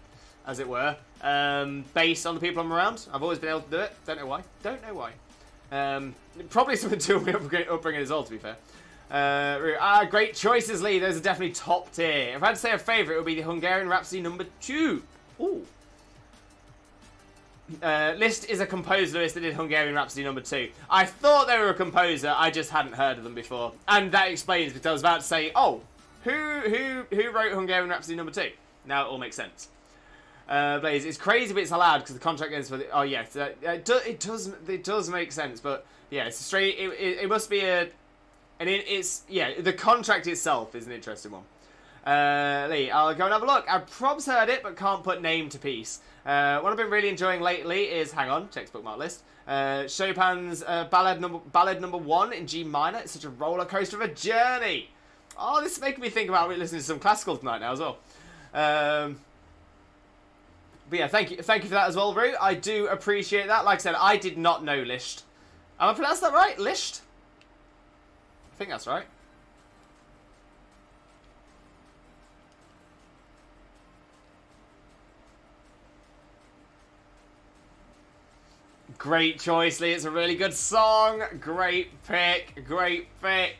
Speaker 1: as it were, based on the people I'm around. I've always been able to do it. Don't know why. Probably something to do with my upbringing as well, to be fair. Great choices, Lee. Those are definitely top tier. If I had to say a favourite, it would be the Hungarian Rhapsody number 2. Ooh. Liszt is a composer, Lewis, that did Hungarian Rhapsody number 2. I thought they were a composer, I just hadn't heard of them before. And that explains, because I was about to say, oh, who wrote Hungarian Rhapsody number 2? Now it all makes sense. Blaze, it's crazy but it's allowed because the contract ends for the... Oh, yeah, it does make sense, but yeah, it's straight... It must be a... And it's... Yeah, the contract itself is an interesting one. Lee, I'll go and have a look. I've probs heard it, but can't put name to piece. What I've been really enjoying lately is, hang on, check bookmark list. Chopin's ballad number 1 in G minor. It's such a roller coaster of a journey. Oh, this is making me think about listening to some classical tonight now as well. But yeah, thank you for that as well, Rue. I do appreciate that. Like I said, I did not know Liszt. Am I pronounced that right? Liszt? I think that's right. Great choice, Lee. It's a really good song. Great pick. Great pick.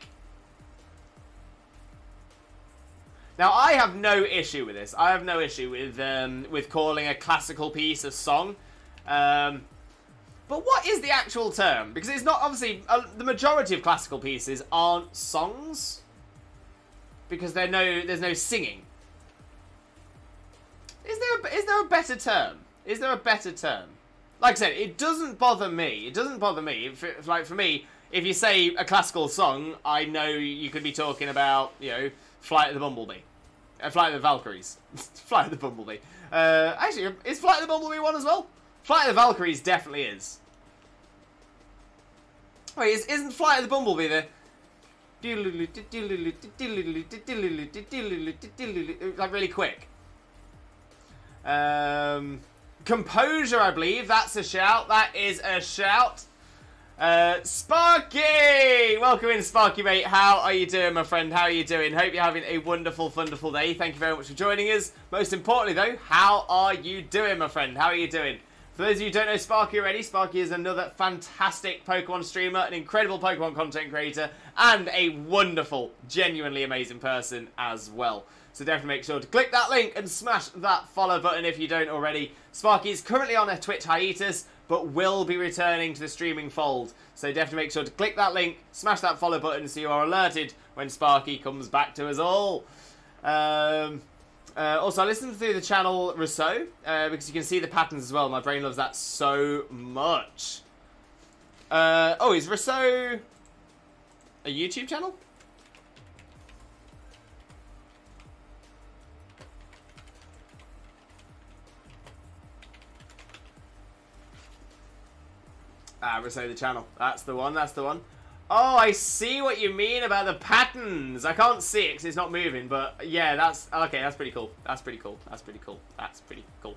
Speaker 1: Now, I have no issue with this. I have no issue with calling a classical piece a song. But what is the actual term? Because it's not, obviously, the majority of classical pieces aren't songs. Because there's no singing. Is there a better term? Is there a better term? Like I said, it doesn't bother me. It doesn't bother me. Like, for me, if you say a classical song, I know you could be talking about, you know, Flight of the Bumblebee. Flight of the Valkyries. Flight of the Bumblebee. Actually, is Flight of the Bumblebee one as well? Flight of the Valkyries definitely is. Wait, isn't Flight of the Bumblebee the... like, really quick? Composure, I believe. That's a shout. That is a shout. Sparky! Welcome in, Sparky, mate. How are you doing, my friend? How are you doing? Hope you're having a wonderful, wonderful day. Thank you very much for joining us. Most importantly, though, how are you doing, my friend? How are you doing? For those of you who don't know Sparky already, Sparky is another fantastic Pokemon streamer, an incredible Pokemon content creator, and a wonderful, genuinely amazing person as well. So definitely make sure to click that link and smash that follow button if you don't already. Sparky is currently on a TWIT hiatus, but will be returning to the streaming fold. So definitely make sure to click that link, smash that follow button so you are alerted when Sparky comes back to us all. Also, I listened through the channel Rousseau, because you can see the patterns as well. My brain loves that so much. Oh, is Rousseau a YouTube channel? Rousseau the channel. That's the one, that's the one. Oh, I see what you mean about the patterns. I can't see it because it's not moving, but yeah, that's... Okay, that's pretty cool. That's pretty cool. That's pretty cool. That's pretty cool.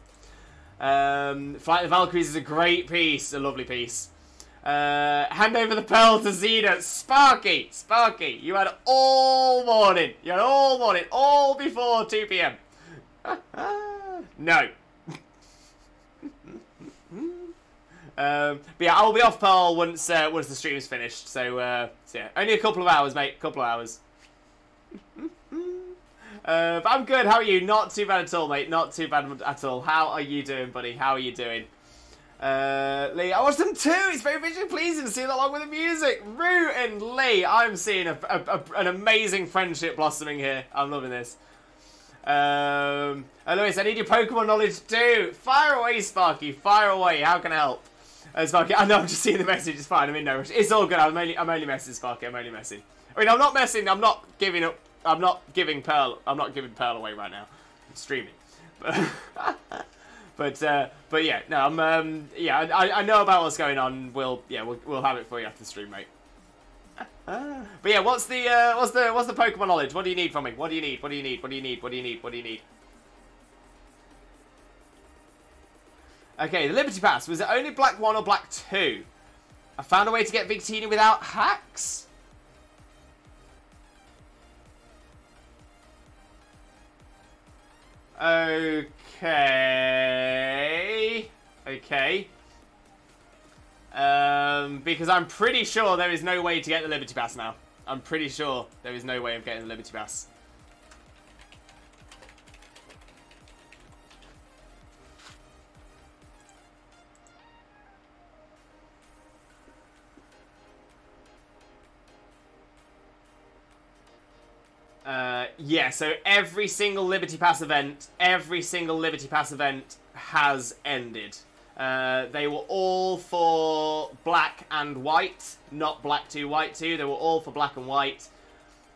Speaker 1: Flight of the Valkyries is a great piece. A lovely piece. Hand over the pearl to Zeta. Sparky! Sparky! You had all morning. You had all morning. All before 2 PM. No. But yeah, I'll be off Pearl once the stream is finished. So yeah, only a couple of hours, mate. A couple of hours. But I'm good. How are you? Not too bad at all, mate. Not too bad at all. How are you doing, buddy? How are you doing? Lee, I watched them too. It's very visually pleasing to see that along with the music. Rue and Lee, I'm seeing an amazing friendship blossoming here. I'm loving this. Lewis, I need your Pokemon knowledge too. Fire away, Sparky. Fire away. How can I help? Sparky, I know, I'm just seeing the message. It's fine. I'm in no rush. It's all good. I'm only messing, Sparky. I'm only messing. I mean, I'm not messing. I'm not giving up. I'm not giving Pearl. I'm not giving Pearl away right now. I'm streaming. But yeah, no. Yeah. I know about what's going on. We'll have it for you after the stream, mate. But yeah, what's the Pokemon knowledge? What do you need from me? What do you need? What do you need? What do you need? What do you need? What do you need? Okay, the Liberty Pass. Was it only Black 1 or Black 2? I found a way to get Victini without hacks? Okay. Okay. Because I'm pretty sure there is no way to get the Liberty Pass now. I'm pretty sure there is no way of getting the Liberty Pass. Yeah, so every single Liberty Pass event has ended. They were all for black and white, not black 2, white 2. They were all for black and white.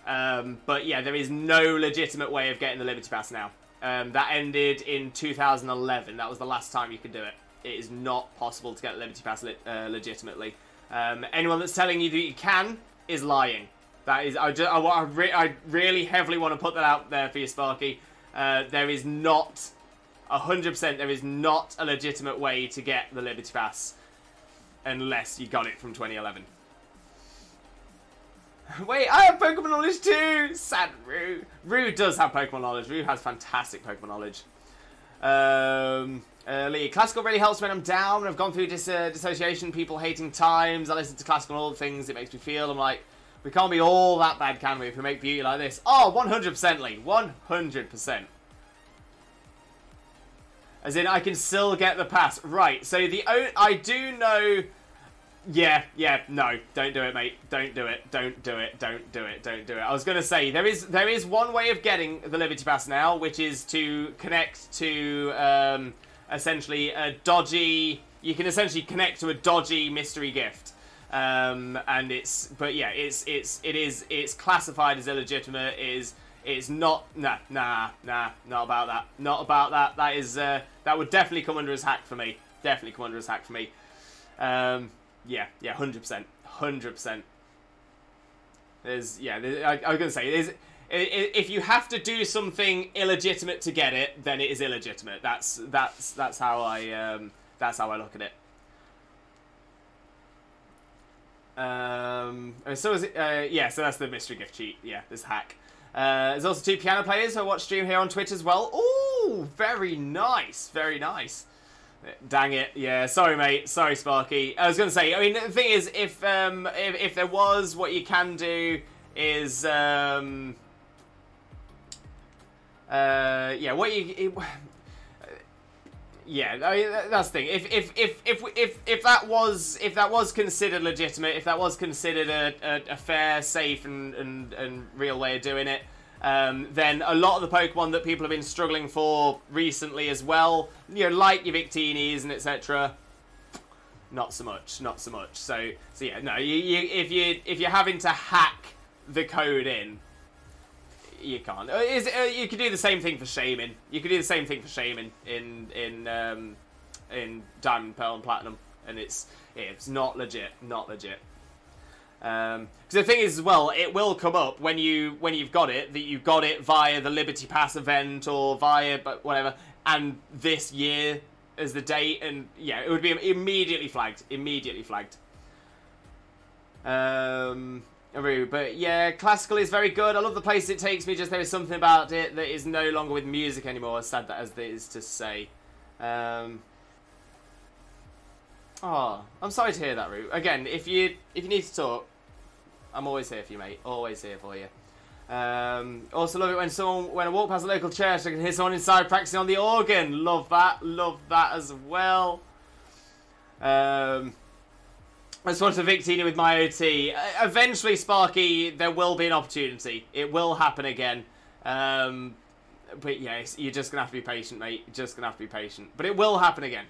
Speaker 1: But yeah, there is no legitimate way of getting the Liberty Pass now. That ended in 2011. That was the last time you could do it. It is not possible to get the Liberty Pass legitimately. Anyone that's telling you that you can is lying. That is, I really heavily want to put that out there for you, Sparky. There is not 100%. There is not a legitimate way to get the Liberty Pass unless you got it from 2011. Wait, I have Pokemon knowledge too! Sad Rue. Rue does have Pokemon knowledge. Rue has fantastic Pokemon knowledge. Lee, classical really helps when I'm down. When I've gone through dissociation, people hating times. I listen to classical and all the things it makes me feel. I'm like, we can't be all that bad, can we, if we make beauty like this? Oh, 100%, Lee. 100%. As in, I can still get the pass. Right, so I do know... Yeah, no, don't do it, mate. Don't do it. Don't do it. Don't do it. Don't do it. I was going to say, there is one way of getting the Liberty Pass now, which is to connect to, essentially, a dodgy... You can essentially connect to a dodgy mystery gift. And it's... But yeah, it's classified as illegitimate. It's not... Nah, not about that. Not about that. That is, that would definitely come under as hack for me. Definitely come under as hack for me. Yeah, 100%. 100%. I was going to say, if you have to do something illegitimate to get it, then it is illegitimate. That's how I look at it. So is it? Yeah, so that's the mystery gift cheat. Yeah, this hack. There's also 2 piano players who I watch stream here on Twitch as well. Ooh, very nice, very nice. Dang it, yeah, sorry mate, sorry Sparky. I was going to say, I mean, the thing is, if there was, what you can do is, yeah, yeah, I mean, that's the thing. If that was considered legitimate, if that was considered a fair, safe, and real way of doing it, then a lot of the Pokemon that people have been struggling for recently as well, you know, like your Victinis and etc. Not so much. So yeah, no. If you're having to hack the code in, you can't. You could do the same thing for Shaymin. You could do the same thing for Shaymin in Diamond, Pearl, and Platinum, and it's not legit. Not legit. Because the thing is, as well, it will come up when you've got it, that you got it via the Liberty Pass event or via whatever, and this year as the date, and yeah, it would be immediately flagged. But yeah, classical is very good. I love the place it takes me. Just there is something about it that is no longer with music anymore. As sad that as it is to say. Oh, I'm sorry to hear that, Root. Again, if you need to talk, I'm always here for you, mate. Always here for you. Also love it when I walk past a local church, I can hear someone inside practicing on the organ. Love that as well. I just wanted a Victini with my OT. Eventually, Sparky, there will be an opportunity. It will happen again. But yeah, you're just gonna have to be patient, mate. You're just gonna have to be patient. But it will happen again.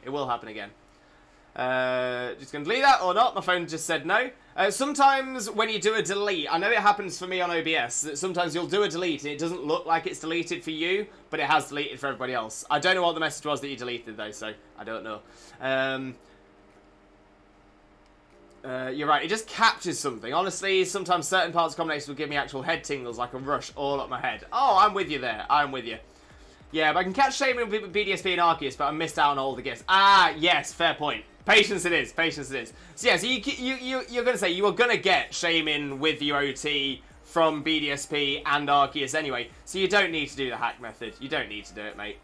Speaker 1: Just gonna delete that or not? My phone just said no. Sometimes when you do a delete, I know it happens for me on OBS, that sometimes you'll do a delete and it doesn't look like it's deleted for you, but it has deleted for everybody else. I don't know what the message was that you deleted though, so I don't know. You're right, it just captures something. Honestly, sometimes certain parts of combinations will give me actual head tingles, like a rush all up my head. Oh, I'm with you there. I'm with you. Yeah, but I can catch Shaymin with BDSP and Arceus, but I missed out on all the gifts. Ah, yes, fair point. Patience it is. So yeah, so you're going to say you were going to get Shaymin with your OT from BDSP and Arceus anyway, so you don't need to do the hack method. You don't need to do it, mate.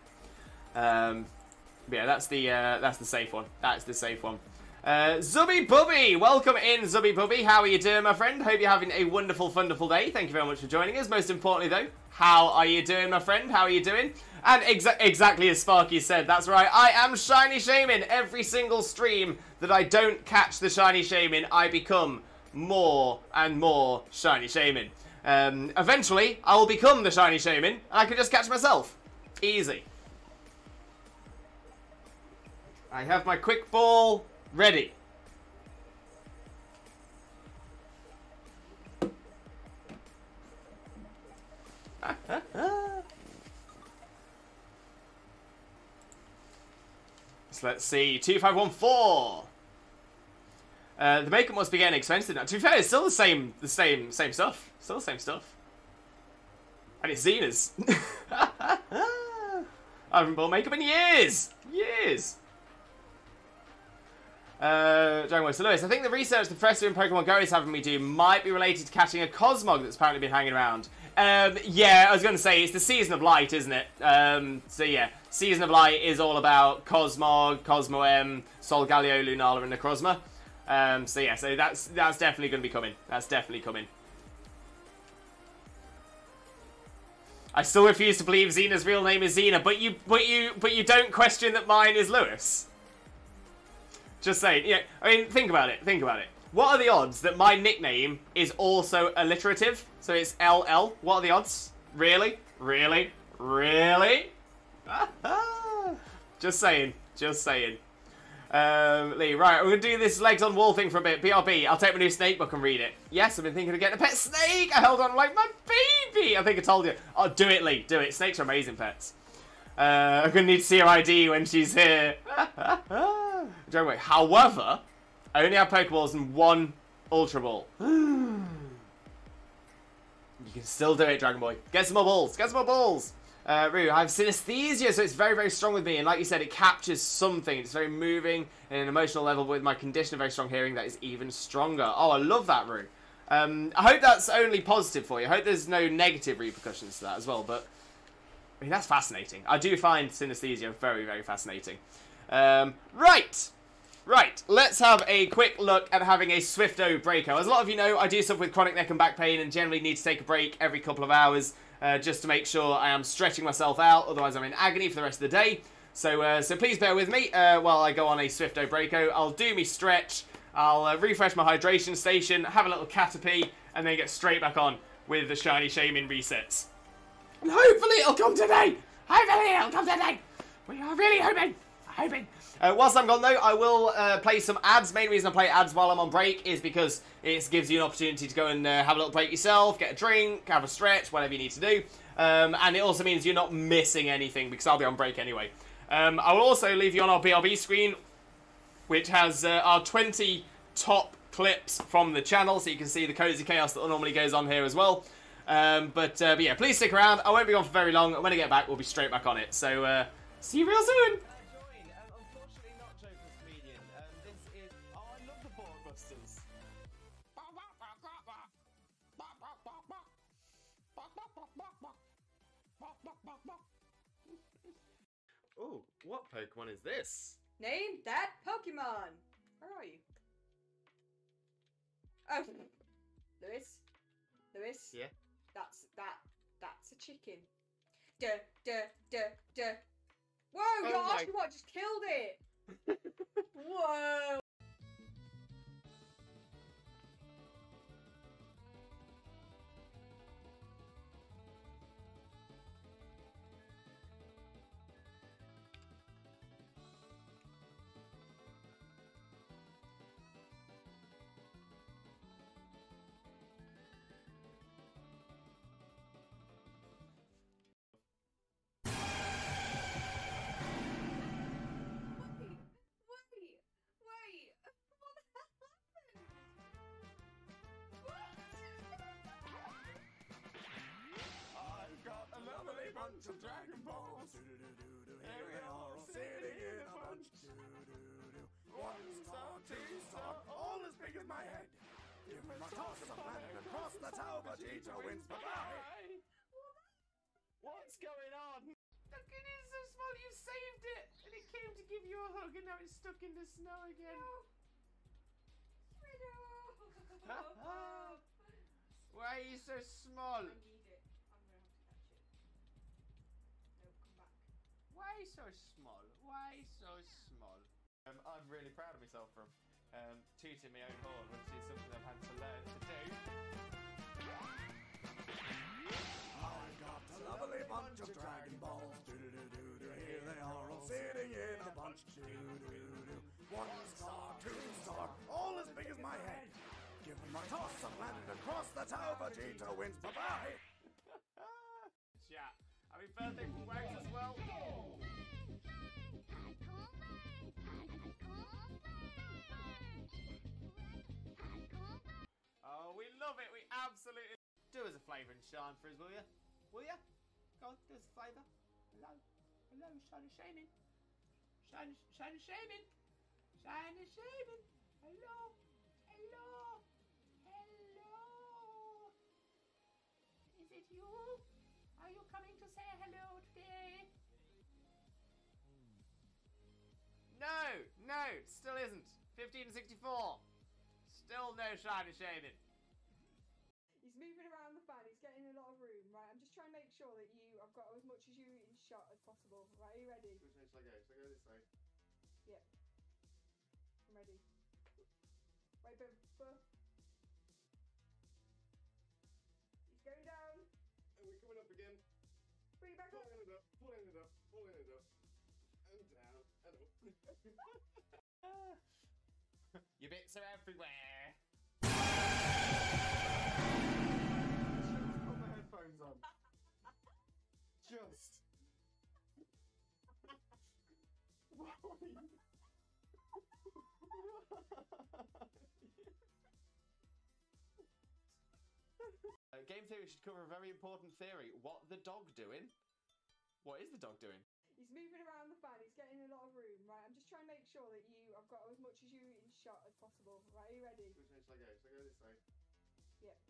Speaker 1: Yeah, that's the safe one. Zubby Bubby, welcome in, Zubby Bubby. How are you doing, my friend? Hope you're having a wonderful day. Thank you very much for joining us. Most importantly, though, how are you doing, my friend? How are you doing? And exactly as Sparky said, that's right, I am Shiny Shaymin. Every single stream that I don't catch the Shiny Shaymin, I become more and more Shiny Shaymin. Eventually, I will become the Shiny Shaymin, and I can just catch myself. Easy. I have my quick ball ready. let's see. 2514. The makeup must be getting expensive now. To be fair, it's still the same stuff. Still the same stuff. And it's Xena's. I haven't bought makeup in years. Years. Dragon Ball. So Lewis, I think the research the professor in Pokemon Go is having me do might be related to catching a Cosmog that's apparently been hanging around. Yeah, I was going to say, it's the Season of Light, isn't it? So yeah, Season of Light is all about Cosmog, Cosmo M, Solgaleo, Lunala, and Necrozma. So yeah, so that's definitely going to be coming. That's definitely coming. I still refuse to believe Xena's real name is Xena, but you don't question that mine is Lewis. Just saying. Yeah, I mean, think about it. Think about it. What are the odds that my nickname is also alliterative? So it's LL. What are the odds? Really? Really? Really? Just saying. Just saying. Lee, right, we're going to do this legs on wall thing for a bit. BRB, I'll take my new snake book and read it. Yes, I've been thinking of getting a pet snake. I held on like my baby. I think I told you. Oh, do it, Lee. Do it. Snakes are amazing pets. I'm going to need to see her ID when she's here. Don't wait. However, I only have Pokeballs and one Ultra Ball. You can still do it, Dragon Boy. Get some more balls. Get some more balls. Rue, I have synesthesia, so it's very, very strong with me. And like you said, it captures something. It's very moving in an emotional level. But with my condition of very strong hearing, that is even stronger. Oh, I love that, Rue. I hope that's only positive for you. I hope there's no negative repercussions to that as well. But, I mean, that's fascinating. I do find synesthesia very, very fascinating. Right, let's have a quick look at having a Swifto breakout. As a lot of you know, I do suffer with chronic neck and back pain and generally need to take a break every couple of hours just to make sure I am stretching myself out, otherwise I'm in agony for the rest of the day. So please bear with me while I go on a Swifto breakout. I'll do me stretch, I'll refresh my hydration station, have a little Caterpie, and then get straight back on with the shiny Shaymin resets. And hopefully it'll come today! Hopefully it'll come today! We are really hoping. Whilst I'm gone though, I will play some ads. Main reason I play ads while I'm on break is because it gives you an opportunity to go and have a little break yourself, get a drink, have a stretch, whatever you need to do. And it also means you're not missing anything because I'll be on break anyway. I will also leave you on our BRB screen, which has our 20 top clips from the channel, so you can see the cozy chaos that normally goes on here as well. But yeah, please stick around. I won't be on for very long. When I get back, we'll be straight back on it. So see you real soon. Unfortunately, not Joker's comedian. This is. Oh, I love the Borgbusters. Oh, what Pokemon is this?
Speaker 3: Name that Pokemon. Where are you? Oh, Lewis.
Speaker 1: Yeah.
Speaker 3: That's a chicken. Whoa, your Oshawott just killed it. Whoa.
Speaker 2: Bunch of Dragon Balls. Here they are all sitting in a bunch. 1 star, 2 star, all as big as my head. Give them a toss of land and cross the tower, Vegeta wins. Bye-bye.
Speaker 1: What's going on? Look, it is so small. You saved it, and it came to give you a hug, and now it's stuck in the snow again. Why are you so small? Why so small? Why so small? I'm really proud of myself for tooting my own horn, which is something I've had to learn to do.
Speaker 2: I got a lovely bunch of Dragon Balls. Here they are all sitting in a bunch. 1 star, 2 star, all as big as my head. Give them a toss of land and cross the tower, Vegeta wins. Bye-bye.
Speaker 1: Chat. Happy birthday from Wags as well. love it. We absolutely do us a flavouring Sean for us, will you? Will you? Go on, do us a flavour. Hello. Hello, Shaymin. Shaymin. Shaymin. Shaymin. Shaymin. Hello. Hello. Hello. Is it you? Are you coming to say hello today? No, no, still isn't. 1564. Still no Shaymin.
Speaker 3: He's moving around the fan, he's getting a lot of room, right? I'm just trying to make sure that I've got as much as you in shot as possible, right? Are you ready?
Speaker 1: Which way shall I go? Shall I go this way?
Speaker 3: Yeah. I'm ready. Wait, but... He's going down.
Speaker 2: And we're coming up again.
Speaker 3: Bring it back up.
Speaker 2: Pulling it up, pulling it up, pulling it up. And down, and up.
Speaker 1: Your bits are everywhere.
Speaker 2: Just put my headphones on. Just.
Speaker 1: Game theory should cover a very important theory. What the dog doing? What is the dog doing?
Speaker 3: He's moving around the fan, he's getting a lot of room, right? I'm just trying to make sure that I've got as much as you in shot as possible, right? Are you ready?
Speaker 2: Which way shall I go? Shall I go this way?
Speaker 3: Yeah.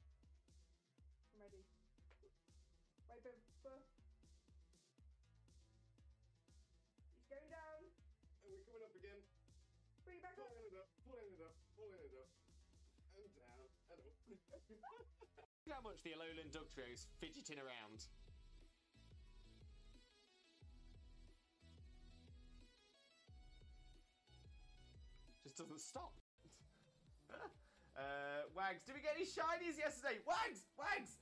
Speaker 3: I'm ready. Wait, but... He's going down.
Speaker 2: And we're coming up again.
Speaker 3: Bring it back up.
Speaker 2: Pulling it up, pulling it up, pulling it up. And down, and up.
Speaker 1: Look how much the Alolan Dog Trio is fidgeting around. Just doesn't stop. Wags, did we get any shinies yesterday? Wags! Wags!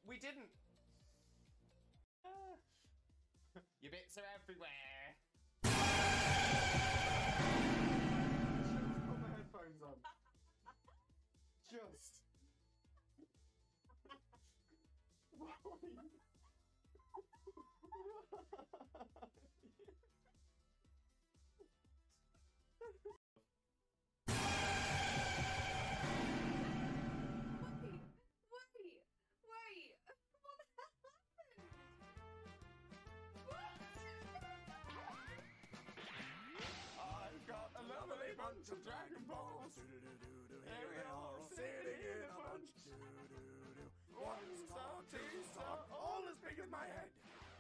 Speaker 1: We didn't. Your bits are everywhere.
Speaker 2: Just put my headphones on. Just.
Speaker 3: Wait! What the hell happened? What?
Speaker 2: I've got a lovely bunch of Dragon Balls. Here we are, all sitting in a bunch. 1 star, 2 star, all as big as my head.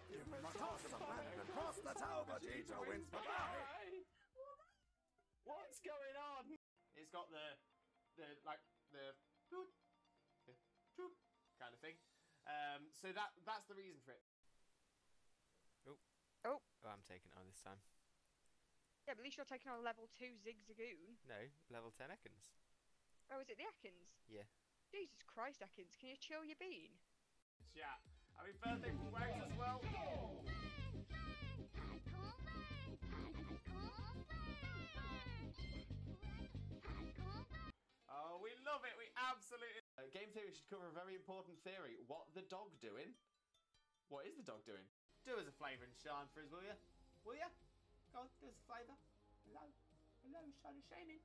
Speaker 2: Give him a toss of land across the tower, but Vegeta wins. Bye-bye.
Speaker 1: What's going on? It's got the toot kind of thing. So that's the reason for it.
Speaker 4: Oh, I'm taking it on this time.
Speaker 5: Yeah, but at least you're taking on level 2 Zigzagoon.
Speaker 4: No, level 10 Ekans.
Speaker 5: Oh, is it the Ekans?
Speaker 4: Yeah.
Speaker 5: Jesus Christ, Ekans, can you chill your bean?
Speaker 1: Chat. Happy birthday from Wags as well. Oh, we love it. We absolutely. Game theory should cover a very important theory. What the dog doing? What is the dog doing? Do us a flavouring Sean for us, will you? Will you? Go on, do us a flavour. Hello. Hello, Shaymin.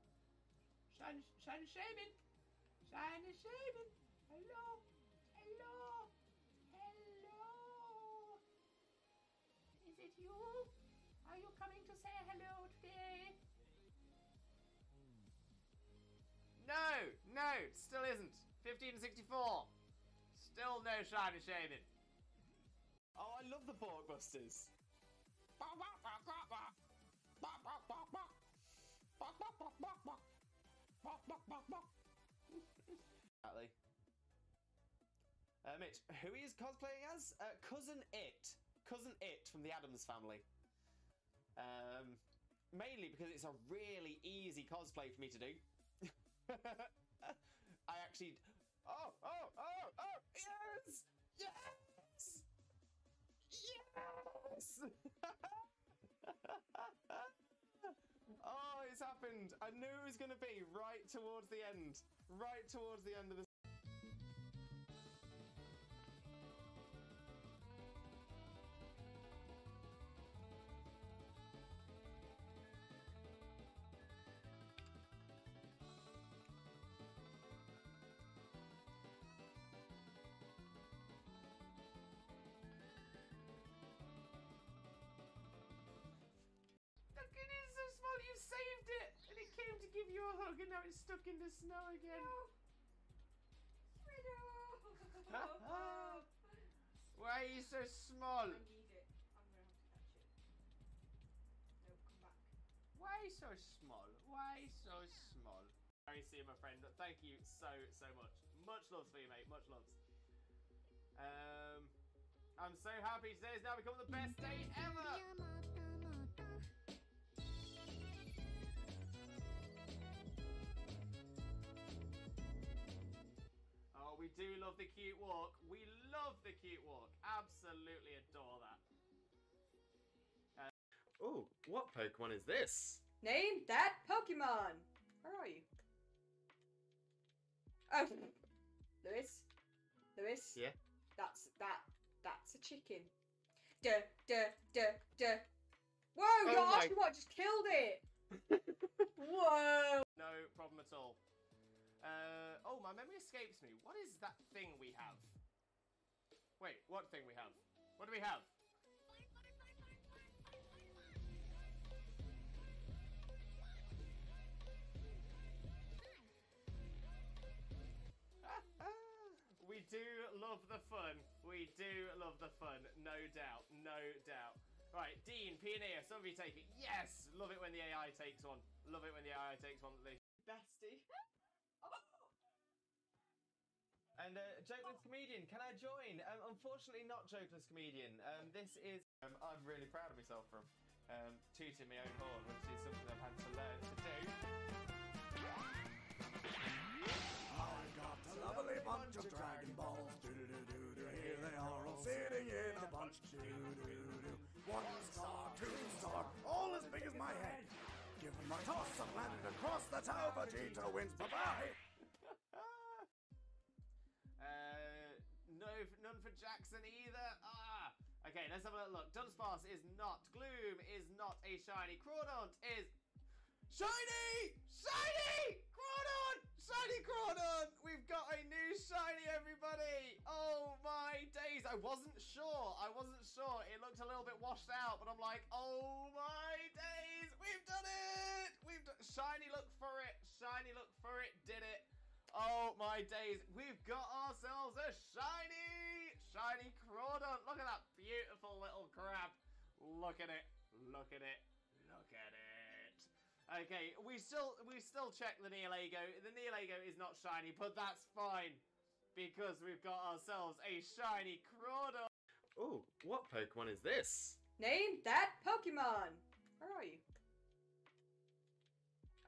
Speaker 1: Shaymin. Shaymin. Hello. Hello. Hello. Is it you? Are you coming to say hello today? No, no, still isn't. 1564. Still no Shaymin. Oh, I love the Borkbusters. Exactly. Mitch, who he is cosplaying as? Cousin It. Cousin It from the Addams Family. Mainly because it's a really easy cosplay for me to do. I actually... Oh! Yes! Yes! Yes! Oh, it's happened. I knew it was going to be right towards the end. Right towards the end of the... stuck in the snow again.
Speaker 3: No.
Speaker 1: Why are you so small?
Speaker 3: I need it. I'm gonna have to catch it. No, come back.
Speaker 1: Why so small? Why so small? Very see my friend. Thank you so much. Much loves for you, mate. Much loves. I'm so happy today has now become the best day ever. Oh, we do love the cute walk. We love the cute walk. Absolutely adore that. Oh, what Pokemon is this?
Speaker 3: Name that Pokemon. Where are you? Oh, Lewis. Lewis.
Speaker 1: Yeah.
Speaker 3: That's a chicken. Duh. Whoa! Your Oshawott just killed it. Whoa.
Speaker 1: No problem at all. Oh, my memory escapes me. What is that thing we have? Wait, what thing we have? What do we have? We do love the fun. We do love the fun. No doubt. No doubt. Right, Dean, Pioneer, some of you take it. Yes! Love it when the AI takes one. Love it when the AI takes one. Bestie. And Jokeless Comedian, can I join? Unfortunately not Jokeless Comedian. This is... I'm really proud of myself from tooting my own horn, which is something I've had to learn to do.
Speaker 2: I got a lovely bunch of Dragon Balls. Do-do-do-do-do. Here they are all sitting in a bunch. Do-do-do-do. 1 star, 2 star, all as big as my head. Give them a toss and land across the tower. Vegeta wins. Bye-bye.
Speaker 1: None for Jackson either. Okay, let's have a look. Dunsparce is not. Gloom is not a shiny. Crawdaunt is shiny! Shiny! Crawdaunt! Shiny Crawdaunt! We've got a new shiny, everybody! Oh my days! I wasn't sure. It looked a little bit washed out, but I'm like, oh my days! We've done it! Shiny, look for it. Shiny, look for it. Did it. Oh my days, we've got ourselves a shiny Crawdaunt. Look at that beautiful little crab. Look at it. Okay, we still check the Neolago. The Neolago is not shiny, but that's fine because we've got ourselves a shiny Crawdaunt. Oh, what Pokemon is this?
Speaker 3: Name that Pokemon. Where are you?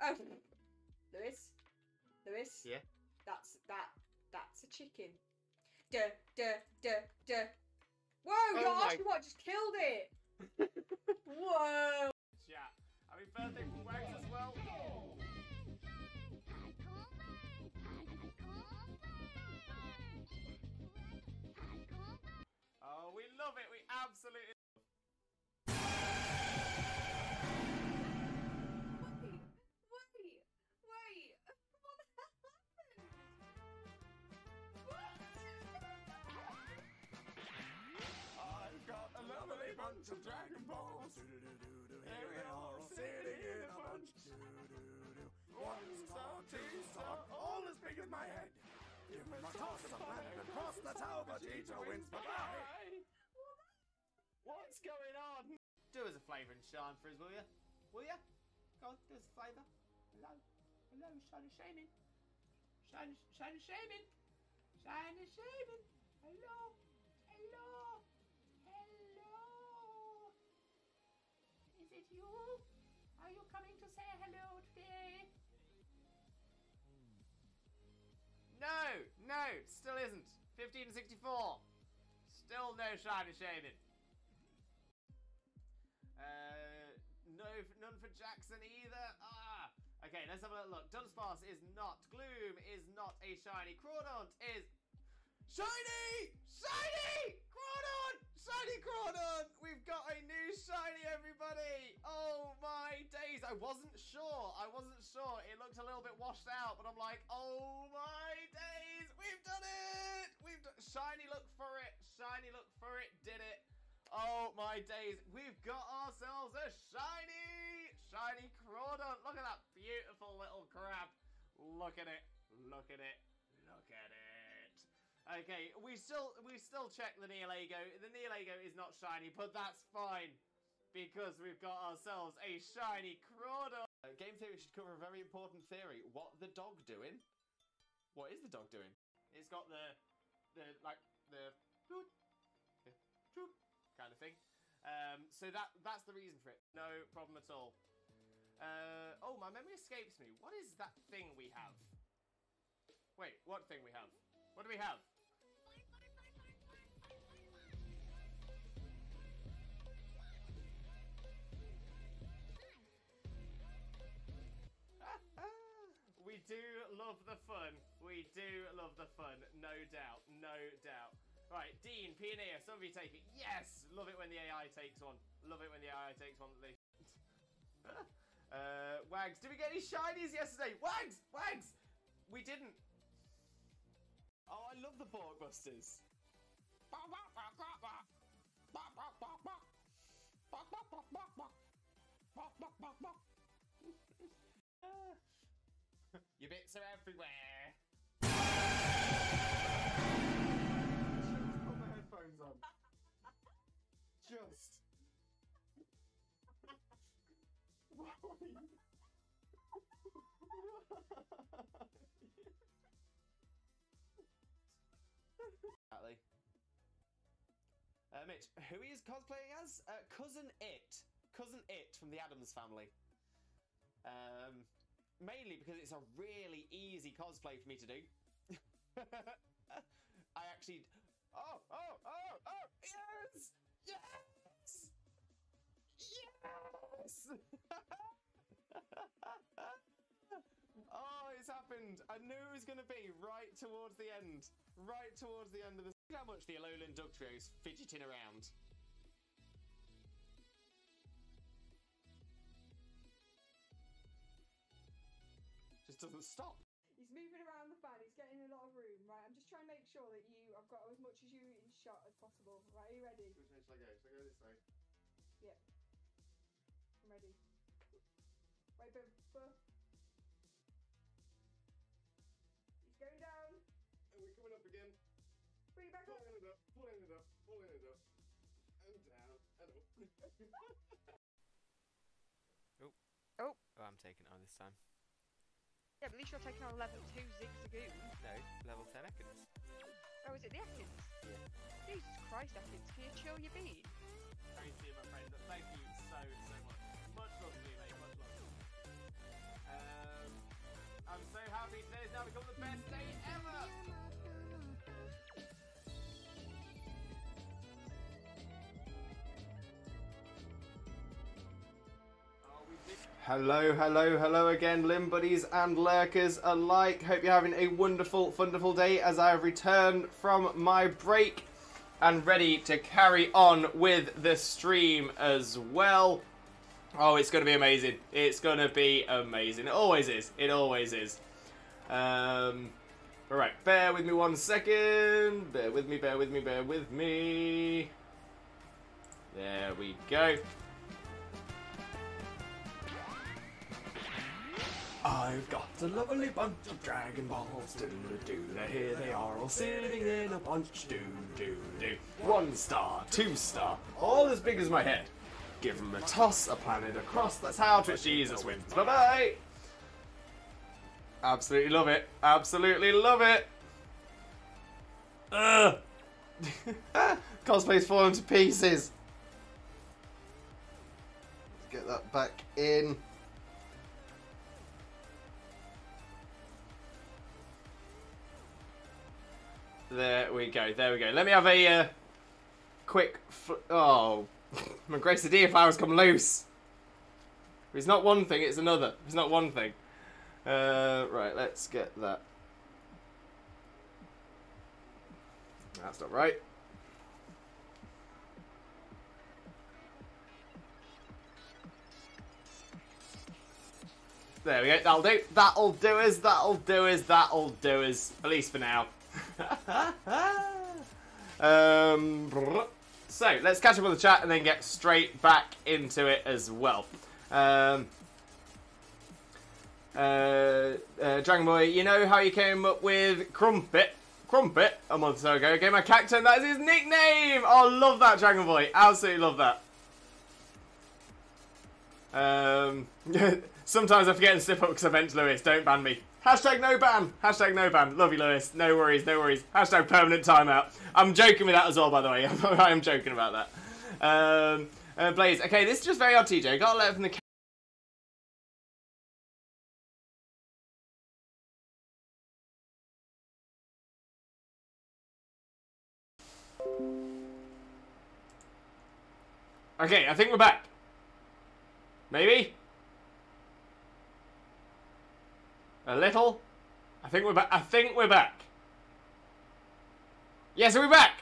Speaker 3: Oh, Lewis.
Speaker 1: Yeah.
Speaker 3: That's a chicken. Duh. Whoa! Your Oshawott just killed it. Whoa.
Speaker 1: Chat. Happy birthday from Wags as well. Oh, we love it. We absolutely.
Speaker 3: Wait. What the hell happened?
Speaker 2: I've got a lovely bunch of Dragon Balls. Do-do-do-do. Here they are all sitting in a bunch. Do-do-do-do. 1 star, 2 star, all as big as my head. Give them a toss and land across the tower. Vegeta wins. Bye-bye.
Speaker 1: What's going on? Do us a flavour and shine for us, will you? Will you? Go on, do us a flavour. Hello, Shaymin. Shaymin. Hello. Is it you? Are you coming to say hello today? No, still isn't. 15 to 64. Still no shiny Shaymin. None for Jackson either. Okay, let's have a look. Dunsparce is not. Gloom is not a shiny. Crawdaunt is shiny! Crawdaunt! Shiny Crawdaunt! We've got a new shiny, everybody! Oh my days! I wasn't sure. It looked a little bit washed out, but I'm like, oh my days! We've done it! Shiny, look for it. Did it. Oh my days! We've got ourselves a shiny Crawdaunt. Look at that beautiful little crab. Look at it. Look at it. Look at it. Okay, we still check the Neolago. The Neolago is not shiny, but that's fine. Because we've got ourselves a shiny Crawdon. Game theory should cover a very important theory. What the dog doing? What is the dog doing? It's got the toot kind of thing. So that's the reason for it. No problem at all. Oh, my memory escapes me. What is that thing we have? Wait, what thing we have? What do we have? We do love the fun. We do love the fun. No doubt. No doubt. Right, Dean, Pioneer, some of you take it. Yes! Love it when the AI takes one. Love it when the AI takes one. Wags, did we get any shinies yesterday? Wags! Wags! We didn't. Oh, I love the Borkbusters. Your bits are everywhere. Just put my headphones on. Just. Exactly. Mitch, who he is cosplaying as? Cousin It. Cousin It from the Addams Family. Mainly because it's a really easy cosplay for me to do. I actually... Oh! Yes! Yes! Yes! Oh, it's happened. I knew it was going to be right towards the end. Right towards the end of the... Look how much the Alolan Dugtrio's fidgeting around. Just doesn't stop.
Speaker 3: He's moving around the fan, he's getting a lot of room, right? I'm just trying to make sure that I've got as much as you in shot as possible. Right, are you ready?
Speaker 1: Which way shall I go? Shall I go this way?
Speaker 3: Yep. I'm ready. Wait, but... He's going down.
Speaker 1: And we're coming up again.
Speaker 3: Bring it back up.
Speaker 1: Pulling it up, pulling it up, pulling it up. And down, and up.
Speaker 4: Oh, I'm taking it on this time.
Speaker 5: Yeah, but at least you're taking on level 2 Zigzagoon.
Speaker 4: No, level 10 Ekans.
Speaker 5: Oh, is it the Ekans?
Speaker 4: Yeah.
Speaker 5: Jesus Christ, Ekans, can you chill your bean?
Speaker 1: Very soon, my friend. Thank you so much. Much love to you, mate. Much love. I'm so happy today's now become the best day ever. Hello again, Limb Buddies and Lurkers alike. Hope you're having a wonderful day as I have returned from my break and ready to carry on with the stream as well. Oh, it's going to be amazing. It's going to be amazing. It always is. It always is. Alright, bear with me 1 second. Bear with me. There we go. I've got a lovely bunch of Dragon Balls, do-do-do. Here they are all sitting in a bunch, do-do-do. 1 star, 2 star, all as big as my head. Give them a toss, a planet across, that's how Twitch Jesus wins. Bye-bye! Absolutely love it. Absolutely love it. Ugh. Cosplay's falling to pieces. Let's get that back in. There we go. Let me have a quick... Oh, my grace of if flowers come loose. It's not one thing, it's another. It's not one thing. Right, let's get that. That's not right. There we go. That'll do. That'll do us. At least for now. So let's catch up with the chat and then get straight back into it as well. Dragon Boy, you know how you came up with Crumpet a month or so ago? Gave my Cacturn, that is his nickname! Oh, love that, Dragon Boy. Absolutely love that. Sometimes I forget to slip up because I meant Lewis. Don't ban me. Hashtag no ban. Hashtag no ban. Love you, Lewis. No worries, no worries. Hashtag permanent timeout. I'm joking with that as well, by the way. I am joking about that. Blaze. Okay, this is just very odd, TJ. Got a letter from the... Okay, I think we're back. Maybe? A little? I think we're back. I think we're back. Yes, we're back.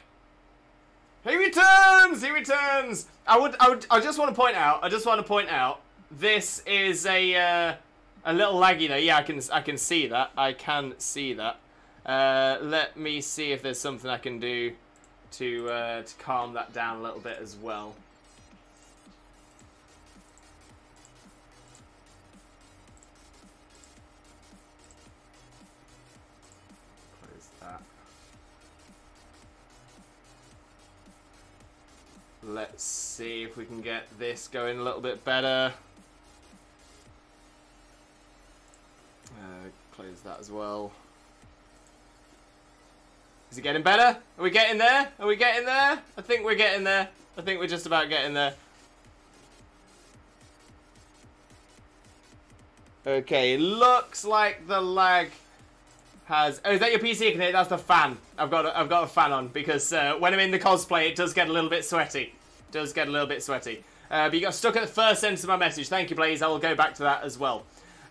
Speaker 1: He returns! He returns! I just want to point out, this is a little laggy there. Yeah, I can see that. I can see that. Let me see if there's something I can do to calm that down a little bit as well. Let's see if we can get this going a little bit better. Close that as well. Is it getting better? Are we getting there? Are we getting there? I think we're getting there. I think we're just about getting there. Okay, looks like the lag has... Oh, is that your PC? That's the fan. I've got a fan on because when I'm in the cosplay, it does get a little bit sweaty. But you got stuck at the first sentence of my message. Thank you, Blaze. I will go back to that as well.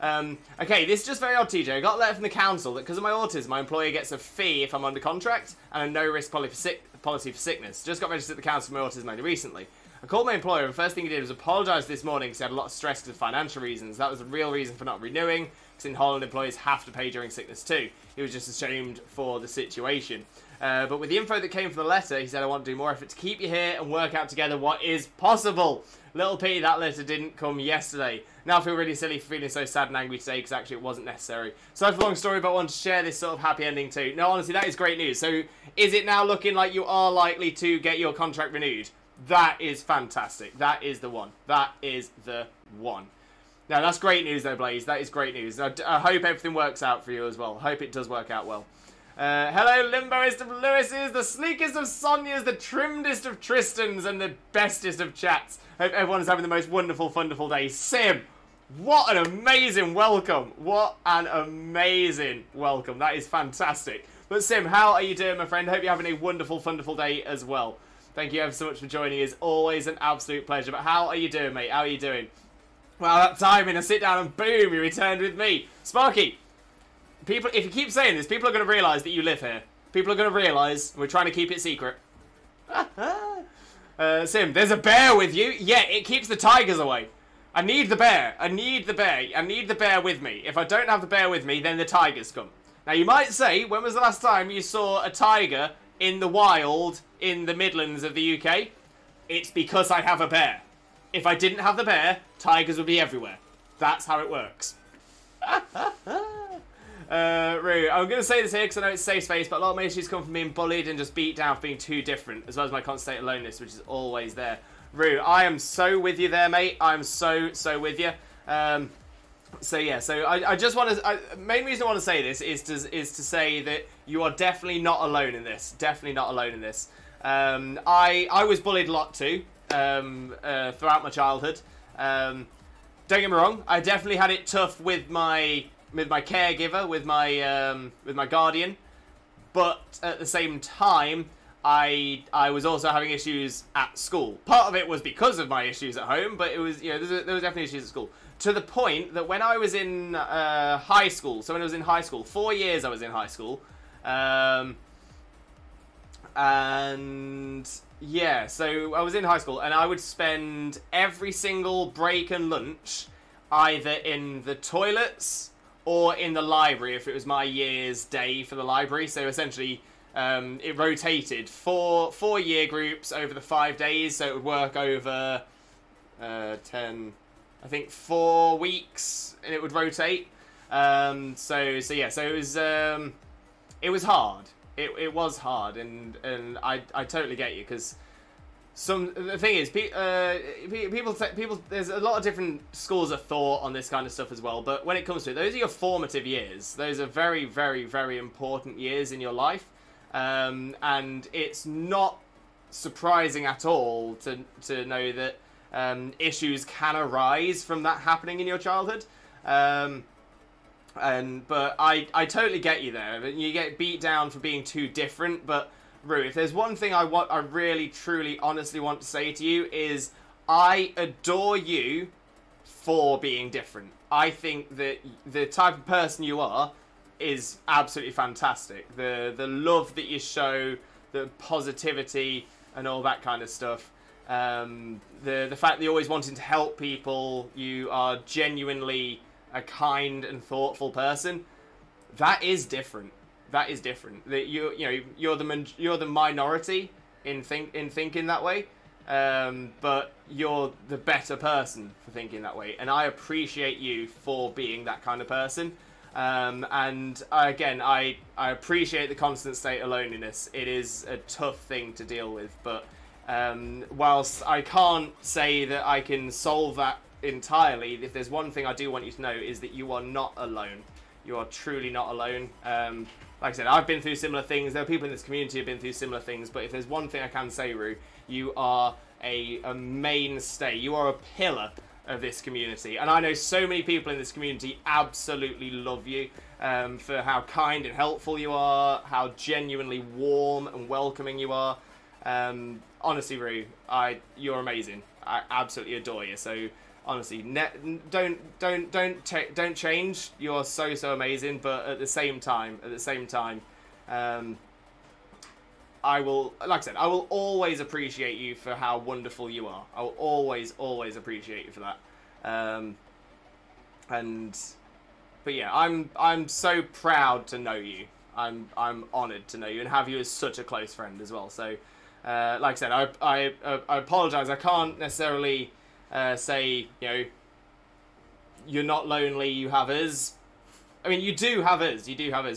Speaker 1: Okay, this is just very odd, TJ. I got a letter from the council that because of my autism, my employer gets a fee if I'm under contract and a no-risk policy for sickness. Just got registered at the council for my autism only recently. I called my employer and the first thing he did was apologise this morning because he had a lot of stress because of financial reasons. That was the real reason for not renewing because in Holland employees have to pay during sickness too. He was just ashamed for the situation. But with the info that came from the letter, he said, I want to do more effort to keep you here and work out together what is possible. Little pity that letter didn't come yesterday. Now I feel really silly for feeling so sad and angry today because actually it wasn't necessary. So that's a long story, but I want to share this sort of happy ending too. No, honestly, that is great news. So is it now looking like you are likely to get your contract renewed? That is fantastic. That is the one. That is the one. Now, that's great news though, Blaze. That is great news. I hope everything works out for you as well. I hope it does work out well. Hello, limboist of Lewis's, the sleekest of Sonias, the trimmedest of Tristans, and the bestest of chats. Hope everyone is having the most wonderful, wonderful day. Sim, what an amazing welcome. What an amazing welcome. That is fantastic. But Sim, how are you doing, my friend? Hope you're having a wonderful, wonderful day as well. Thank you ever so much for joining. It's always an absolute pleasure. But how are you doing, mate? How are you doing? Well, that timing, I sit down and boom, you returned with me. Sparky. People, if you keep saying this, people are going to realise that you live here. People are going to realise we're trying to keep it secret. Sim, there's a bear with you? Yeah, it keeps the tigers away. I need the bear. I need the bear. I need the bear with me. If I don't have the bear with me, then the tigers come. Now, you might say, when was the last time you saw a tiger in the wild in the Midlands of the UK? It's because I have a bear. If I didn't have the bear, tigers would be everywhere. That's how it works. Rue, I'm going to say this here because I know it's safe space, but a lot of my issues come from being bullied and just beat down for being too different, as well as my constant state of loneliness, which is always there. Rue, I am so with you there, mate. I'm so with you. So yeah, so I just want to... main reason I want to say this is to say that you are definitely not alone in this. Definitely not alone in this. I was bullied a lot too throughout my childhood. Don't get me wrong, I definitely had it tough with my caregiver, with my guardian, but at the same time, I was also having issues at school. Part of it was because of my issues at home, but it was there was definitely issues at school. To the point that when I was in high school, so when I was in high school, 4 years I was in high school, and yeah, so I was in high school, and I would spend every single break and lunch either in the toilets or in the library if it was my year's day for the library. So essentially, it rotated four year groups over the 5 days, so it would work over 4 weeks, and it would rotate. So it was hard. It was hard, and I totally get you, because the thing is, people there's a lot of different schools of thought on this kind of stuff as well. But when it comes to it, those are your formative years. Those are very, very, very important years in your life, and it's not surprising at all to know that issues can arise from that happening in your childhood. But I totally get you there. You get beat down for being too different, but Rue, if there's one thing I really, truly, honestly want to say to you is I adore you for being different. I think that the type of person you are is absolutely fantastic. The love that you show, the positivity and all that kind of stuff. The fact that you're always wanting to help people, you are genuinely a kind and thoughtful person. That is different. That is different. That you're the minority in thinking that way, but you're the better person for thinking that way, and I appreciate you for being that kind of person. And again, I appreciate the constant state of loneliness. It is a tough thing to deal with, but whilst I can't say that I can solve that entirely, if there's one thing I do want you to know is that you are not alone. You are truly not alone. Like I said, I've been through similar things. There are people in this community who have been through similar things. But if there's one thing I can say, Rue, you are a mainstay. You are a pillar of this community. And I know so many people in this community absolutely love you for how kind and helpful you are, how genuinely warm and welcoming you are. Honestly, Rue, you're amazing. I absolutely adore you. So honestly, don't change. You're so amazing. But at the same time, I will, like I said, I will always appreciate you for how wonderful you are. I will always appreciate you for that. But yeah, I'm so proud to know you. I'm honoured to know you and have you as such a close friend as well. So, like I said, I apologise. I can't necessarily say, you're not lonely, you have us. I mean, you do have us,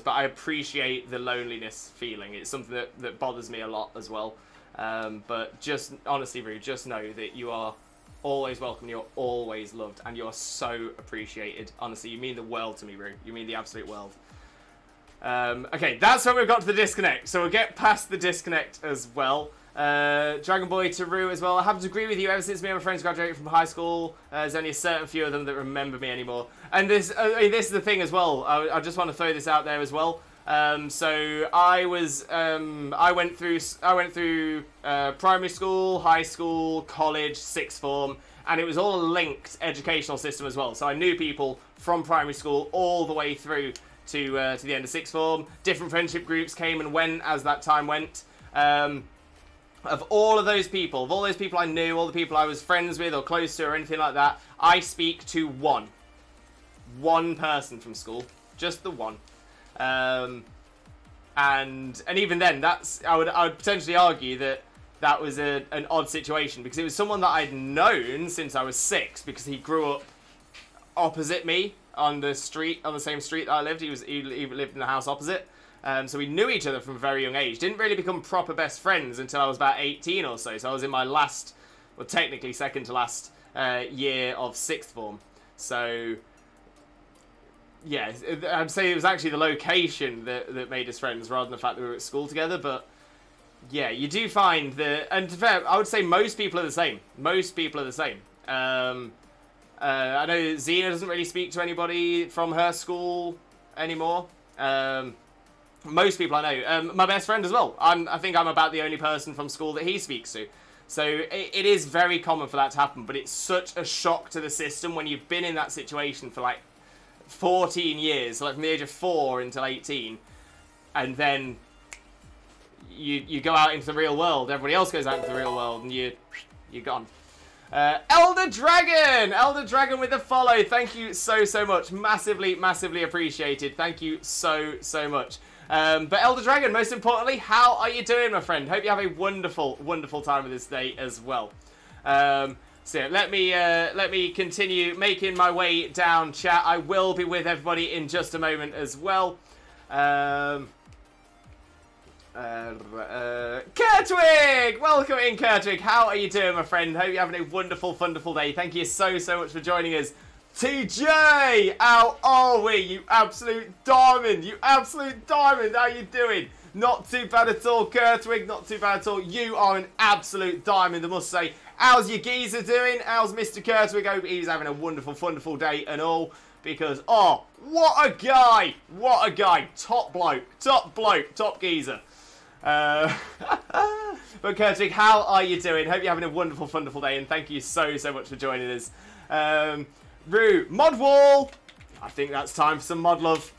Speaker 1: but I appreciate the loneliness feeling. It's something that bothers me a lot as well. But just, honestly, Rue, just know that you are always welcome, you're always loved, and you're so appreciated. Honestly, you mean the world to me, Rue. You mean the absolute world. Okay, that's when we've got to the disconnect. So we'll get past the disconnect as well. Dragon Boy to Rue as well. I have to agree with you. Ever since me and my friends graduated from high school, there's only a certain few of them that remember me anymore. And this is the thing as well. I just want to throw this out there as well. So I went through primary school, high school, college, sixth form, and it was all a linked educational system as well. So I knew people from primary school all the way through to the end of sixth form. Different friendship groups came and went as that time went. Of all those people I knew, all the people I was friends with or close to or anything like that, I speak to one person from school, just the one. And even then, I would potentially argue that was an odd situation, because it was someone that I'd known since I was 6, because he grew up opposite me on the same street that I lived. He lived in the house opposite. So we knew each other from a very young age. Didn't really become proper best friends until I was about 18 or so. So I was in my last, well, technically second to last year of sixth form. So yeah, I'd say it was actually the location that made us friends rather than the fact that we were at school together. But yeah, you do find that, and to be fair, I would say most people are the same. I know Xena doesn't really speak to anybody from her school anymore. Most people I know. My best friend as well. I think I'm about the only person from school that he speaks to. So it is very common for that to happen, but it's such a shock to the system when you've been in that situation for like 14 years, like from the age of 4 until 18, and then you go out into the real world, everybody else goes out into the real world, and you're gone. Elder Dragon with the follow. Thank you so much. Massively appreciated. Thank you so much. But Elder Dragon, most importantly, how are you doing, my friend? Hope you have a wonderful time with this day as well. So let me continue making my way down, chat. I will be with everybody in just a moment as well. Kurtwig! Welcome in, Kurtwig. How are you doing, my friend? Hope you're having a wonderful, wonderful day. Thank you so much for joining us. TJ! How are we? You absolute diamond. You absolute diamond. How you doing? Not too bad at all, Kurtwig. Not too bad at all. You are an absolute diamond, I must say. How's your geezer doing? How's Mr. Kurtwig? Hope he's having a wonderful, wonderful day and all. Because, oh, what a guy. What a guy. Top bloke. Top bloke. Top geezer. But Kurtwig, how are you doing? Hope you're having a wonderful, wonderful day. And thank you so much for joining us. Rue, mod wall. I think that's time for some mod love.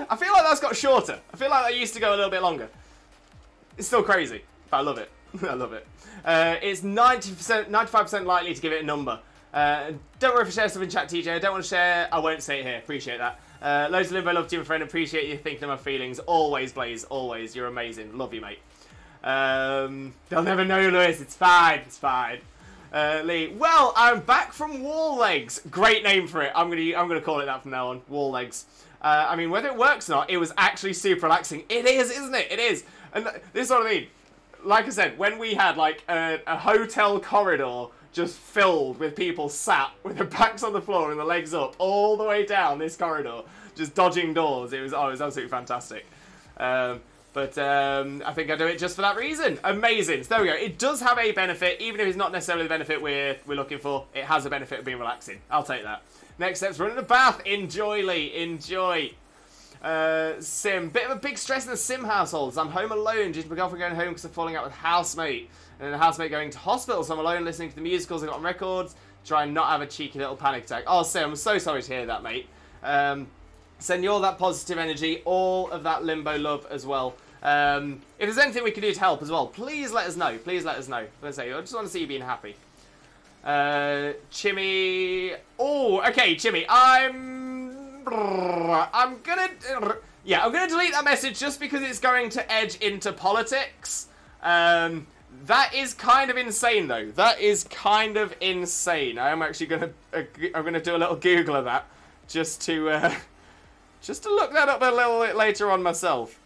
Speaker 1: I feel like that's got shorter. I feel like that used to go a little bit longer. It's still crazy, but I love it. I love it. It's 90%, 95% likely to give it a number. Don't worry if I share stuff in chat, TJ. I don't want to share. I won't say it here. Appreciate that. Loads of limbo love to you, my friend. Appreciate you thinking of my feelings. Always, Blaze. Always. You're amazing. Love you, mate. They'll never know, Lewis. It's fine. It's fine. Lee. Well, I'm back from Wall Legs. Great name for it. I'm gonna call it that from now on. Wall Legs. I mean, whether it works or not, it was actually super relaxing. It is, isn't it? It is. And this is what I mean. Like I said, when we had like a hotel corridor just filled with people sat with their backs on the floor and the legs up all the way down this corridor, just dodging doors, it was absolutely fantastic. I think I do it just for that reason. Amazing. So there we go. It does have a benefit, even if it's not necessarily the benefit we're looking for. It has a benefit of being relaxing. I'll take that. Next step's running a bath. Enjoy, Lee. Enjoy. Sim. Bit of a big stress in the Sim households. I'm home alone due to my girlfriend going home because I'm falling out with housemate. And then the housemate going to hospital, so I'm alone listening to the musicals I got on records. Try and not have a cheeky little panic attack. Oh, Sim, I'm so sorry to hear that, mate. Send you all that positive energy, all of that limbo love as well. If there's anything we can do to help as well, please let us know. Please let us know. I just want to see you being happy. Chimmy. Oh, okay, Chimmy. I'm gonna delete that message just because it's going to edge into politics. That is kind of insane, though. That is kind of insane. I am actually gonna do a little Google of that just to look that up a little bit later on myself.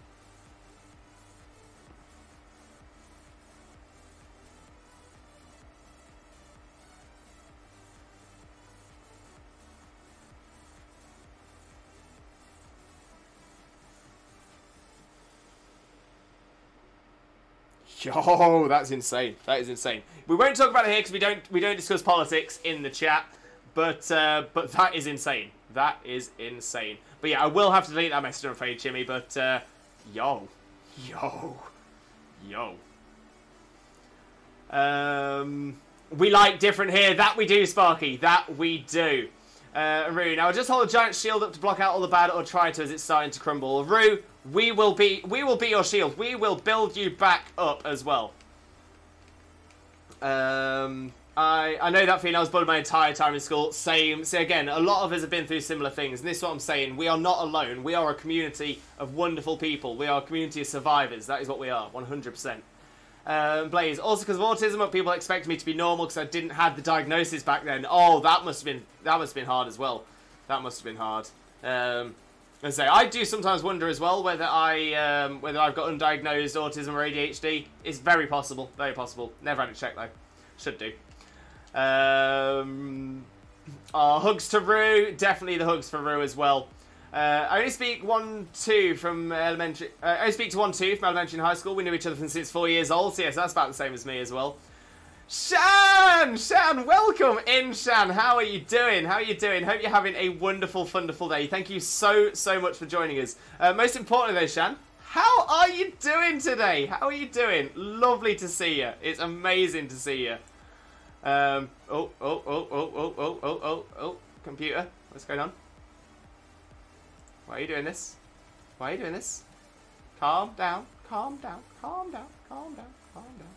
Speaker 1: Yo, that's insane. That is insane. We won't talk about it here because we don't discuss politics in the chat. But that is insane. That is insane. But yeah, I will have to delete that message, I'm afraid, Jimmy. But yo. We like different here. That we do, Sparky. That we do. Rue, now just hold a giant shield up to block out all the bad, or try to as it's starting to crumble. Rue, we will be your shield. We will build you back up as well. I know that feeling. I was bullied my entire time in school. Same. See, again, a lot of us have been through similar things. And this is what I'm saying. We are not alone. We are a community of wonderful people. We are a community of survivors. That is what we are, 100%. Blaze, also because of autism, people expect me to be normal because I didn't have the diagnosis back then. Oh, that must have been hard as well. That must have been hard. I do sometimes wonder as well whether I've got undiagnosed autism or ADHD. It's very possible. Very possible. Never had a check though. Should do. Hugs to Rue. Definitely the hugs for Rue as well. I only speak 1-2 from elementary. I only speak to 1-2 from elementary and high school. We knew each other since 4 years old. So yes, that's about the same as me as well. Shan, welcome in, Shan. How are you doing? How are you doing? Hope you're having a wonderful, wonderful day. Thank you so much for joining us. Most importantly, though, Shan, how are you doing today? How are you doing? Lovely to see you. It's amazing to see you. Computer, what's going on? Why are you doing this? Why are you doing this? Calm down, calm down, calm down, calm down, calm down.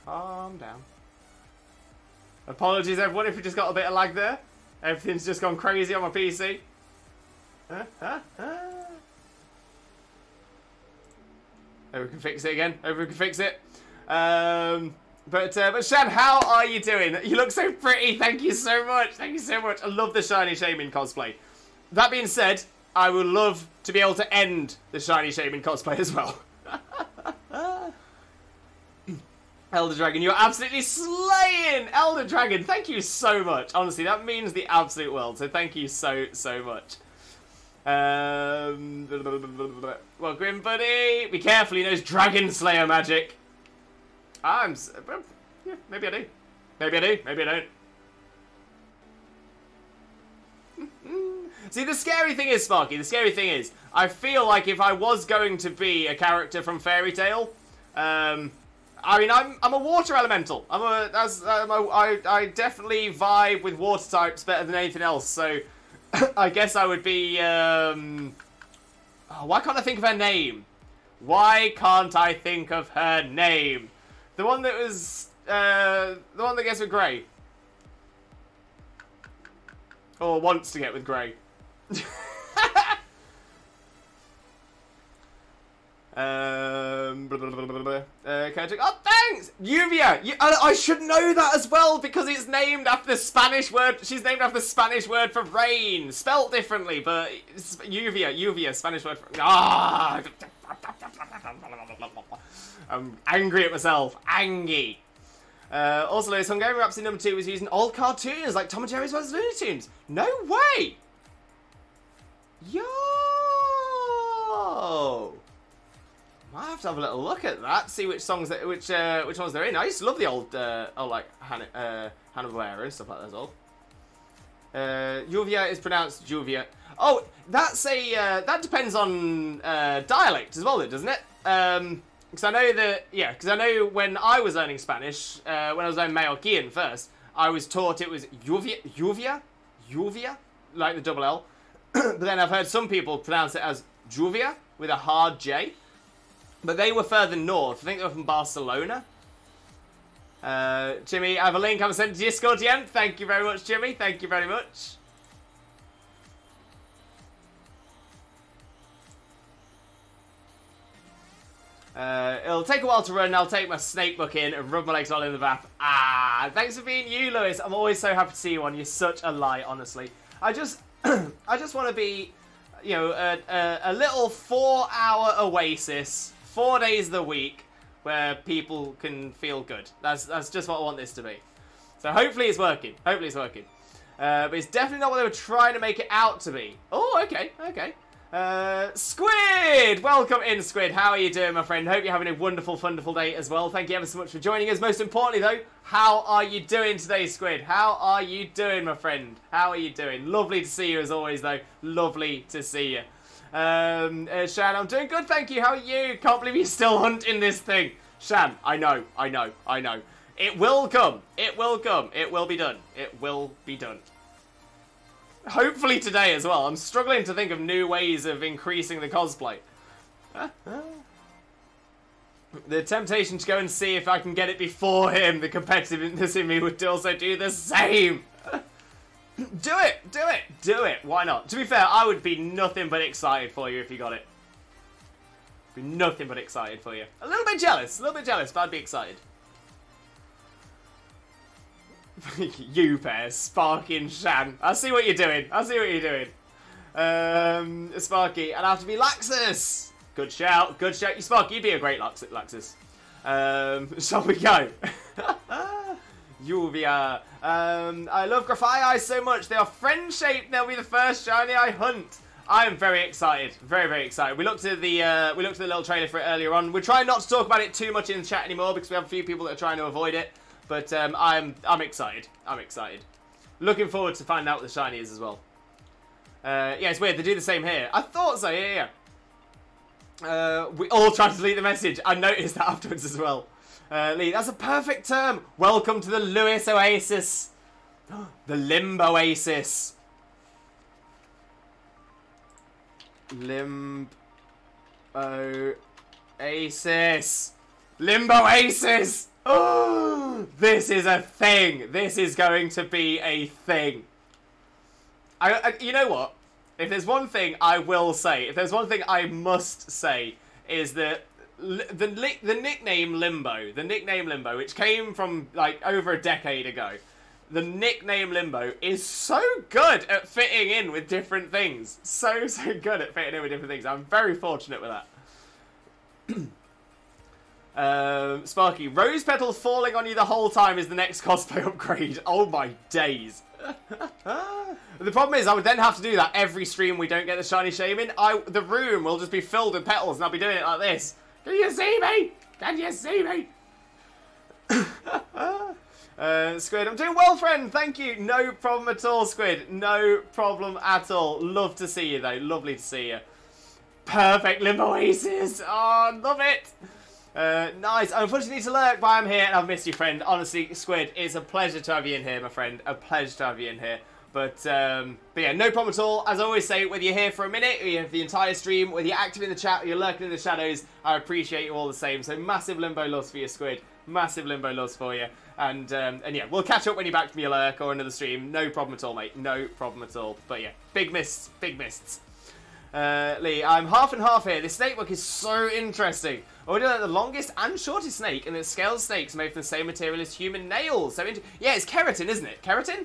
Speaker 1: Calm down. Apologies, everyone, if we just got a bit of lag there. Everything's just gone crazy on my PC. Hope we can fix it again. Hope we can fix it. But Shan, how are you doing? You look so pretty. Thank you so much. Thank you so much. I love the shiny Shaymin cosplay. That being said, I would love to be able to end the shiny Shaymin cosplay as well. Elder Dragon, you're absolutely slaying! Elder Dragon, thank you so much. Honestly, that means the absolute world. So thank you so much. Well, Grim Buddy, be careful. He knows Dragon Slayer magic. Yeah, maybe I do. Maybe I do. Maybe I don't. See, the scary thing is, Sparky, the scary thing is, I feel like if I was going to be a character from Fairy Tail, I mean, I'm a water elemental. I definitely vibe with water types better than anything else. So, I guess I would be. Why can't I think of her name? Why can't I think of her name? The one that was the one that gets with Grey, or wants to get with Grey. Oh, thanks! Uvia! I should know that as well, because it's named after the Spanish word. She's named after the Spanish word for rain. Spelt differently, but it's Uvia, Spanish word for... Ah! I'm angry at myself. Angy. Also, Lewis, Hungarian Rhapsody #2 was using old cartoons like Tom and Jerry's vs. Looney Tunes. No way! Yo! Might have to have a little look at that, see which songs that which ones they're in. I used to love the old like Hanna-Barbera and stuff like that as well. Juvia is pronounced Juvia. Oh, that's a that depends on dialect as well, doesn't it? Because I know that because I know when I was learning Spanish, when I was learning Mallorquin first, I was taught it was Juvia, like the double L. But then I've heard some people pronounce it as Juvia with a hard J. But they were further north. I think they were from Barcelona. Jimmy, I have a link. I'm sending to Discord DM. Thank you very much, Jimmy. Thank you very much. It'll take a while to run. I'll take my snake book in and rub my legs all in the bath. Ah, thanks for being you, Lewis. I'm always so happy to see you on. You're such a light, honestly. I just want to be, you know, a little 4-hour oasis, 4 days of the week, where people can feel good. That's just what I want this to be. So hopefully it's working. Hopefully it's working. But it's definitely not what they were trying to make it out to be. Oh, okay, okay. Squid! Welcome in, Squid. How are you doing, my friend? Hope you're having a wonderful, wonderful day as well. Thank you ever so much for joining us. Most importantly, though, how are you doing today, Squid? How are you doing, my friend? How are you doing? Lovely to see you as always, though. Lovely to see you. Shan, I'm doing good, thank you. How are you? Can't believe you're still hunting this thing. Shan, I know. It will come. It will come. It will be done. It will be done. Hopefully today as well. I'm struggling to think of new ways of increasing the cosplay. The temptation to go and see if I can get it before him, the competitiveness in me would also do the same. Do it. Why not? To be fair, I would be nothing but excited for you if you got it. Be nothing but excited for you. A little bit jealous, but I'd be excited. You pair, Sparky and Shan. I see what you're doing. Sparky, I'd have to be Laxus. Good shout. You, Sparky, you'd be a great Laxus. Shall we go? Juvia. I love Graphite Eyes so much. They are friend-shaped. They'll be the first shiny I hunt. I am very excited. Very excited. We looked at the little trailer for it earlier on. We're trying not to talk about it too much in the chat anymore because we have a few people that are trying to avoid it. But I'm excited. Looking forward to finding out what the shiny is as well. Yeah, it's weird. They do the same here. I thought so. Yeah. We all tried to delete the message. I noticed that afterwards as well. Lee, that's a perfect term. Welcome to the Lewis Oasis. The Limb Oasis. Limb Oasis. Limb Oasis. Oh, this is a thing. This is going to be a thing. You know what? If there's one thing I will say, if there's one thing I must say, is that the nickname Limbo, which came from like over a decade ago, the nickname Limbo is so good at fitting in with different things. So good at fitting in with different things. I'm very fortunate with that. Sparky, rose petals falling on you the whole time is the next cosplay upgrade. Oh my days. The problem is I would then have to do that every stream we don't get the shiny Shaymin. The room will just be filled with petals and I'll be doing it like this. Can you see me? Can you see me? Squid, I'm doing well, friend. Thank you. No problem at all, Squid. No problem at all. Love to see you, though. Lovely to see you. Perfect Limbo Aces. Oh, love it. Nice. I unfortunately need to lurk, but I'm here and I've missed you, friend. Honestly, Squid, it's a pleasure to have you in here, my friend. A pleasure to have you in here. But yeah, no problem at all. As I always say, whether you're here for a minute or you're for the entire stream, whether you're active in the chat or you're lurking in the shadows, I appreciate you all the same. So massive Limbo loves for you, Squid. Massive Limbo loves for you. And yeah, we'll catch up when you're back from your lurk or another stream. No problem at all, mate. No problem at all. But yeah, big mists. Big mists. Lee, I'm half and half here. This snake book is so interesting. Oh, the longest and shortest snake, and the scaled snakes are made from the same material as human nails. So yeah, it's keratin, isn't it? Keratin?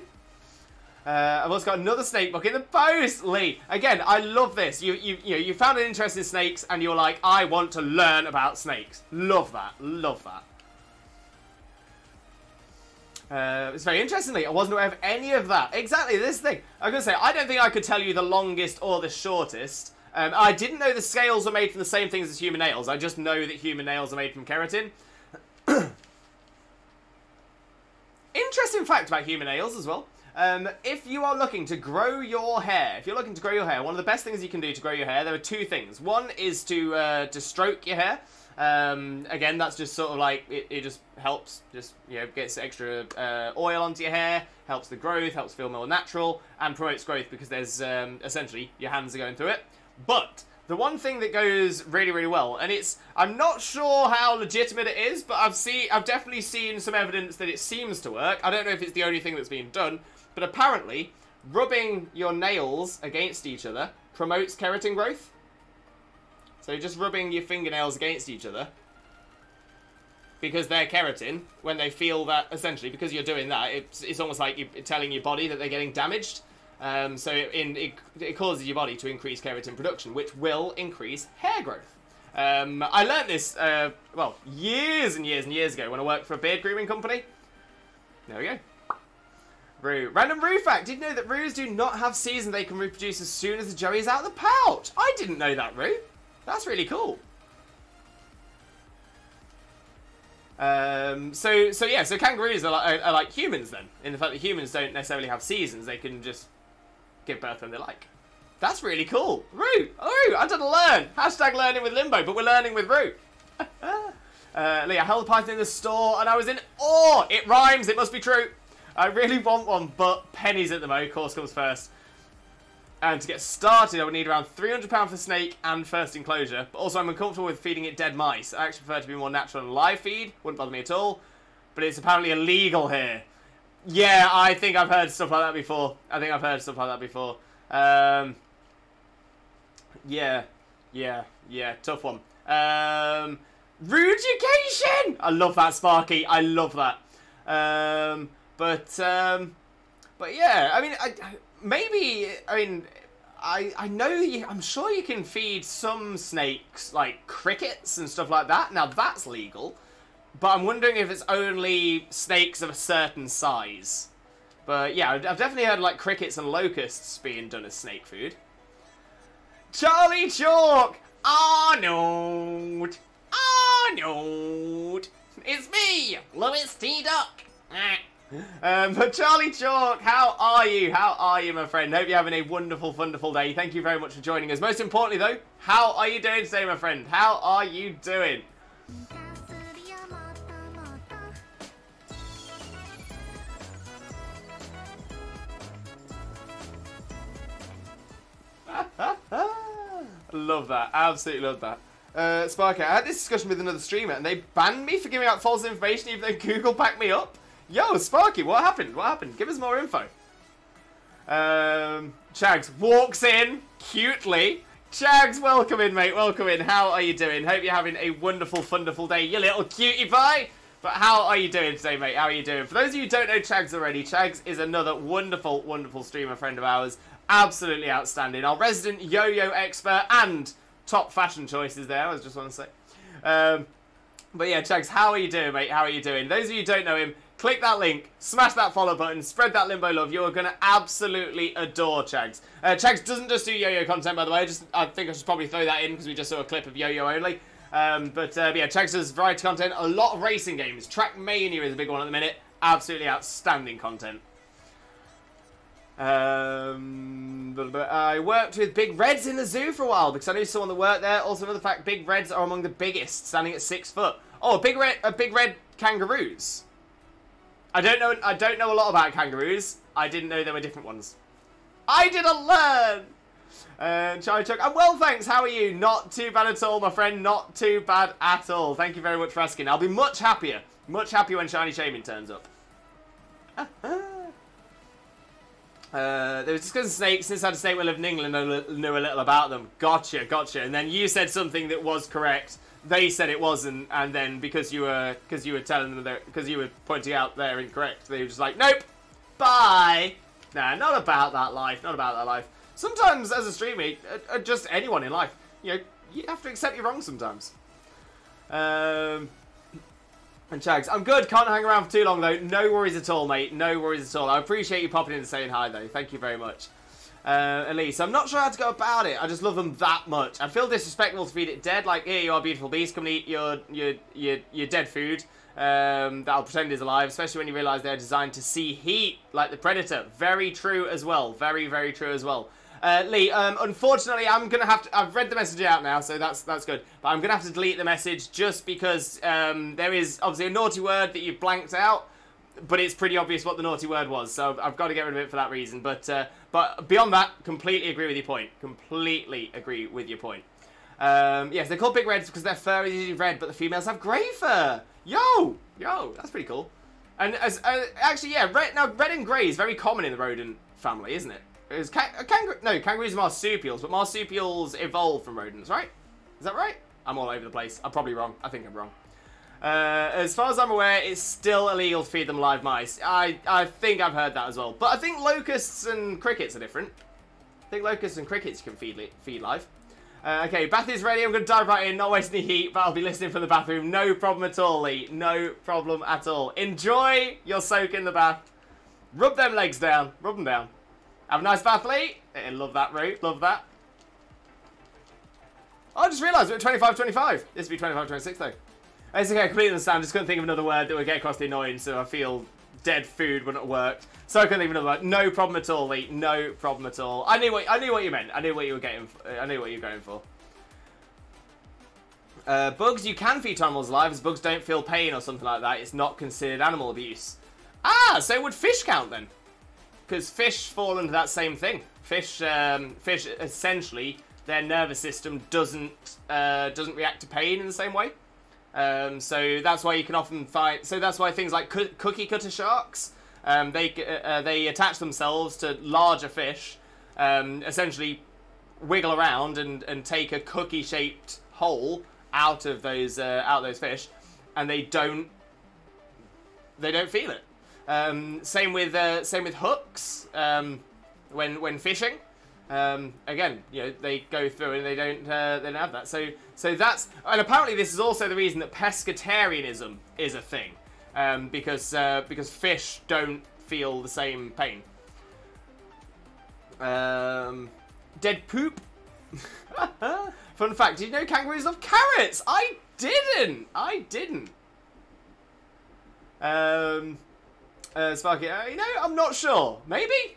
Speaker 1: I've also got another snake book in the post, Lee. Again, I love this. You found an interest in snakes, and you're like, I want to learn about snakes. Love that. Love that. It's very interesting, Lee. I wasn't aware of any of that. Exactly, this thing. I was going to say, I don't think I could tell you the longest or the shortest. I didn't know the scales were made from the same things as human nails. I just know that human nails are made from keratin. Interesting fact about human nails as well. If you are looking to grow your hair, one of the best things you can do to grow your hair, there are two things. One is to stroke your hair. Again, that's just sort of like, it just helps, gets extra oil onto your hair, helps the growth, helps feel more natural, and promotes growth because there's, essentially, your hands are going through it. But the one thing that goes really, really well, and I'm not sure how legitimate it is, but I've definitely seen some evidence that it seems to work. I don't know if it's the only thing that's being done, but apparently, rubbing your nails against each other promotes keratin growth. So just rubbing your fingernails against each other, because they're keratin, when they feel that, essentially, because you're doing that, it's almost like you're telling your body that they're getting damaged. So it causes your body to increase keratin production, which will increase hair growth. I learnt this, well, years and years and years ago when I worked for a beard grooming company. There we go. Roo. Random Roo fact. Did you know that Roos do not have seasons they can reproduce as soon as the joey is out of the pouch? I didn't know that, Roo. That's really cool. So kangaroos are like humans then, in the fact that humans don't necessarily have seasons, they can just give birth when they like. That's really cool. Roo! Oh, I didn't learn. Hashtag learning with Limbo, but we're learning with Roo. Lee, I held a python in the store and I was in awe. It rhymes, it must be true. I really want one, but pennies at the moment, of course, comes first. And to get started, I would need around £300 for snake and first enclosure. But also, I'm uncomfortable with feeding it dead mice. I actually prefer to be more natural and live feed. Wouldn't bother me at all. But it's apparently illegal here. Yeah, I think I've heard stuff like that before. Yeah, tough one. Rudication! I love that, Sparky. I love that. But yeah, I mean, I know I'm sure you can feed some snakes, like crickets and stuff like that. Now, that's legal. But I'm wondering if it's only snakes of a certain size. But yeah, I've definitely heard, like, crickets and locusts being done as snake food. Charlie Chalk! Arnold! It's me, Louis T. Duck! But Charlie Chalk, how are you? How are you, my friend? Hope you're having a wonderful, wonderful day. Thank you very much for joining us. Most importantly, though, how are you doing today, my friend? How are you doing? Love that. Absolutely love that. Sparky, I had this discussion with another streamer, and they banned me for giving out false information even though Google backed me up. Yo, Sparky, what happened? What happened? Give us more info. Chags walks in cutely. Chags, welcome in, mate. Welcome in. How are you doing? Hope you're having a wonderful, wonderful day, you little cutie pie. But how are you doing today, mate? How are you doing? For those of you who don't know Chags already, Chags is another wonderful, wonderful streamer friend of ours. Absolutely outstanding. Our resident yo-yo expert and top fashion choices there, I just want to say. But yeah, Chags, how are you doing, mate? How are you doing? Those of you who don't know him, click that link, smash that follow button, spread that limbo love. You are going to absolutely adore Chags. Chags doesn't just do yo-yo content, by the way. I think I should probably throw that in because we just saw a clip of yo-yo only. Yeah, Chags does variety content, a lot of racing games. Trackmania is a big one at the minute. Absolutely outstanding content. I worked with big reds in the zoo for a while because I knew someone that worked there. Also, another fact: big reds are among the biggest, standing at 6 foot. Oh, big red kangaroos. I don't know a lot about kangaroos. I didn't know there were different ones. I didn't learn. Charlie Chuck, I'm well, thanks. How are you? Not too bad at all, my friend. Not too bad at all. Thank you very much for asking. I'll be much happier when Shiny Shaymin turns up. They were discussing snakes. Since I had a snake when I lived in England, I knew a little about them. Gotcha. And then you said something that was correct. They said it wasn't, and then because you were telling them that, because you were pointing out they're incorrect, they were just like, nope, bye. Nah, not about that life. Not about that life. Sometimes, as a streamer, just anyone in life, you have to accept you're wrong sometimes. And Chags, I'm good. Can't hang around for too long, though. No worries at all, mate. No worries at all. I appreciate you popping in and saying hi, though. Thank you very much. Elise, I'm not sure how to go about it. I just love them that much. I feel disrespectful to feed it dead. Like, here you are, beautiful beast. Come and eat your dead food that I'll pretend is alive, especially when you realise they're designed to see heat, like the Predator. Very true as well. Very, very true as well. Lee, unfortunately, I'm going to have to... I've read the message out now, so that's good. But I'm going to have to delete the message just because there is obviously a naughty word that you've blanked out, but it's pretty obvious what the naughty word was, so I've got to get rid of it for that reason. But beyond that, completely agree with your point. Completely agree with your point. Yes, they're called big reds because their fur is usually red, but the females have grey fur. Yo, that's pretty cool. And actually, yeah, red and grey is very common in the rodent family, isn't it? Kangaroos are marsupials, but marsupials evolved from rodents, right? Is that right? I'm all over the place. I'm probably wrong. I think I'm wrong. As far as I'm aware, it's still illegal to feed them live mice. I think I've heard that as well. But I think locusts and crickets are different. I think locusts and crickets can feed live. Okay, bath is ready. I'm going to dive right in. Not wasting any heat, but I'll be listening from the bathroom. No problem at all, Lee. No problem at all. Enjoy your soak in the bath. Rub them legs down. Rub them down. Have a nice bath, Lee. Love that, Root. Love that. Oh, I just realised we're at 25-25. This would be 25-26, though. It's okay, I completely understand. Just couldn't think of another word that would get across the annoyance, so I feel dead food wouldn't have worked. So I couldn't think of another word. No problem at all, Lee. No problem at all. I knew what you meant. I knew what you were getting. I knew what you were going for. Bugs, you can feed animals live, as bugs don't feel pain or something like that. It's not considered animal abuse. Ah, so would fish count then? Because fish fall under that same thing. Fish essentially, their nervous system doesn't react to pain in the same way. So that's why you can often find. So that's why things like cookie cutter sharks, they attach themselves to larger fish, essentially wiggle around and take a cookie shaped hole out of those fish, and they don't feel it. Same with hooks when fishing. Again, they go through and they don't have that. So that's, and apparently this is also the reason that pescatarianism is a thing, because fish don't feel the same pain. Dead poop. Fun fact: did you know kangaroos love carrots? I didn't. Sparky, I'm not sure. Maybe.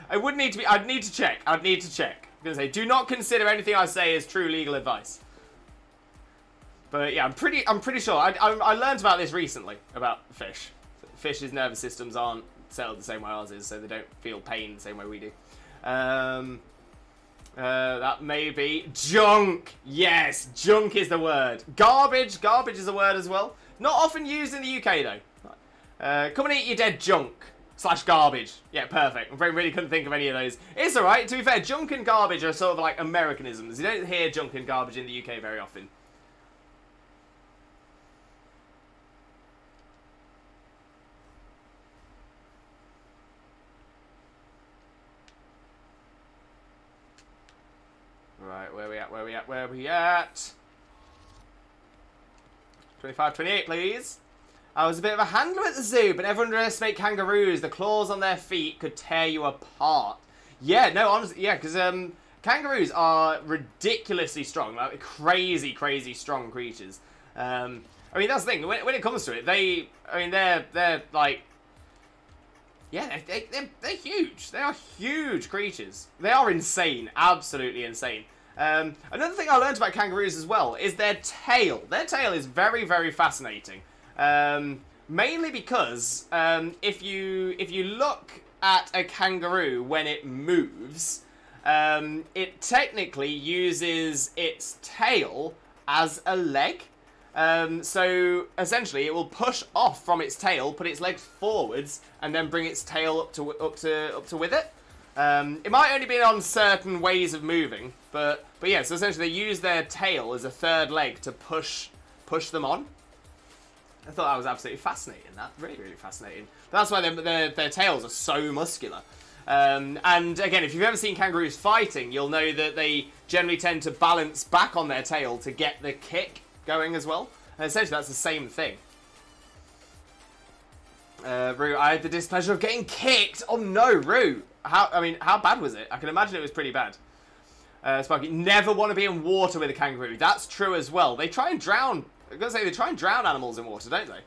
Speaker 1: I would need to be. I'd need to check. I'm going to say, do not consider anything I say as true legal advice. But yeah, I'm pretty sure. I learned about this recently about fish. Fish's nervous systems aren't set up the same way ours is, so they don't feel pain the same way we do. That may be junk. Yes, junk is the word. Garbage. Garbage is a word as well. Not often used in the UK though. Come and eat your dead junk. / garbage. Yeah, perfect. I really couldn't think of any of those. It's alright. To be fair, junk and garbage are sort of like Americanisms. You don't hear junk and garbage in the UK very often. Right, where we at? Where we at? Where we at? 25, 28, please. I was a bit of a handler at the zoo, but never underestimate kangaroos. The claws on their feet could tear you apart. Yeah, no, honestly, yeah, because kangaroos are ridiculously strong, like crazy, crazy strong creatures. I mean, that's the thing. When it comes to it, they're like, yeah, they're huge. They are huge creatures. They are insane, absolutely insane. Another thing I learned about kangaroos as well is their tail. Their tail is very, very fascinating. Mainly because if you look at a kangaroo when it moves, it technically uses its tail as a leg. So essentially, it will push off from its tail, put its legs forwards, and then bring its tail up to with it. It might only be on certain ways of moving, but yeah. So essentially, they use their tail as a third leg to push them on. I thought that was absolutely fascinating. That really, really fascinating. That's why their tails are so muscular. And again, if you've ever seen kangaroos fighting, you'll know that they generally tend to balance back on their tail to get the kick going as well. And essentially, that's the same thing. Rue, I had the displeasure of getting kicked. Oh no, Rue. How bad was it? I can imagine it was pretty bad. Sparky, never want to be in water with a kangaroo. That's true as well. They try and drown. I'm gonna say they try and drown animals in water, don't they?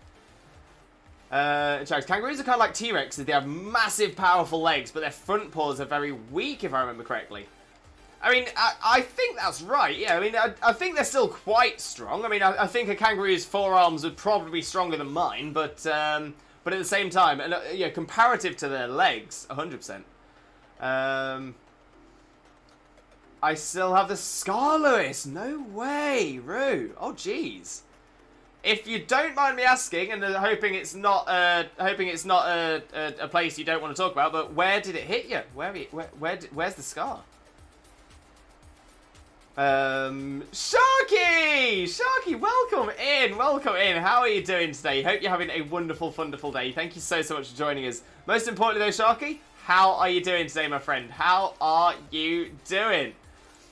Speaker 1: Kangaroos are kind of like T-Rexes. They have massive, powerful legs, but their front paws are very weak, if I remember correctly. I mean, I think that's right. Yeah, I mean, I think they're still quite strong. I mean, I think a kangaroo's forearms would probably be stronger than mine, but at the same time, and yeah, comparative to their legs, 100%. I still have the scar, Lewis. No way, Rue. Oh, jeez. If you don't mind me asking, and hoping it's not a place you don't want to talk about, but where did it hit you? Where's the scar? Sharky, welcome in. How are you doing today? Hope you're having a wonderful day. Thank you so much for joining us. Most importantly, though, Sharky, how are you doing today, my friend? How are you doing?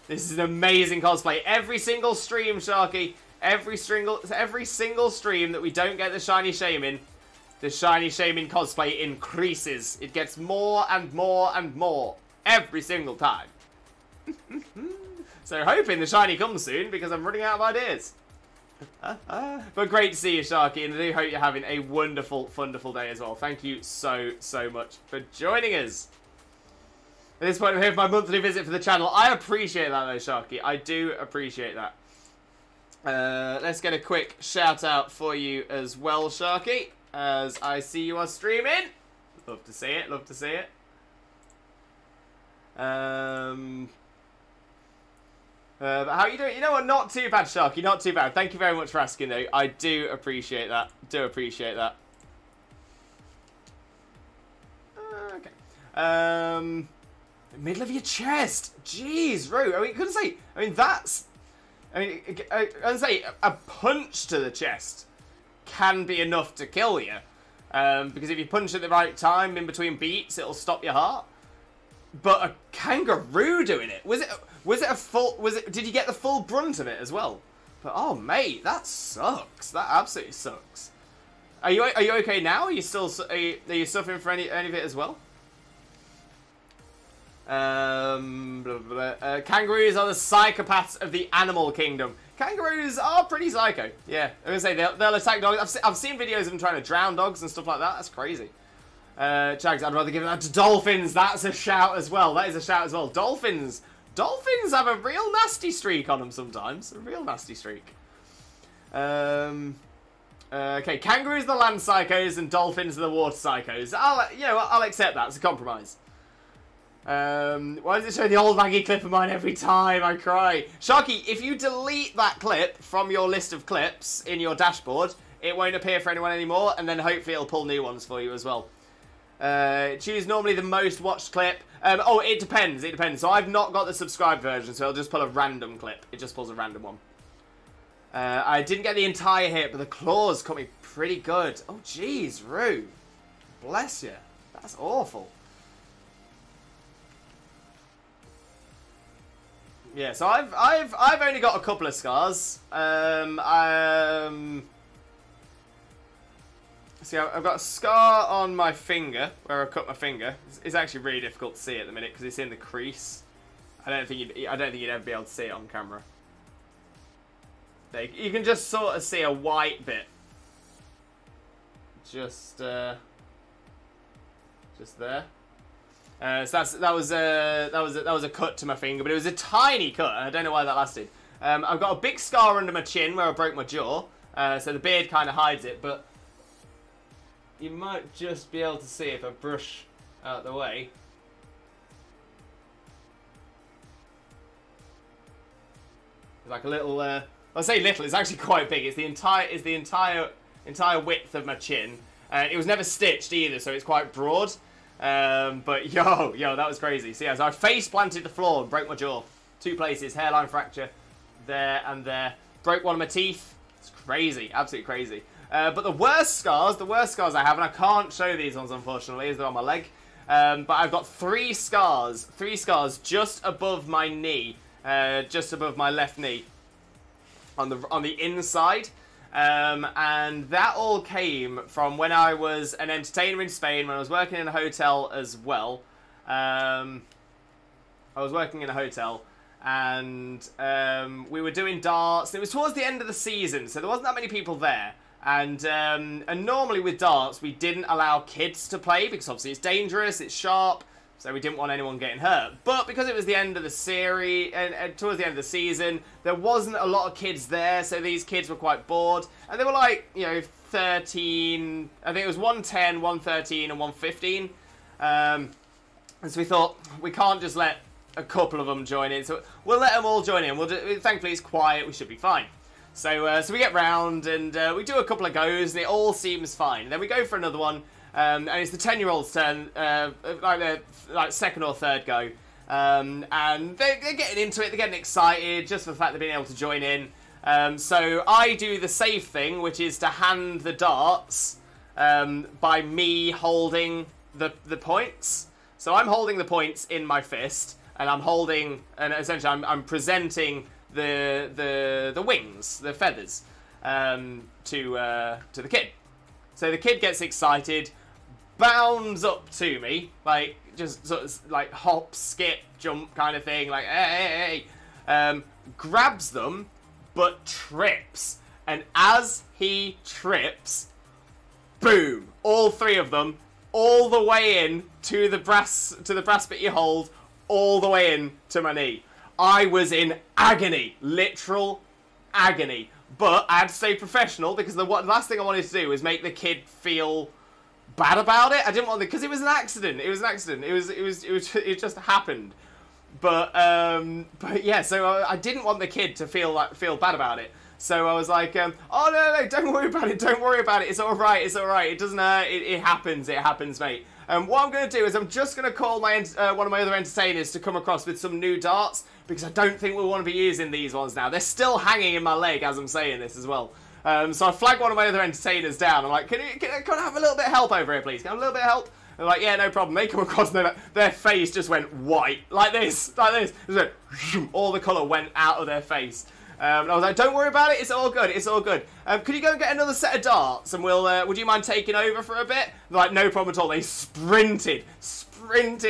Speaker 1: This is an amazing cosplay. Every single stream, Sharky. Every single stream that we don't get the shiny Shaymin, the shiny Shaymin cosplay increases. It gets more and more and more every single time. So hoping the shiny comes soon because I'm running out of ideas. But great to see you, Sharky, and I do hope you're having a wonderful day as well. Thank you so much for joining us. At this point, I'm here for my monthly visit for the channel. I appreciate that, though, Sharky. I do appreciate that. Let's get a quick shout out for you as well, Sharky, as I see you are streaming. Love to see it, love to see it. But how are you doing? You know what? Not too bad, Sharky. Not too bad. Thank you very much for asking, though. I do appreciate that. Okay. Middle of your chest. Jeez, Roo. I mean, couldn't say. I mean, that's. I mean, I'd say a punch to the chest can be enough to kill you. Because if you punch at the right time in between beats, it'll stop your heart. But a kangaroo doing it, was it a full? Did you get the full brunt of it as well? But oh, mate, that sucks. That absolutely sucks. Are you okay now? Are you still are you suffering for any of it as well? Kangaroos are the psychopaths of the animal kingdom. Kangaroos are pretty psycho. Yeah, I was gonna say they'll attack dogs. I've seen videos of them trying to drown dogs and stuff like that. That's crazy. Chags, I'd rather give that to dolphins. That's a shout as well. That is a shout as well. Dolphins have a real nasty streak on them sometimes. A real nasty streak. Okay, kangaroos are the land psychos and dolphins are the water psychos. I'll accept that. It's a compromise. Why does it show the old Maggie clip of mine every time? I cry. Sharky, if you delete that clip from your list of clips in your dashboard, it won't appear for anyone anymore, and then hopefully it'll pull new ones for you as well. Choose normally the most watched clip. Oh, it depends. It depends. So I've not got the subscribed version, so I'll just pull a random clip. It just pulls a random one. I didn't get the entire hit, but the claws caught me pretty good. Oh, jeez, Rue. Bless you. That's awful. Yeah, so I've only got a couple of scars. See, I've got a scar on my finger where I cut my finger. It's actually really difficult to see at the minute because it's in the crease. I don't think you'd ever be able to see it on camera. You can just sort of see a white bit. Just there. So that was a cut to my finger, but it was a tiny cut. I don't know why that lasted. I've got a big scar under my chin where I broke my jaw, so the beard kind of hides it. But you might just be able to see if I brush out the way. It's like a little. I say little. It's actually quite big. It's the entire width of my chin. It was never stitched either, so it's quite broad. But yo, that was crazy. So yeah, so I face planted the floor and broke my jaw. 2 places, hairline fracture, there and there. Broke one of my teeth. It's crazy, absolutely crazy. But the worst scars I have, and I can't show these ones unfortunately, as they're on my leg. But I've got 3 scars just above my knee, just above my left knee, on the inside. And that all came from when I was an entertainer in Spain, when I was working in a hotel as well. I was working in a hotel, and we were doing darts. It was towards the end of the season, so there wasn't that many people there. And normally with darts, we didn't allow kids to play, because obviously it's dangerous, it's sharp, so we didn't want anyone getting hurt. But because it was the end of the series, and towards the end of the season, there wasn't a lot of kids there, so these kids were quite bored. And they were like, 13, I think it was 110, 113, and 115. And so we thought, we can't just let a couple of them join in, so we'll let them all join in. Thankfully it's quiet, we should be fine. So we get round, and we do a couple of goes, and it all seems fine. And then we go for another one. And it's the 10-year-old's turn, like their second or third go. And they're getting into it, they're getting excited, just for the fact they're being able to join in. So I do the safe thing, which is to hand the darts by me holding the points. So I'm holding the points in my fist, and essentially I'm presenting the wings, the feathers, to the kid. So the kid gets excited, bounds up to me, like, just sort of, like, hop, skip, jump kind of thing, like, hey. Grabs them, but trips. And as he trips, boom, all 3 of them, all the way in to the brass bit you hold, all the way in to my knee. I was in agony, literal agony. But I had to stay professional, because the last thing I wanted to do was make the kid feel bad about it. I didn't want because it was an accident. It just happened. But yeah, so I didn't want the kid to feel bad about it. So I was like, oh no, don't worry about it. Don't worry about it. It's all right. It's all right. It doesn't hurt. It happens. It happens, mate. What I'm going to do is I'm just going to call one of my other entertainers to come across with some new darts, because I don't think we'll want to be using these ones now. They're still hanging in my leg as I'm saying this as well. So I flag one of my other entertainers down. I'm like, can I have a little bit of help over here, please? Can I have a little bit of help? And they're like, yeah, no problem. They come across and their face just went white. Like this. Just went, all the colour went out of their face. And I was like, don't worry about it, it's all good, it's all good. Could you go and get another set of darts, and would you mind taking over for a bit? They're like, no problem at all. They sprinted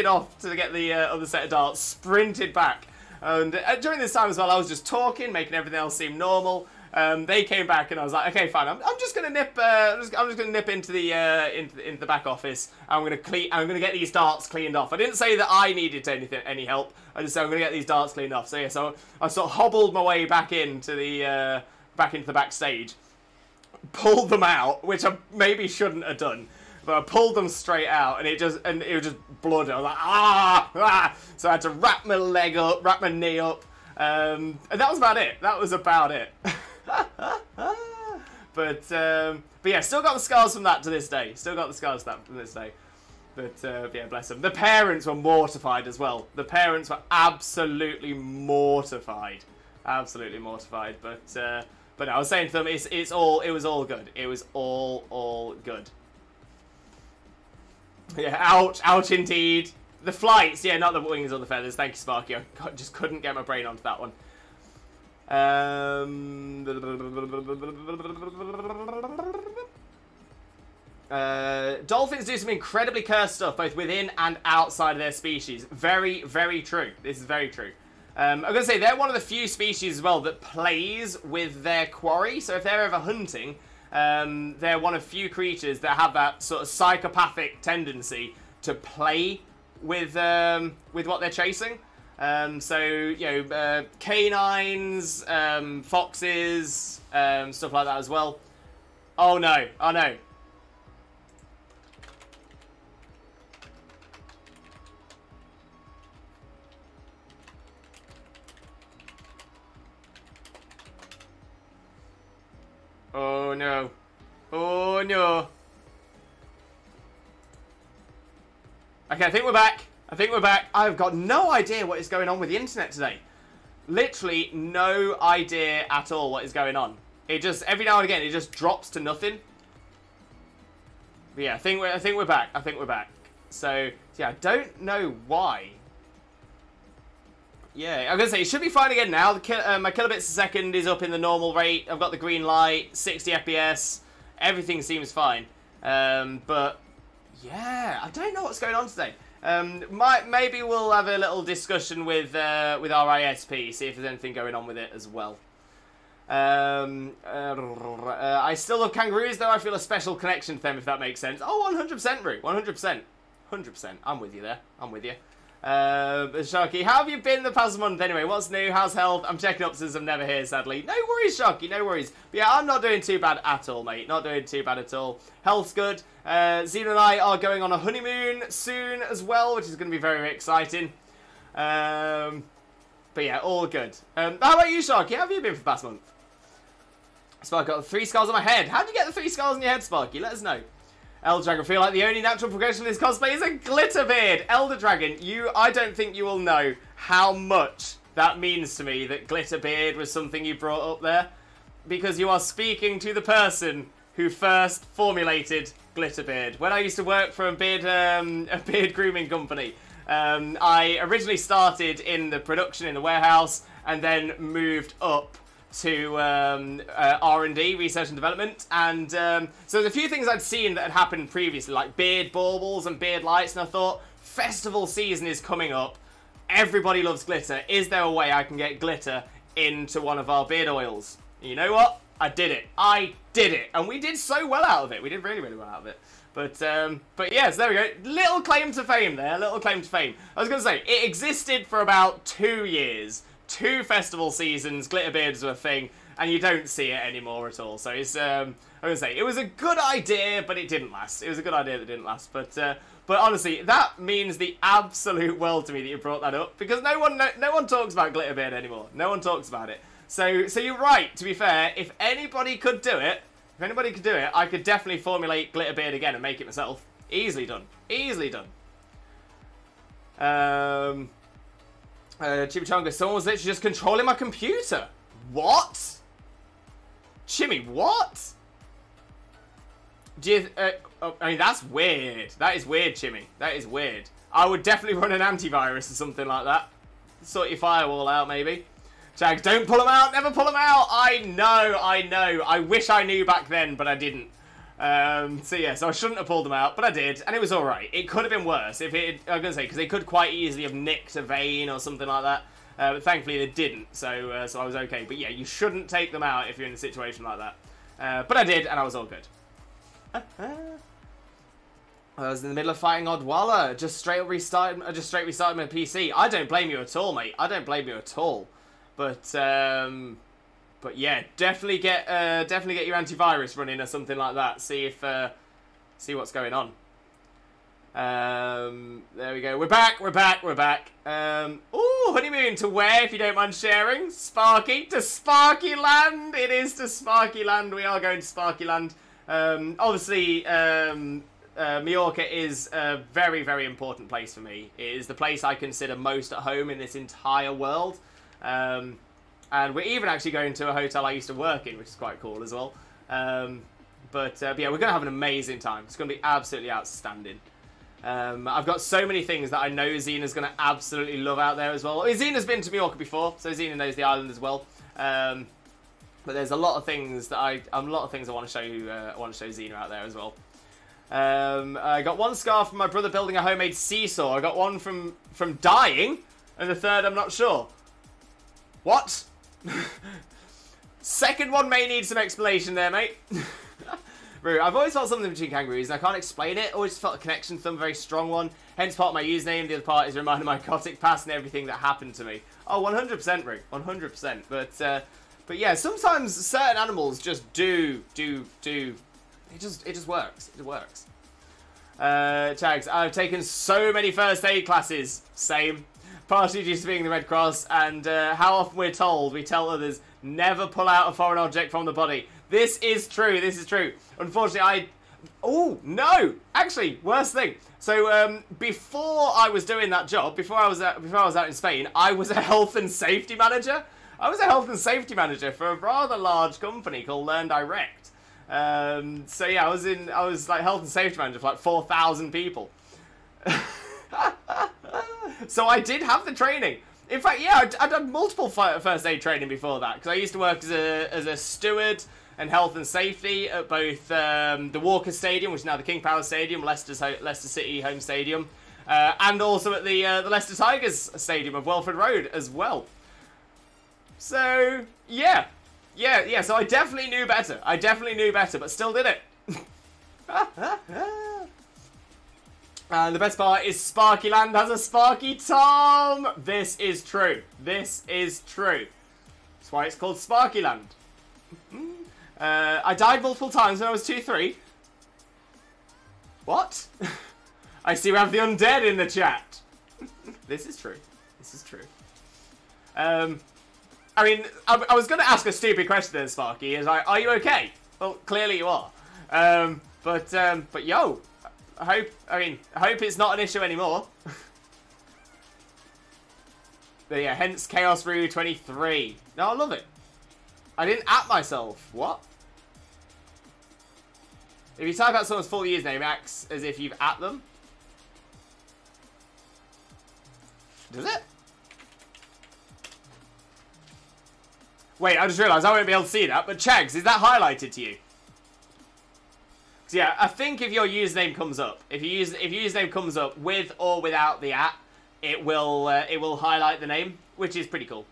Speaker 1: off to get the other set of darts, sprinted back. And during this time as well, I was just talking, making everything else seem normal. They came back, and I was like, okay, fine. I'm just gonna nip. I'm just gonna nip into the back office. I'm gonna get these darts cleaned off. I didn't say that I needed any help. I just said I'm gonna get these darts cleaned off. So yeah, so I sort of hobbled my way back into the backstage, pulled them out, which I maybe shouldn't have done. but I pulled them straight out, and it was just blood. I was like, ah! So I had to wrap my leg up, wrap my knee up, and that was about it. That was about it. But yeah, still got the scars from that to this day. Still got the scars from this day. But yeah, bless them. The parents were mortified as well. The parents were absolutely mortified. Absolutely mortified. But no, I was saying to them, it was all good. It was all good. Yeah, ouch indeed. The flights, yeah, not the wings or the feathers. Thank you, Sparky. I just couldn't get my brain onto that one. Dolphins do some incredibly cursed stuff, both within and outside of their species. Very, very true. This is very true. I'm going to say they're one of the few species as well that plays with their quarry. So if they're ever hunting, they're one of few creatures that have that sort of psychopathic tendency to play with what they're chasing. So, you know, canines, foxes, stuff like that as well. Oh no, oh no. Oh no. Oh no. Okay, I think we're back. I've got no idea what is going on with the internet today. Literally no idea at all what is going on. It just, every now and again, it just drops to nothing. But yeah, I think we're back. So, yeah, I don't know why. Yeah, I'm going to say, it should be fine again now. My kilobits a second is up in the normal rate. I've got the green light, 60 FPS. Everything seems fine. But, yeah, I don't know what's going on today. Maybe we'll have a little discussion with our ISP, see if there's anything going on with it as well. I still love kangaroos, though. I feel a special connection to them, if that makes sense. Oh, 100%, Roo. 100%. 100%. I'm with you there. I'm with you. Sharky, how have you been the past month anyway? What's new? How's health? I'm checking up since I'm never here, sadly. No worries, Sharky, no worries. But yeah, I'm not doing too bad at all, mate. Not doing too bad at all. Health's good. Xena and I are going on a honeymoon soon as well, which is going to be very, very exciting. But yeah, all good. How about you, Sharky? How have you been for the past month? Sparky got 3 scars on my head. How did you get the 3 scars on your head, Sparky? Let us know. Elder Dragon, feel like the only natural progression in this cosplay is a glitter beard. Elder Dragon, I don't think you will know how much that means to me that glitter beard was something you brought up there. Because you are speaking to the person who first formulated glitter beard. When I used to work for a beard grooming company, I originally started in the production in the warehouse and then moved up to R&D, research and development, and so there's a few things I'd seen that had happened previously, like beard baubles and beard lights, and I thought, festival season is coming up, everybody loves glitter, is there a way I can get glitter into one of our beard oils? You know what? I did it, and we did so well out of it, we did really, really well out of it. But yes, there we go. Little claim to fame there, little claim to fame. I was going to say, it existed for about 2 years. 2 festival seasons, glitter beards were a thing, and you don't see it anymore at all. So it's, I'm going to say, it was a good idea, but it didn't last. It was a good idea that didn't last. But honestly, that means the absolute world to me that you brought that up, because no one talks about glitter beard anymore. No one talks about it. So you're right, to be fair, if anybody could do it, I could definitely formulate glitter beard again and make it myself. Easily done. Easily done. Chimichanga, someone was literally just controlling my computer. What? Chimmy, what? Do you, I mean, that's weird. That is weird, Chimmy. That is weird. I would definitely run an antivirus or something like that. Sort your firewall out, maybe. Jags, don't pull them out. Never pull them out. I know. I wish I knew back then, but I didn't. So yeah, so I shouldn't have pulled them out, but I did, and it was alright. It could have been worse, if it, I'm going to say, because they could quite easily have nicked a vein or something like that, but thankfully they didn't, so I was okay. But yeah, you shouldn't take them out if you're in a situation like that. But I did, and I was all good. I was in the middle of fighting Oddwalla, just straight restarted my PC. I don't blame you at all, mate. I don't blame you at all. But yeah, definitely get your antivirus running or something like that. See if See what's going on. There we go. We're back. Ooh, honeymoon to where, if you don't mind sharing? Sparky. To Sparky Land. It is to Sparky Land. We are going to Sparky Land. Obviously, Mallorca is a very, very important place for me. It is the place I consider most at home in this entire world. And we're even actually going to a hotel I used to work in, which is quite cool as well. But yeah, we're going to have an amazing time. It's going to be absolutely outstanding. I've got so many things that I know Xena's going to absolutely love out there as well. Xena's been to Mallorca before, so Xena knows the island as well. But there's a lot of things that I want to show you. I want to show Xena out there as well. I got one scar from my brother building a homemade seesaw. I got one from dying, and the third I'm not sure. What? Second one may need some explanation there, mate. I've always felt something between kangaroos, and I can't explain it. Always felt a connection to them, a very strong one. Hence part of my username. The other part is a reminder of my Gothic past and everything that happened to me. Oh, 100%, Roo. 100%. But yeah, sometimes certain animals just do. It just works. It works. Chags, I've taken so many first aid classes. Same. Partially due to being the Red Cross, and how often we tell others, never pull out a foreign object from the body. This is true. Unfortunately, oh, no! Actually, worst thing. So, before I was doing that job, before I was out in Spain, I was a health and safety manager. I was a health and safety manager for a rather large company called Learn Direct. So yeah, I was like health and safety manager for like 4,000 people. So I did have the training. In fact, yeah, I'd done multiple first aid training before that, because I used to work as a steward and health and safety at both the Walker Stadium, which is now the King Power Stadium, Leicester City home stadium, and also at the Leicester Tigers Stadium of Welford Road as well. So yeah, so I definitely knew better. But still did it. And the best part is Sparky Land has a Sparky Tom. This is true. That's why it's called Sparky Land. I died multiple times when I was 2-3. What? I see we have the undead in the chat. This is true. I mean, I was going to ask a stupid question then, Sparky. Is like, are you okay? Well, clearly you are. But yo, I hope it's not an issue anymore. But yeah, hence Chaos Rue 23. No, I love it. I didn't at myself. What? If you type out someone's full username, it acts as if you've at them. Does it? Wait, I just realised I won't be able to see that. But Chags, is that highlighted to you? So yeah, I think if your username comes up, if your username comes up with or without the at, it will highlight the name, which is pretty cool.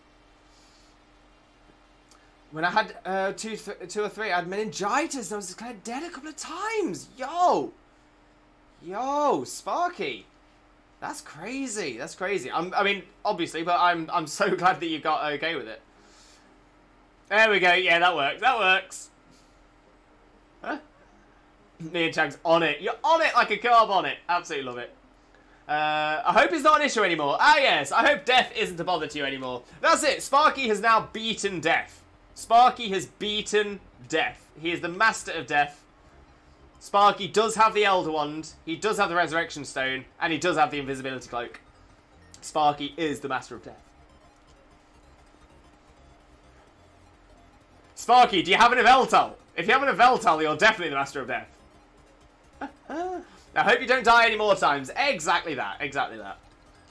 Speaker 1: When I had two or three, I had meningitis and I was kind of dead a couple of times. Yo, Sparky, that's crazy. I mean, obviously, but I'm so glad that you got okay with it. There we go. Yeah, that works. Huh? Me and Chag's on it. You're on it like a carb on it. Absolutely love it. I hope it's not an issue anymore. Ah, yes. I hope death isn't a bother to you anymore. That's it. Sparky has now beaten death. Sparky has beaten death. He is the master of death. Sparky does have the Elder Wand. He does have the Resurrection Stone. And he does have the Invisibility Cloak. Sparky is the master of death. Sparky, do you have an Eveltal? If you have an Eveltal, you're definitely the master of death. I hope you don't die any more times. Exactly that.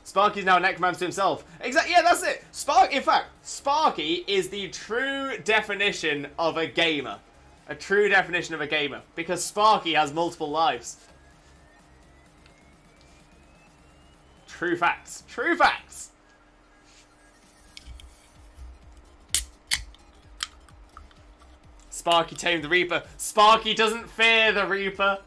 Speaker 1: Sparky's now a necromancer himself. Yeah, that's it. In fact, Sparky is the true definition of a gamer. A true definition of a gamer. Because Sparky has multiple lives. True facts. Sparky tamed the Reaper. Sparky doesn't fear the Reaper.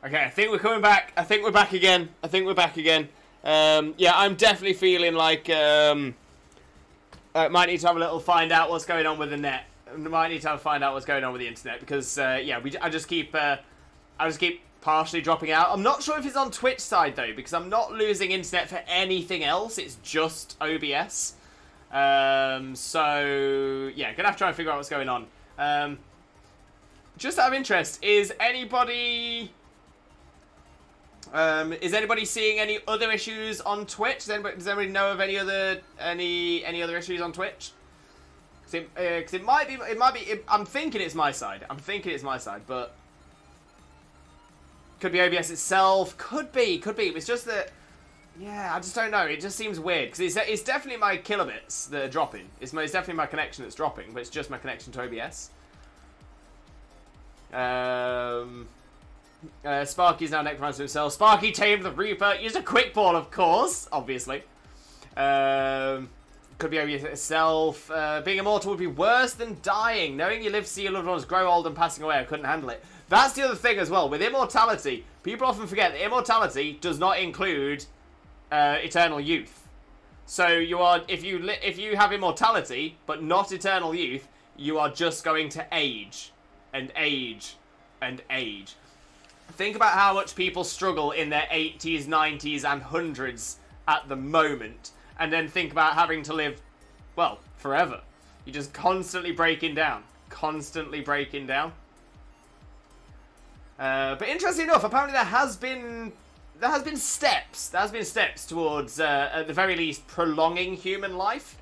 Speaker 1: Okay, I think we're coming back. I think we're back again. Yeah, I'm definitely feeling like I might need to have a little find out what's going on with the net. Might need to find out what's going on with the internet because yeah, I just keep partially dropping out. I'm not sure if it's on Twitch side though because I'm not losing internet for anything else. It's just OBS. So yeah, gonna have to try and figure out what's going on. Just out of interest, is anybody seeing any other issues on Twitch? Does anybody know of any other issues on Twitch? Because it might be. I'm thinking it's my side. But could be OBS itself. Could be. It's just that. Yeah, I just don't know. It just seems weird because it's definitely my kilobits that are dropping. It's definitely my connection that's dropping, but it's just my connection to OBS. Sparky's now necromancer himself. Sparky tamed the Reaper. Use a quick ball, of course. Obviously. Could be OBS itself. Being immortal would be worse than dying. Knowing you live to see your loved ones grow old and passing away, I couldn't handle it. That's the other thing as well. With immortality, people often forget that immortality does not include eternal youth. So you are, if you have immortality but not eternal youth, you are just going to age and age and age. Think about how much people struggle in their 80s, 90s, and 100s at the moment. And then think about having to live, well, forever. You're just constantly breaking down. But interestingly enough, apparently there has been steps. There has been steps towards, at the very least, prolonging human life.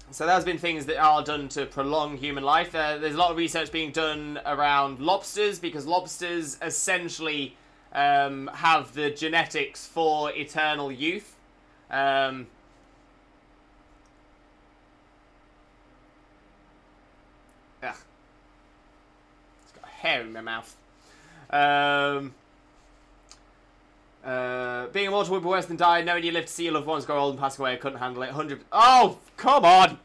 Speaker 1: So there's been things that are done to prolong human life. There's a lot of research being done around lobsters because lobsters essentially have the genetics for eternal youth. It's got a hair in my mouth. Being immortal would be worse than dying. Knowing you live to see your loved ones grow old and pass away, I couldn't handle it. 100. Oh, come on!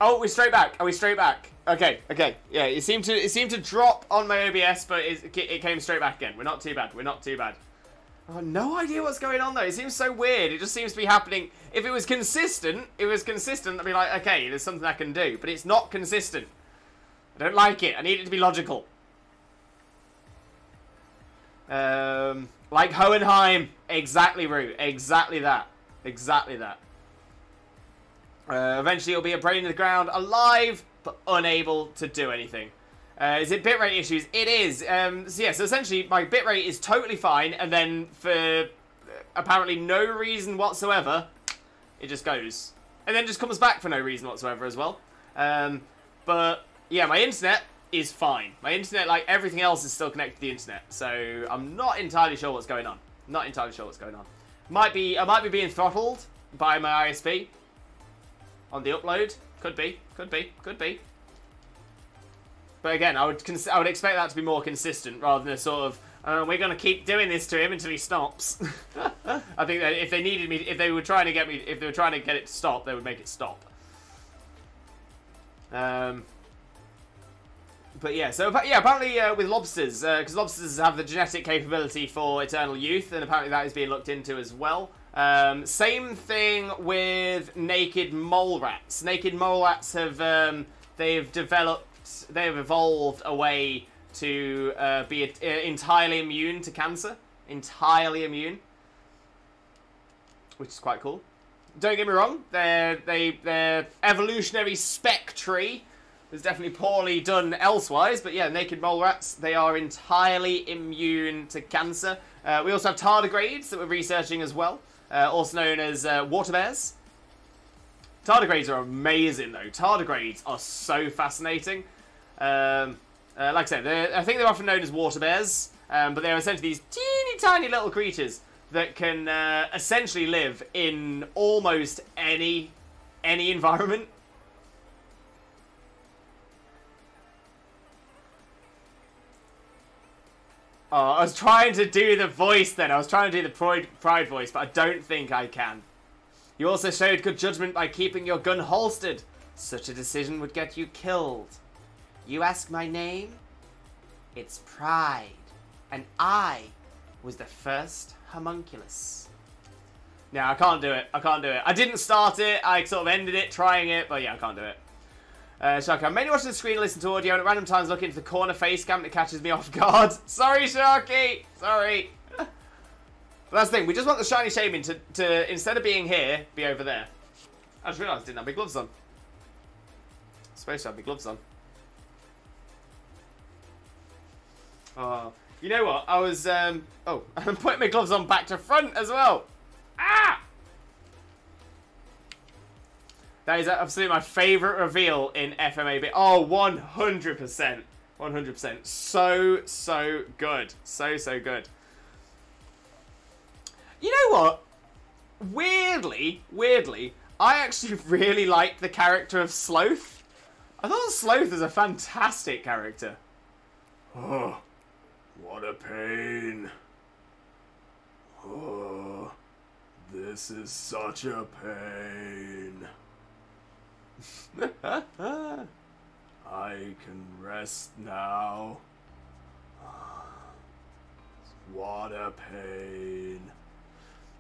Speaker 1: Oh, we're straight back. Are we straight back? Okay. Yeah, it seemed to drop on my OBS, but it came straight back again. We're not too bad. I have no idea what's going on though. It seems so weird. It just seems to be happening. If it was consistent, I'd be like, okay, there's something I can do. But it's not consistent. I don't like it. I need it to be logical. Like Hohenheim. Exactly, Rue. Exactly that. Eventually it'll be a brain in the ground, alive, but unable to do anything. Is it bitrate issues? It is. So essentially my bitrate is totally fine, and then for apparently no reason whatsoever, it just goes. And then just comes back for no reason whatsoever as well. But yeah, my internet is fine. My internet, like everything else, is still connected to the internet. So I'm not entirely sure what's going on. I might be being throttled by my ISP on the upload. Could be. But again, I would expect that to be more consistent rather than a sort of we're going to keep doing this to him until he stops. I think that if they were trying to get it to stop, they would make it stop. But yeah, apparently with lobsters, because lobsters have the genetic capability for eternal youth, and apparently that is being looked into as well. Same thing with naked mole rats. Naked mole rats have they've evolved a way to be entirely immune to cancer. Entirely immune. Which is quite cool. Don't get me wrong, their evolutionary spec tree was definitely poorly done elsewise, but yeah, naked mole rats, they are entirely immune to cancer. We also have tardigrades that we're researching as well, also known as water bears. Tardigrades are amazing though. Tardigrades are so fascinating. Like I said, I think they're often known as water bears, but they're essentially these teeny tiny little creatures that can essentially live in almost any environment. Oh, I was trying to do the voice then. I was trying to do the pride voice, but I don't think I can. You also showed good judgment by keeping your gun holstered. Such a decision would get you killed. You ask my name? It's Pride. And I was the first homunculus. No, I can't do it. I can't do it. I didn't start it. I sort of ended it trying it, but yeah, I can't do it. Sharky, I'm mainly watching the screen and listen to audio, and at random times looking into the corner face cam that catches me off guard. Sorry, Sharky! Sorry. But that's the thing, we just want the shiny Shaymin to, instead of being here, be over there. I just realised I didn't have my gloves on. I'm supposed to have my gloves on. Oh, you know what? I was, oh, I'm putting my gloves on back to front as well. Ah! That is absolutely my favourite reveal in FMAB. Oh, 100%. 100%. So good. So good. You know what? Weirdly, I actually really liked the character of Sloth. I thought Sloth was a fantastic character.
Speaker 2: Oh, what a pain. Oh, this is such a pain. I can rest now. What a pain.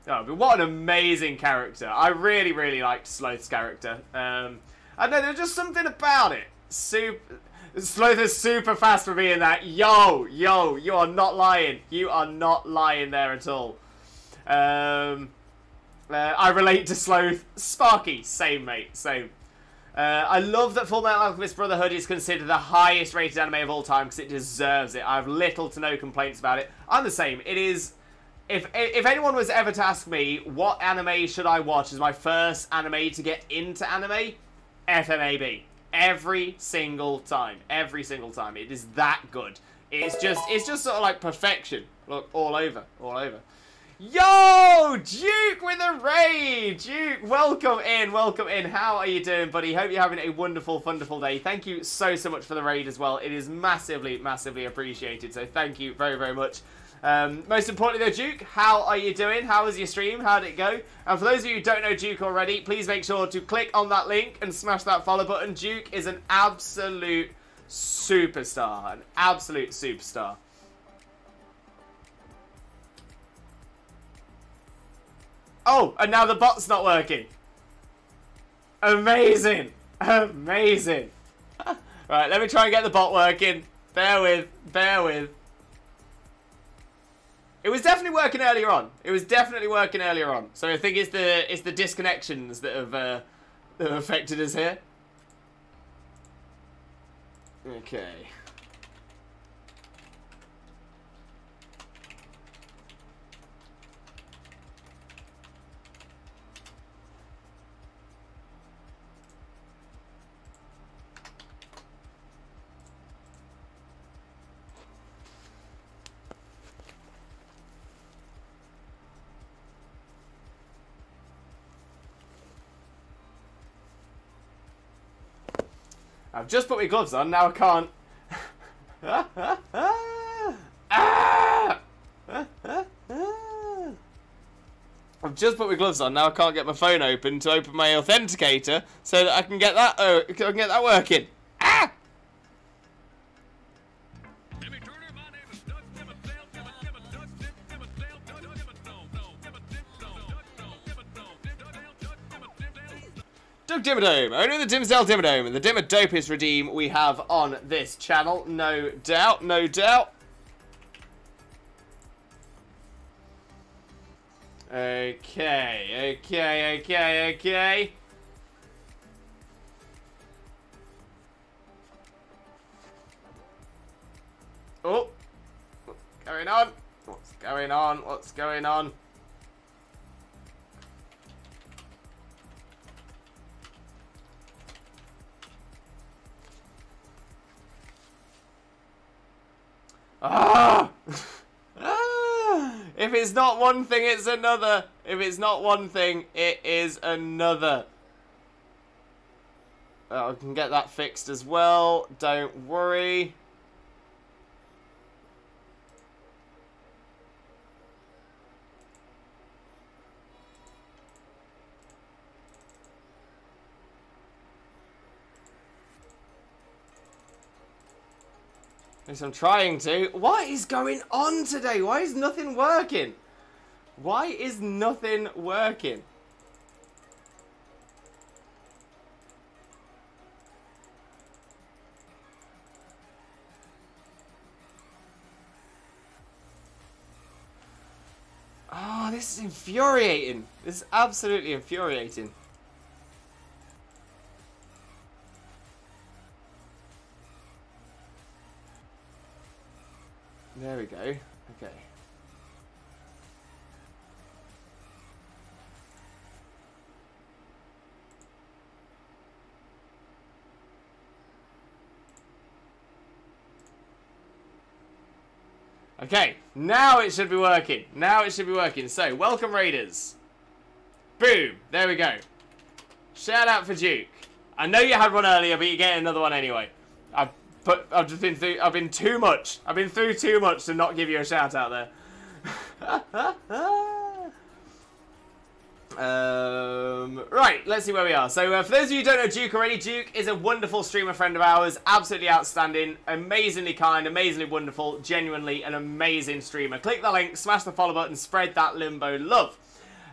Speaker 1: Oh, but what an amazing character. I really liked Sloth's character. I don't know, there's just something about it. Sloth is super fast for being that. Yo, you are not lying. You are not lying there at all. I relate to Sloth. Sparky, same mate, same. I love that Full Metal Alchemist Brotherhood is considered the highest rated anime of all time because it deserves it. I have little to no complaints about it. I'm the same. It is... If anyone was ever to ask me what anime should I watch as my first anime to get into anime, FMAB. Every single time. Every single time. It is that good. It's just sort of like perfection. Look, all over. Yo! Duke with a raid! Duke, welcome in. How are you doing, buddy? Hope you're having a wonderful day. Thank you so much for the raid as well. It is massively appreciated. So thank you very much. Most importantly though, Duke, how are you doing? How was your stream? How did it go? And for those of you who don't know Duke already, please make sure to click on that link and smash that follow button. Duke is an absolute superstar. An absolute superstar. Oh, and now the bot's not working. Amazing. Right, let me try and get the bot working. Bear with. It was definitely working earlier on. So I think it's the disconnections that have affected us here. Okay. I've just put my gloves on, now I can't. I've just put my gloves on, now I can't get my phone open to open my authenticator so that I can get that working. Ah! Doug Dimmadome, owner of the Dimsdale Dimmadome, and the Dimmer dopest redeem we have on this channel, no doubt. Okay. Oh, what's going on? Ah! If it's not one thing, it's another. If it's not one thing, it is another. I can get that fixed as well. Don't worry. Yes, I'm trying to. What is going on today? Why is nothing working? Why is nothing working? Oh, this is infuriating. This is absolutely infuriating. There we go. Okay. Okay, now it should be working. Now it should be working. So, welcome Raiders. Boom. There we go. Shout out for Duke. I know you had one earlier, but you're getting another one anyway. I've been too much. I've been through too much to not give you a shout out there. Right, let's see where we are. So for those of you who don't know Duke already, Duke is a wonderful streamer friend of ours, absolutely outstanding, amazingly kind, amazingly wonderful, genuinely an amazing streamer. Click the link, smash the follow button, spread that Limbo love.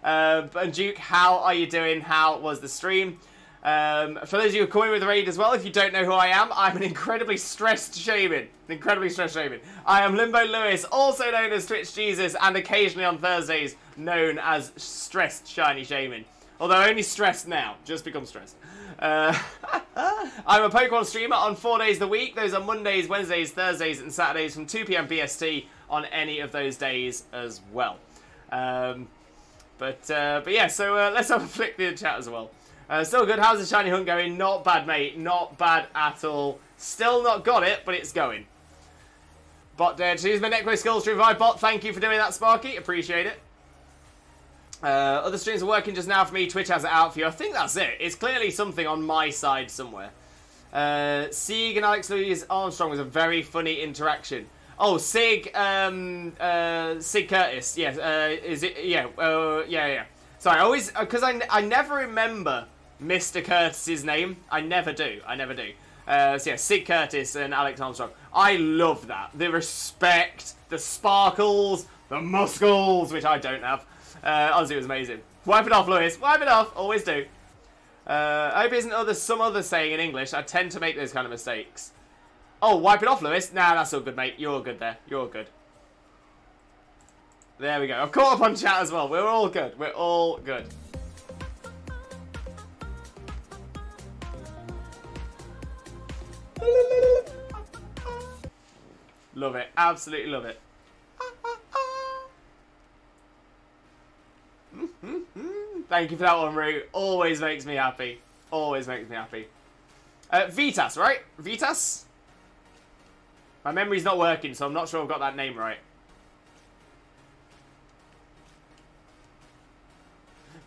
Speaker 1: And Duke, how are you doing? How was the stream? For those of you who are coming with the raid as well, if you don't know who I am, I'm an incredibly stressed Shaymin. I am Limbo Lewis, also known as Twitch Jesus, and occasionally on Thursdays known as Stressed Shiny Shaymin. Although only stressed now, just become stressed. I'm a Pokemon streamer on 4 days a week. Those are Mondays, Wednesdays, Thursdays, and Saturdays from 2 PM BST on any of those days as well. But yeah, so let's have a flick through the chat as well. Still good. How's the shiny hunt going? Not bad, mate. Not bad at all. Still not got it, but it's going. Bot dead. Choose my Necro skills to revive bot. Thank you for doing that, Sparky. Appreciate it. Other streams are working just now for me. Twitch has it out for you. I think that's it. It's clearly something on my side somewhere. Sieg and Alex Louise Armstrong was a very funny interaction. Oh, Sig Curtis. Yes. Is it? Yeah. Yeah. Sorry. I always because I never remember Mr. Curtis's name. I never do. So yeah, Sig Curtis and Alex Armstrong. I love that. The respect, the sparkles, the muscles, which I don't have. Honestly, it was amazing. Wipe it off, Lewis. Wipe it off. Always do. I hope isn't some other saying in English. I tend to make those kind of mistakes. Oh, wipe it off, Lewis. Nah, that's all good, mate. You're good there. You're good. There we go. I've caught up on chat as well. We're all good. We're all good. Love it. Absolutely love it. Thank you for that one, Rue. Always makes me happy. Always makes me happy. Vitas, right? Vitas? My memory's not working, so I'm not sure I've got that name right.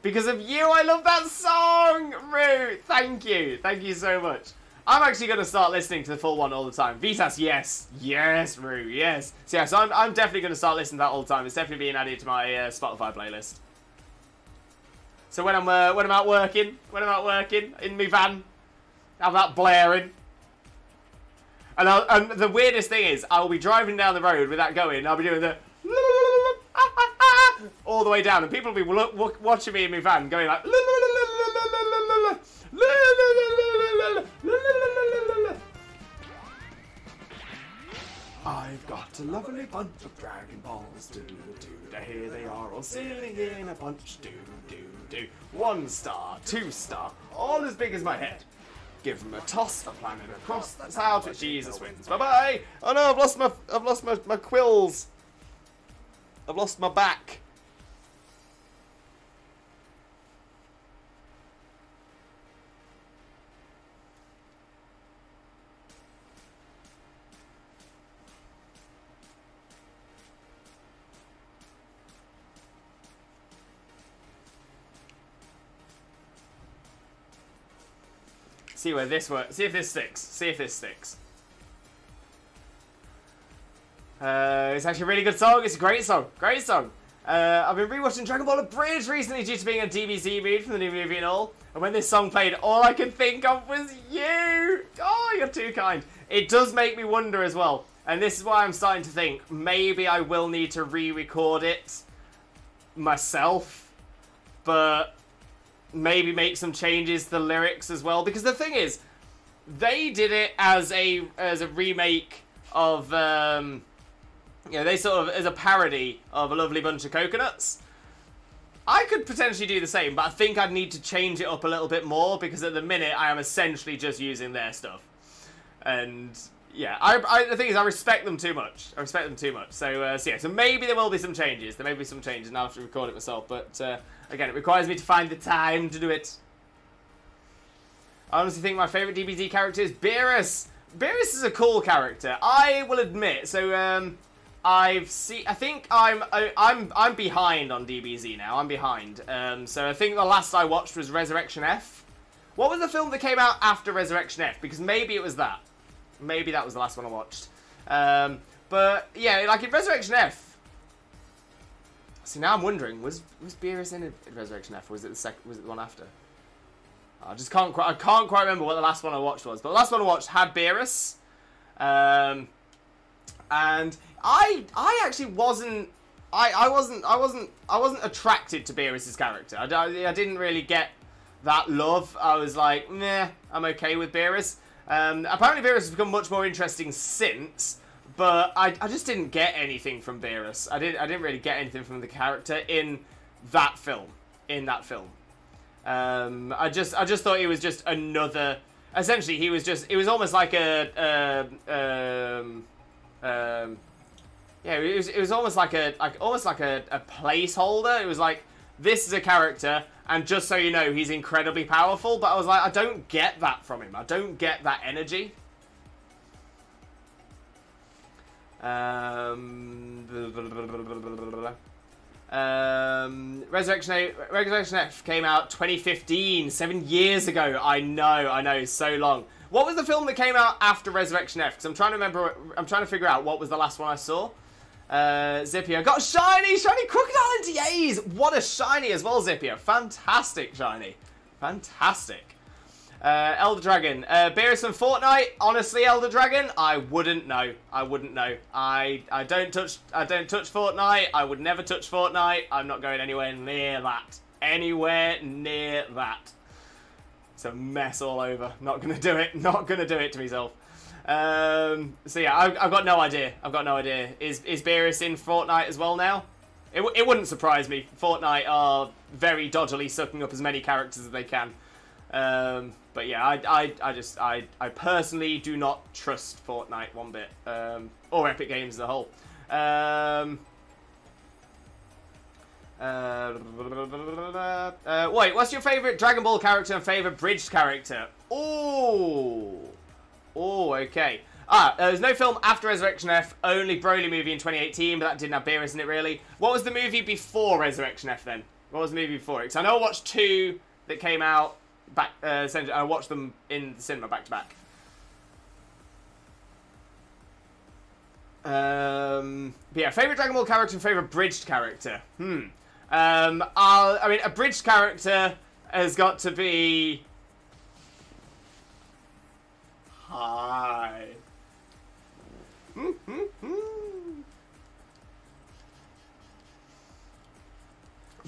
Speaker 1: Because of you, I love that song! Rue, thank you. Thank you so much. I'm actually going to start listening to the full one all the time. Vitas, yes. Yes, Rue, yes. So yeah, so I'm definitely going to start listening to that all the time. It's definitely being added to my Spotify playlist. So when I'm out working, in my van, have that blaring. And the weirdest thing is, I'll be driving down the road with that going, and I'll be doing the all the way down, and people will be watching me in my van going like
Speaker 2: I've got a lovely bunch of Dragon Balls, here they are all sailing in a bunch,
Speaker 1: 1 star, 2 star, all as big as my head. Give them a toss, a planet across. That's how Twitch Jesus wins. Bye bye. Oh no, I've lost my quills. I've lost my back. See where this works. See if this sticks. It's actually a really good song. It's a great song. I've been rewatching Dragon Ball Abridged recently due to being a DBZ mood from the new movie and all. And when this song played, all I could think of was you. Oh, you're too kind. It does make me wonder as well. And this is why I'm starting to think maybe I will need to re-record it myself, but maybe make some changes to the lyrics as well. Because the thing is, they did it as a remake of, they sort of, as a parody of A Lovely Bunch of Coconuts. I could potentially do the same, but I think I'd need to change it up a little bit more, because at the minute I am essentially just using their stuff. And yeah, the thing is, I respect them too much. So maybe there will be some changes. There may be some changes, and I'll have to record it myself. But again, it requires me to find the time to do it. I honestly think my favourite DBZ character is Beerus. Beerus is a cool character, I will admit. So I think I'm behind on DBZ now. I'm behind. So I think the last I watched was Resurrection F. What was the film that came out after Resurrection F? Because maybe it was that. Maybe that was the last one I watched. But yeah, like in Resurrection F. See, now I'm wondering, was Beerus in Resurrection F, or was it the one after? I can't quite remember what the last one I watched was. But the last one I watched had Beerus. And I actually wasn't attracted to Beerus's character. I didn't really get that love. I was like, meh, I'm okay with Beerus. Apparently Beerus has become much more interesting since, but I just didn't get anything from Beerus. I didn't really get anything from the character in that film. I just thought he was just another. Essentially, it was almost like it was almost like a placeholder. It was like, this is a character, and just so you know, he's incredibly powerful. But I was like, I don't get that from him. I don't get that energy. Resurrection F came out 2015, 7 years ago. I know, so long. What was the film that came out after Resurrection F? Because I'm trying to figure out what was the last one I saw. Zippio got shiny Crocodile and DAs. What a shiny as well, Zippio. Fantastic shiny. Fantastic. Elder Dragon. Beerus and Fortnite. Honestly, Elder Dragon, I wouldn't know. I don't touch Fortnite. I would never touch Fortnite. I'm not going anywhere near that. It's a mess all over. Not gonna do it. Not gonna do it to myself. So yeah, I've got no idea. Is Beerus in Fortnite as well now? It wouldn't surprise me. Fortnite are very dodgily sucking up as many characters as they can. But yeah, I personally do not trust Fortnite one bit, or Epic Games as a whole. Wait, what's your favourite Dragon Ball character and favourite bridged character? Oh, okay. There's no film after Resurrection F, only Broly movie in 2018, but that didn't have Beerus in it, really. What was the movie before Resurrection F, then? What was the movie before it? Because I know I watched two that came out back. I watched them in the cinema back to back. But yeah, favourite Dragon Ball character and favourite bridged character. I mean, a bridged character has got to be... Hi.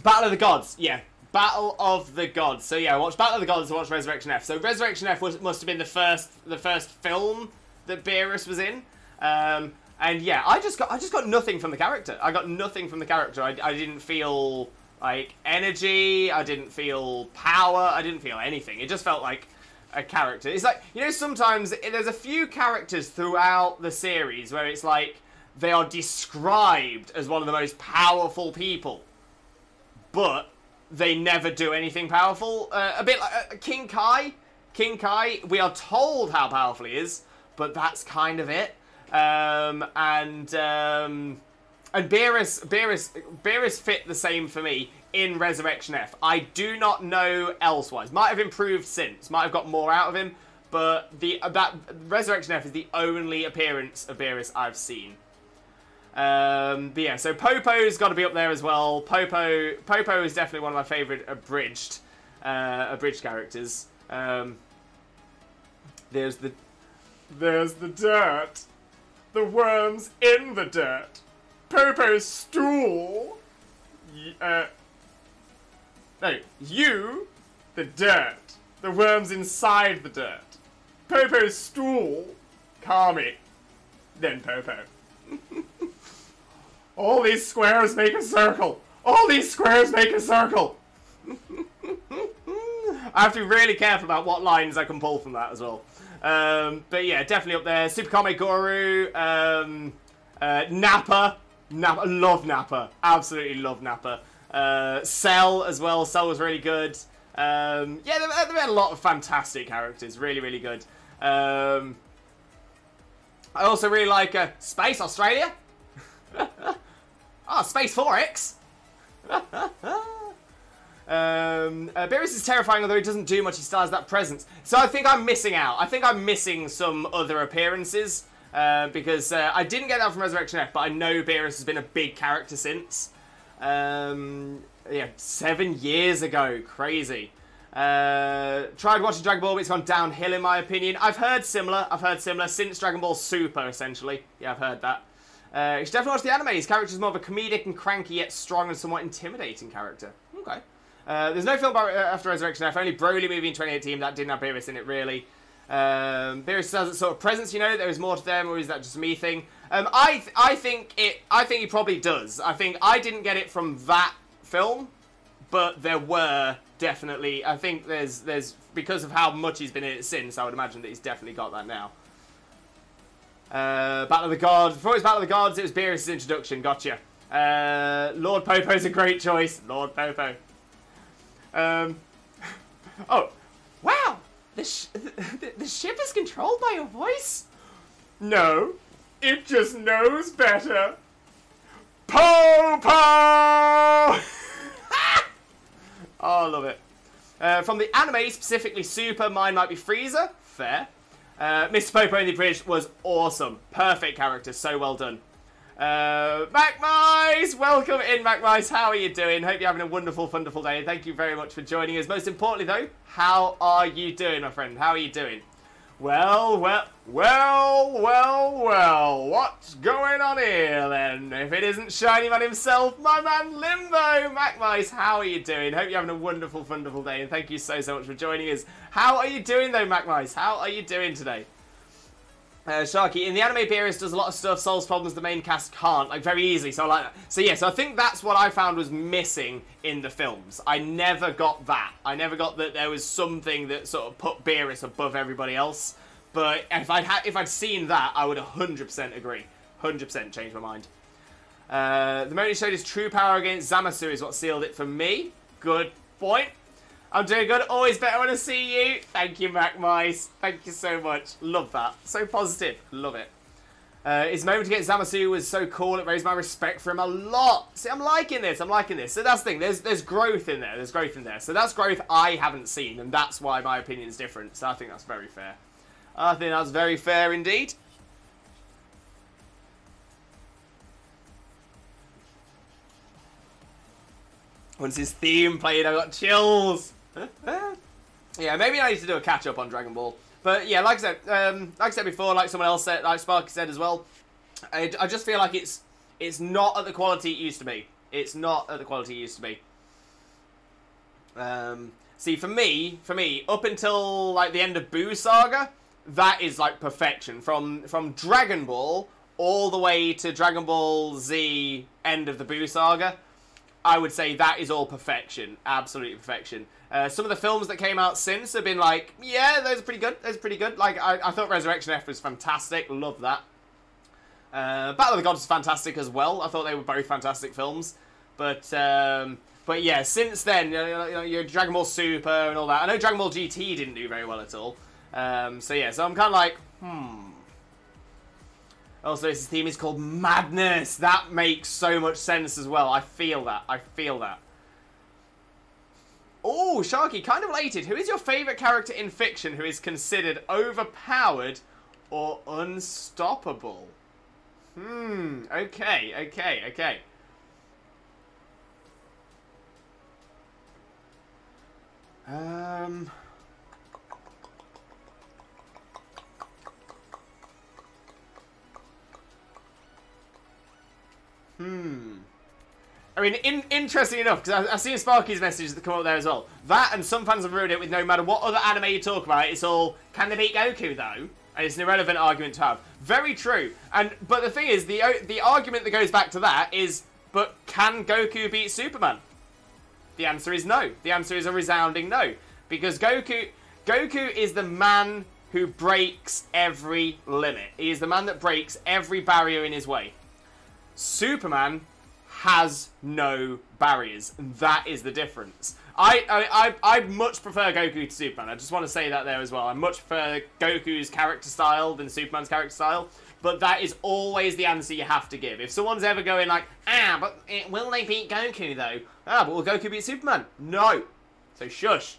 Speaker 1: Battle of the Gods, yeah. Battle of the Gods. So yeah, I watched Battle of the Gods, I watched Resurrection F. So Resurrection F must have been the first film that Beerus was in. And yeah, I just got nothing from the character. I didn't feel like energy. I didn't feel power. I didn't feel anything. It just felt like a character. It's like, you know, sometimes there's a few characters throughout the series where it's like they are described as one of the most powerful people, but they never do anything powerful. A bit like King Kai. King Kai, we are told how powerful he is, but that's kind of it. And Beerus fit the same for me in Resurrection F. I do not know elsewise. Might have improved since. Might have got more out of him. But that Resurrection F is the only appearance of Beerus I've seen. But yeah, so Popo's got to be up there as well. Popo is definitely one of my favourite abridged characters. There's the dirt. the worms in the dirt. Popo's stool. No, you, the dirt. The worms inside the dirt. Popo's stool, Kami. Then Popo. All these squares make a circle. All these squares make a circle. I have to be really careful about what lines I can pull from that as well. But yeah, definitely up there. Super Kame Guru, Nappa. Love Nappa. Absolutely love Nappa. Cell as well. Cell was really good. Yeah, they've had a lot of fantastic characters. Really, really good. I also really like Space Australia. Oh, Space 4X. Beerus is terrifying, although he doesn't do much. He still has that presence. So I think I'm missing out. I think I'm missing some other appearances. Because I didn't get that from Resurrection F, but I know Beerus has been a big character since. Yeah, 7 years ago. Crazy. Tried watching Dragon Ball, but it's gone downhill in my opinion. I've heard similar. Since Dragon Ball Super, essentially. Yeah, I've heard that. You should definitely watch the anime. His character is more of a comedic and cranky, yet strong and somewhat intimidating character. Okay. There's no film about after Resurrection F. Only Broly movie in 2018 that didn't have Beerus in it, really. Beerus has a sort of presence, you know. There is more to them, or is that just a me thing? I think he probably does. I think I didn't get it from that film, but there were definitely. I think there's because of how much he's been in it since. I would imagine that he's definitely got that now. Battle of the Gods. Before it was Battle of the Gods, it was Beerus' introduction. Gotcha. Lord Popo's a great choice. Lord Popo. Oh, wow! The ship is controlled by a voice? No, it just knows better. Popo! Oh, I love it. From the anime, specifically Super, mine might be Frieza. Fair. Mr. Popo in the Bridge was awesome. Perfect character, so well done. MacMice! Welcome in, MacMice. How are you doing? Hope you're having a wonderful, wonderful day. Thank you very much for joining us. Most importantly, though, how are you doing, my friend? How are you doing? Well. What's going on here, then? If it isn't Shiny Man himself, my man Limbo! MacMice, how are you doing? Hope you're having a wonderful, wonderful day, and thank you so much for joining us. How are you doing, though, MacMice? How are you doing today? Sharky, in the anime, Beerus does a lot of stuff, solves problems the main cast can't, like, very easily, so I like that. So yeah, so I think that's what I found was missing in the films. I never got that. I never got that there was something that sort of put Beerus above everybody else. But if I'd seen that, I would 100% agree. 100% change my mind. The moment he showed his true power against Zamasu is what sealed it for me. Good point. I'm doing good. Always better when I see you. Thank you, MacMice. Thank you so much. Love that. So positive. Love it. His moment against Zamasu was so cool. It raised my respect for him a lot. See, I'm liking this. I'm liking this. So that's the thing. There's growth in there. There's growth in there. So that's growth I haven't seen, and that's why my opinion is different. So I think that's very fair. I think that's very fair indeed. Once his theme played, I got chills. Yeah, maybe I need to do a catch up on Dragon Ball. But yeah, like I said before, like someone else said, like Sparky said as well, I just feel like it's not at the quality it used to be. It's not at the quality it used to be. See, for me, up until like the end of Boo Saga, that is like perfection. From Dragon Ball all the way to Dragon Ball Z end of the Boo Saga, I would say that is all perfection. Absolutely perfection. Some of the films that came out since have been like, yeah, those are pretty good. Those are pretty good. Like, I thought Resurrection F was fantastic. Love that. Battle of the Gods was fantastic as well. I thought they were both fantastic films. But yeah, since then, you know, your Dragon Ball Super and all that. I know Dragon Ball GT didn't do very well at all. So yeah, so I'm kind of like, Also, his theme is called Madness. That makes so much sense as well. I feel that. I feel that. Oh, Sharky, kind of related. Who is your favourite character in fiction who is considered overpowered or unstoppable? Okay. I mean, interesting enough, because I've seen Sparky's message that come up there as well. That, and some fans have ruined it with no matter what other anime you talk about, it's all, can they beat Goku, though? And it's an irrelevant argument to have. Very true. But the thing is, the argument that goes back to that is, but can Goku beat Superman? The answer is no. The answer is a resounding no. Because Goku is the man who breaks every limit. He is the man that breaks every barrier in his way. Superman has no barriers. That is the difference. I much prefer Goku to Superman. I just want to say that there as well. I much prefer Goku's character style than Superman's character style. But that is always the answer you have to give. If someone's ever going like, but will they beat Goku though? But will Goku beat Superman? No. So shush.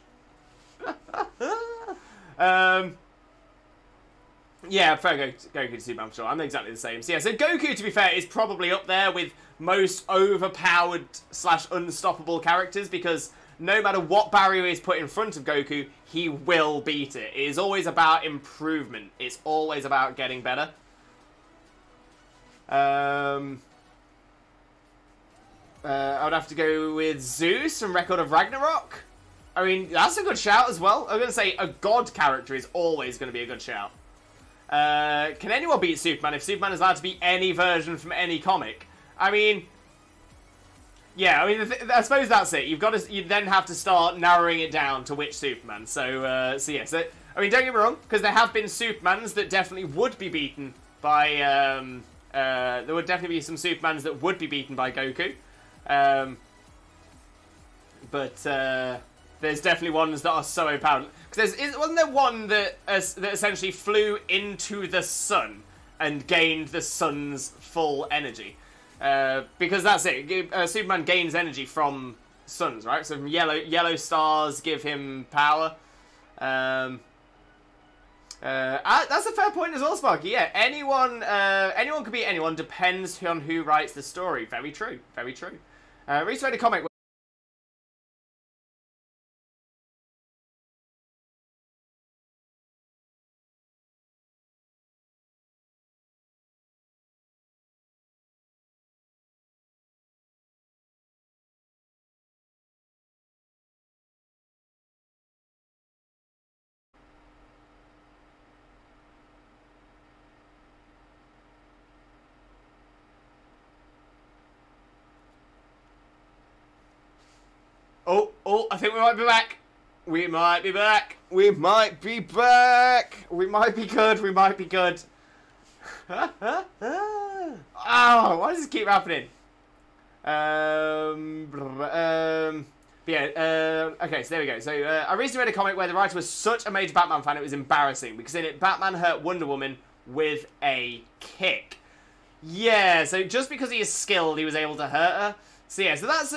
Speaker 1: Yeah, I prefer Goku to Superman for sure. I'm exactly the same. So yeah, so Goku, to be fair, is probably up there with most overpowered / unstoppable characters, because no matter what barrier is put in front of Goku, he will beat it. It is always about improvement. It's always about getting better. I would have to go with Zeus from Record of Ragnarok. I mean, that's a good shout as well. I'm going to say a god character is always going to be a good shout. Can anyone beat Superman if Superman is allowed to be any version from any comic? I mean, yeah, I mean, I suppose that's it. You then have to start narrowing it down to which Superman. So yeah. So I mean, don't get me wrong, because there have been Supermans that definitely would be beaten by. There would definitely be some Supermans that would be beaten by Goku. But there's definitely ones that are so overpowered. Because wasn't there one that essentially flew into the sun and gained the sun's full energy? Because that's it. Superman gains energy from suns, right? So from yellow stars give him power. That's a fair point as well, Sparky. Yeah, anyone could beat anyone. Depends on who writes the story. Very true. Very true. Recently read a comic. Oh, I think we might be back. We might be back. We might be back. We might be good. We might be good. Oh, why does this keep happening? Okay, so there we go. So I recently read a comic where the writer was such a major Batman fan it was embarrassing, because in it, Batman hurt Wonder Woman with a kick. Yeah, so just because he is skilled, he was able to hurt her. So yeah, so that's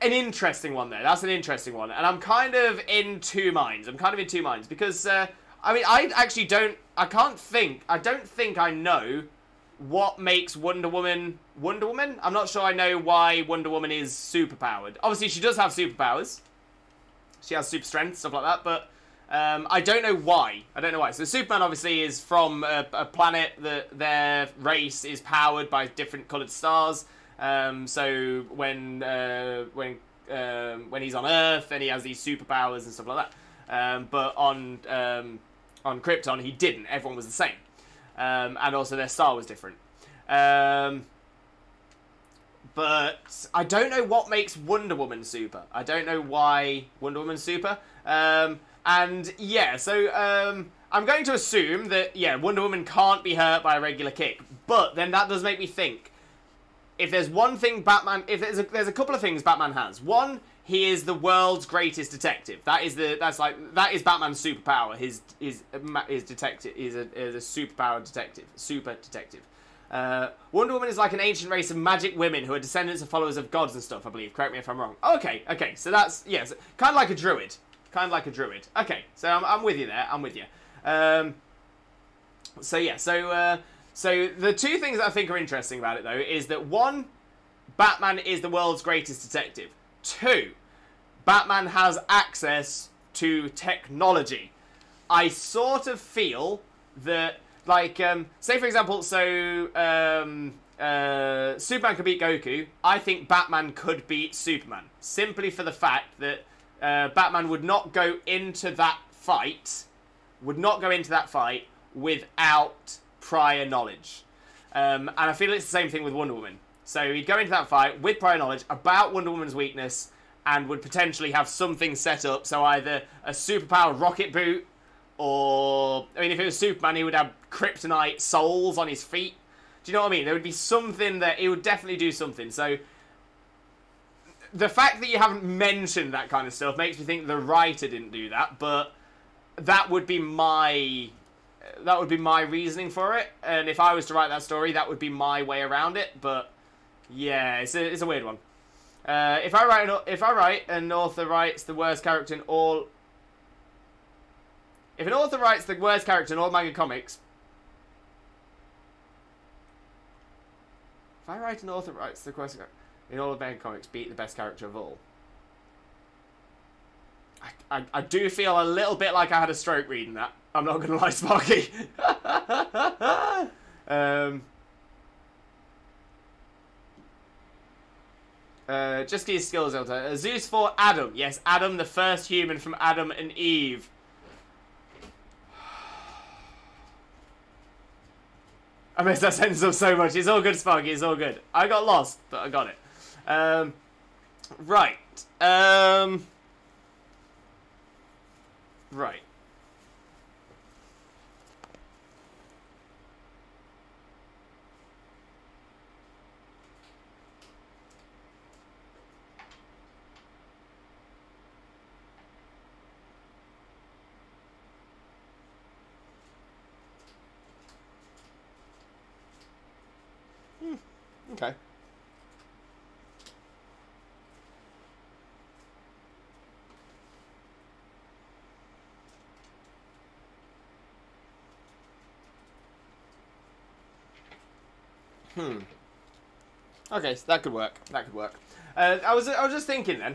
Speaker 1: an interesting one there. That's an interesting one. And I'm kind of in two minds. Because, I mean, I don't think I know what makes Wonder Woman Wonder Woman. I'm not sure I know why Wonder Woman is superpowered. Obviously, she does have superpowers. She has super strength, stuff like that, but I don't know why. So Superman obviously is from a planet that their race is powered by different coloured stars. So when he's on Earth, then he has these superpowers and stuff like that. But on Krypton, he didn't. Everyone was the same. And also their star was different. But I don't know what makes Wonder Woman super. I don't know why Wonder Woman's super. And yeah, so I'm going to assume that, yeah, Wonder Woman can't be hurt by a regular kick. But then that does make me think, if there's one thing Batman, there's a couple of things Batman has. One, he is the world's greatest detective. That is Batman's superpower. His detective is a superpowered detective, super detective. Wonder Woman is like an ancient race of magic women who are descendants of followers of gods and stuff, I believe. Correct me if I'm wrong. Okay, so that's, yes, kind of like a druid. Okay, so I'm with you there. I'm with you. So yeah, so the two things that I think are interesting about it, though, is that one, Batman is the world's greatest detective. Two, Batman has access to technology. I sort of feel that, like, say for example, so Superman could beat Goku, I think Batman could beat Superman. Simply for the fact that Batman would not go into that fight, without prior knowledge. And I feel it's the same thing with Wonder Woman. So he'd go into that fight with prior knowledge about Wonder Woman's weakness and would potentially have something set up. So either a superpowered rocket boot or... I mean, if it was Superman, he would have kryptonite soles on his feet. Do you know what I mean? There would be something that... He would definitely do something. So the fact that you haven't mentioned that kind of stuff makes me think the writer didn't do that. But that would be my... That would be my reasoning for it. And if I was to write that story, that would be my way around it. But... yeah, it's a weird one. If I write an author writes the worst character in all... If an author writes the worst character in all manga comics... If I write an author writes the worst character in all manga comics beat the best character of all... I do feel a little bit like I had a stroke reading that. I'm not going to lie, Sparky. Just his skills, Elder. Zeus for Adam. Yes, Adam, the first human from Adam and Eve. I messed that sentence up so much. It's all good, Sparky. It's all good. I got lost, but I got it. Right. Right. Okay. Okay, so that could work. That could work. I was just thinking then.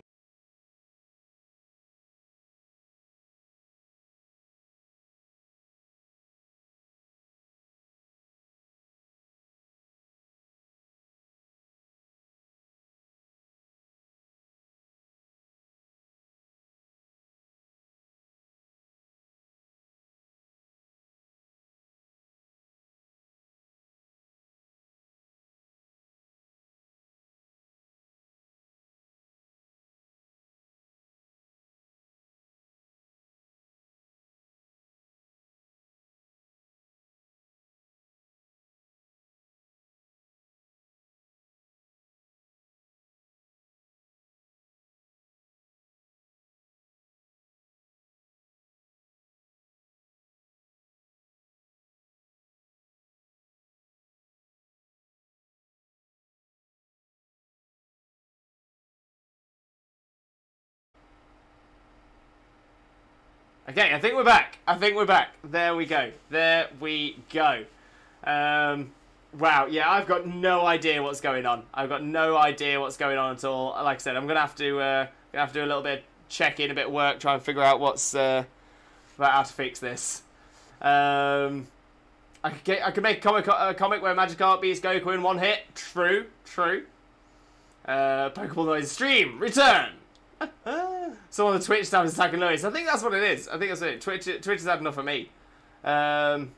Speaker 1: Okay, I think we're back. There we go. Wow, yeah, I've got no idea what's going on. at all. Like I said, I'm gonna have to do a little bit of check-in, a bit of work, try and figure out what's about how to fix this. I could make a comic where Magikarp beats Goku in one hit. True. Pokeball noise stream return. So on the Twitch staff is attacking Lois. I think that's what it is. Twitch has had enough of me. Wonder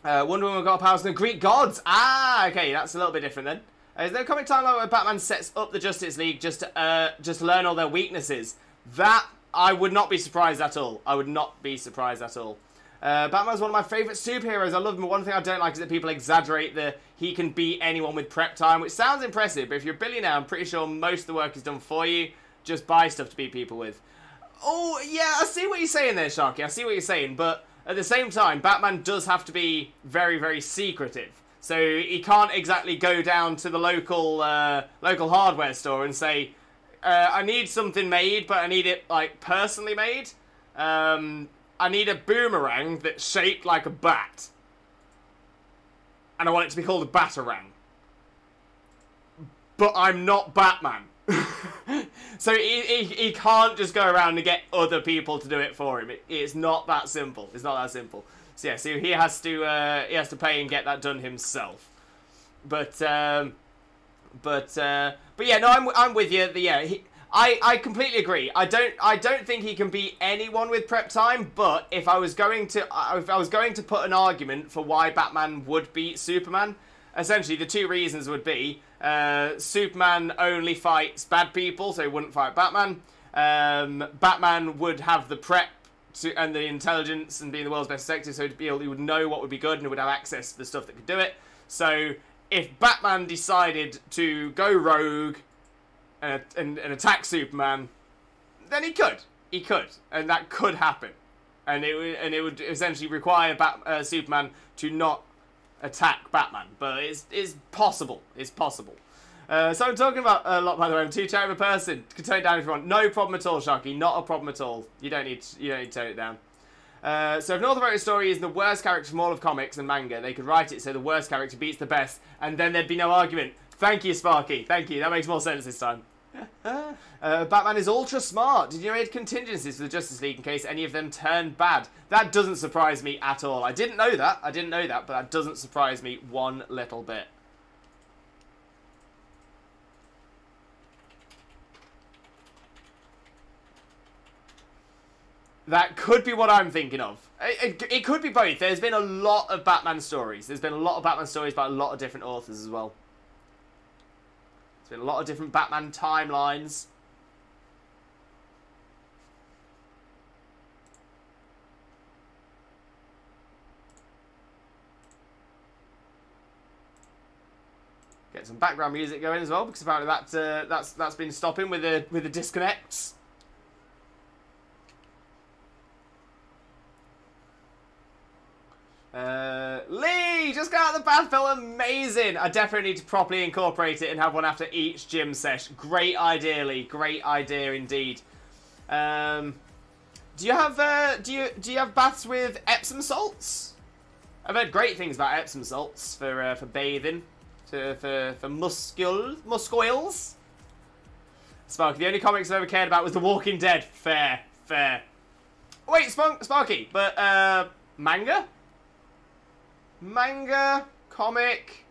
Speaker 1: Woman got powers from the Greek gods. Ah, okay, that's a little bit different then. Is there a comic timeline where Batman sets up the Justice League just to learn all their weaknesses? That I would not be surprised at all. Batman's one of my favourite superheroes. I love him. One thing I don't like is that people exaggerate that he can beat anyone with prep time, which sounds impressive, but if you're a billionaire, I'm pretty sure most of the work is done for you. Just buy stuff to beat people with. Oh, yeah, I see what you're saying there, Sharky. I see what you're saying, but at the same time, Batman does have to be very, very secretive. So he can't exactly go down to the local hardware store and say, I need something made, but I need it, like, personally made. I need a boomerang that's shaped like a bat. And I want it to be called a Batarang. But I'm not Batman. So he can't just go around and get other people to do it for him. It's not that simple. So yeah, so he has to pay and get that done himself. But yeah, no, I'm with you. I completely agree. I don't think he can beat anyone with prep time. But if I was going to put an argument for why Batman would beat Superman, essentially the two reasons would be Superman only fights bad people, so he wouldn't fight Batman. Batman would have the prep and the intelligence and being the world's best detective, so he would know what would be good and he would have access to the stuff that could do it. So if Batman decided to go rogue and attack Superman, then he could, and that could happen, and it would essentially require Superman to not attack Batman, but it's possible. It's possible. So I'm talking about a lot, by the way. I'm too chatty of a person. You can tone it down if you want. No problem at all, Sharky. Not a problem at all. You don't need to tone it down. So if an author wrote a story is the worst character from all of comics and manga, they could write it so the worst character beats the best, and then there'd be no argument. Thank you, Sparky. Thank you. That makes more sense this time. Batman is ultra smart. Did you know he had contingencies for the Justice League in case any of them turned bad? That doesn't surprise me at all. I didn't know that, but that doesn't surprise me one little bit. That could be what I'm thinking of. It could be both. There's been a lot of Batman stories. There's been a lot of Batman stories by a lot of different authors as well. There's been a lot of different Batman timelines. Get some background music going as well, because apparently that's been stopping with the disconnects. Lee, just got out of the bath, felt amazing. I definitely need to properly incorporate it and have one after each gym sesh. Great idea, Lee. Great idea indeed. Do you have baths with Epsom salts? I've heard great things about Epsom salts for bathing, for muscles. Sparky, the only comics I've ever cared about was The Walking Dead. Fair. Wait, Sparky, but manga? Manga, comic,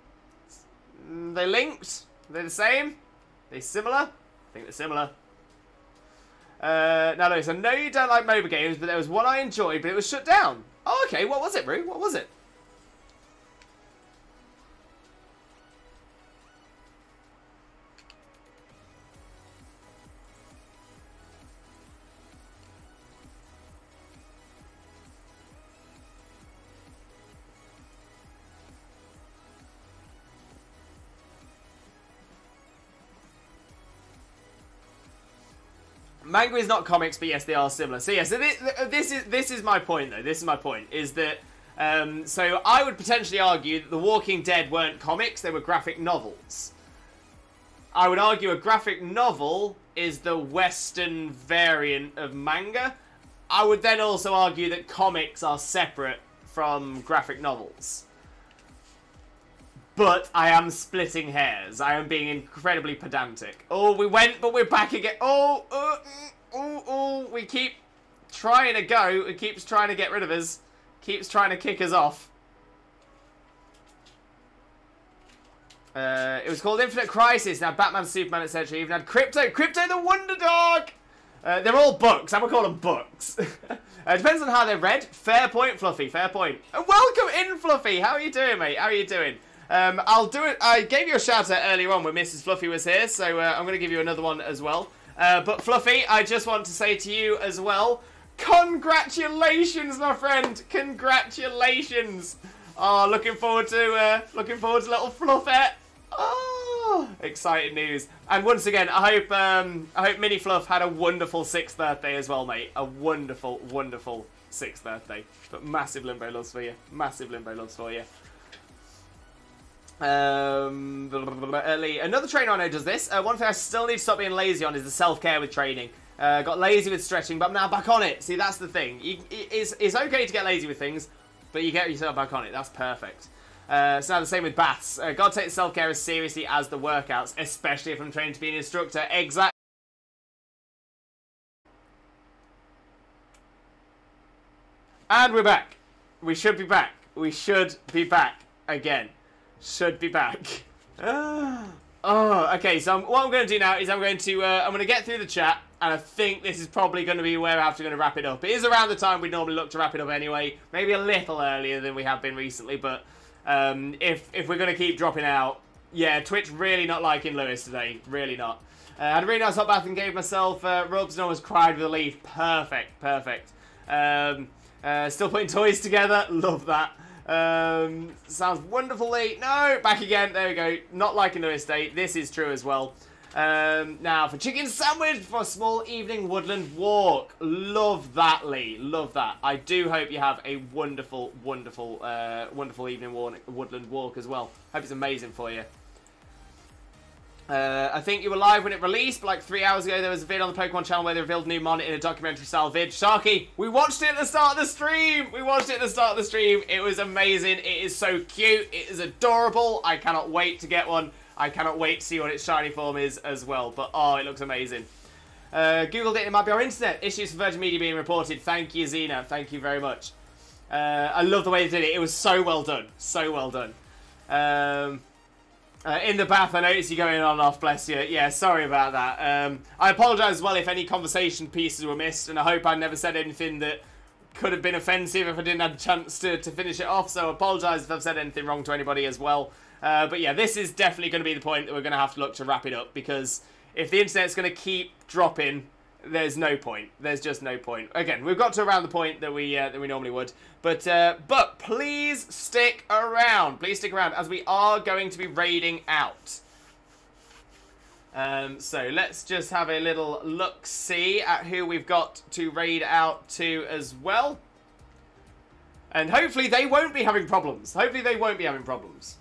Speaker 1: they linked? Are they the same? Are they similar? I think they're similar. Now Lewis, I know you don't like MOBA games, but there was one I enjoyed, but it was shut down. Oh, okay, what was it, Rue? What was it? Manga is not comics, but yes, they are similar. So yeah, so this is my point though. This is my point, is that so I would potentially argue that The Walking Dead weren't comics; they were graphic novels. I would argue a graphic novel is the Western variant of manga. I would then also argue that comics are separate from graphic novels. But I am splitting hairs. I am being incredibly pedantic. Oh, we went, but we're back again. Oh, we keep trying to go. It keeps trying to get rid of us. Keeps trying to kick us off. It was called Infinite Crisis. Now Batman, Superman, etc. Even had Crypto the Wonder Dog. They're all books. I would call them books. Depends on how they're read. Fair point, Fluffy. Fair point. Welcome in, Fluffy. How are you doing, mate? How are you doing? I'll do it. I gave you a shout out earlier on when Mrs. Fluffy was here, so I'm going to give you another one as well. But Fluffy, I just want to say to you as well, congratulations, my friend. Congratulations. Oh, looking forward to little Fluffette. Oh, exciting news. And once again, I hope Mini Fluff had a wonderful 6th birthday as well, mate. A wonderful, wonderful 6th birthday. But massive Limbo loves for you. Massive Limbo loves for you. Another trainer I know does this. One thing I still need to stop being lazy on is the self-care with training. Got lazy with stretching, but I'm now back on it. See, that's the thing. It's okay to get lazy with things, but you get yourself back on it. That's perfect. So now the same with baths. Gotta take the self-care as seriously as the workouts, especially if I'm training to be an instructor. Exactly. And we're back. We should be back. We should be back again. should be back. Oh, okay, so what I'm going to do now is I'm going to get through the chat, and I think this is probably going to be where I'm going to wrap it up. It is around the time we normally look to wrap it up anyway, maybe a little earlier than we have been recently, but if we're going to keep dropping out, yeah, Twitch really not liking Lewis today, really not. Had a really nice hot bath and gave myself rubs and almost cried with relief. Perfect, perfect. Still putting toys together, love that. Sounds wonderfully. No, back again. There we go. Not liking Lewis Day. This is true as well. Now for chicken sandwich for a small evening woodland walk. Love that, Lee. Love that. I do hope you have a wonderful, wonderful, wonderful evening woodland walk as well. Hope it's amazing for you. I think you were live when it released, but like 3 hours ago there was a vid on the Pokemon channel where they revealed new mon in a documentary style vid. Sharky, we watched it at the start of the stream! We watched it at the start of the stream. It was amazing. It is so cute. It is adorable. I cannot wait to get one. I cannot wait to see what its shiny form is as well. But oh, it looks amazing. Googled it. It might be our internet. Issues for Virgin Media being reported. Thank you, Xena. Thank you very much. I love the way they did it. It was so well done. So well done. In the bath, I noticed you going on and off, bless you. Yeah, sorry about that. I apologise as well if any conversation pieces were missed, and I hope I never said anything that could have been offensive if I didn't have a chance to finish it off, so I apologise if I've said anything wrong to anybody as well. But yeah, this is definitely going to be the point that we're going to have to look to wrap it up, because if the internet's going to keep dropping, there's no point. There's just no point. Again, we've got to around the point that we normally would. But please stick around. Please stick around, as we are going to be raiding out. So let's just have a little look-see at who we've got to raid out to as well. And hopefully they won't be having problems. Hopefully they won't be having problems.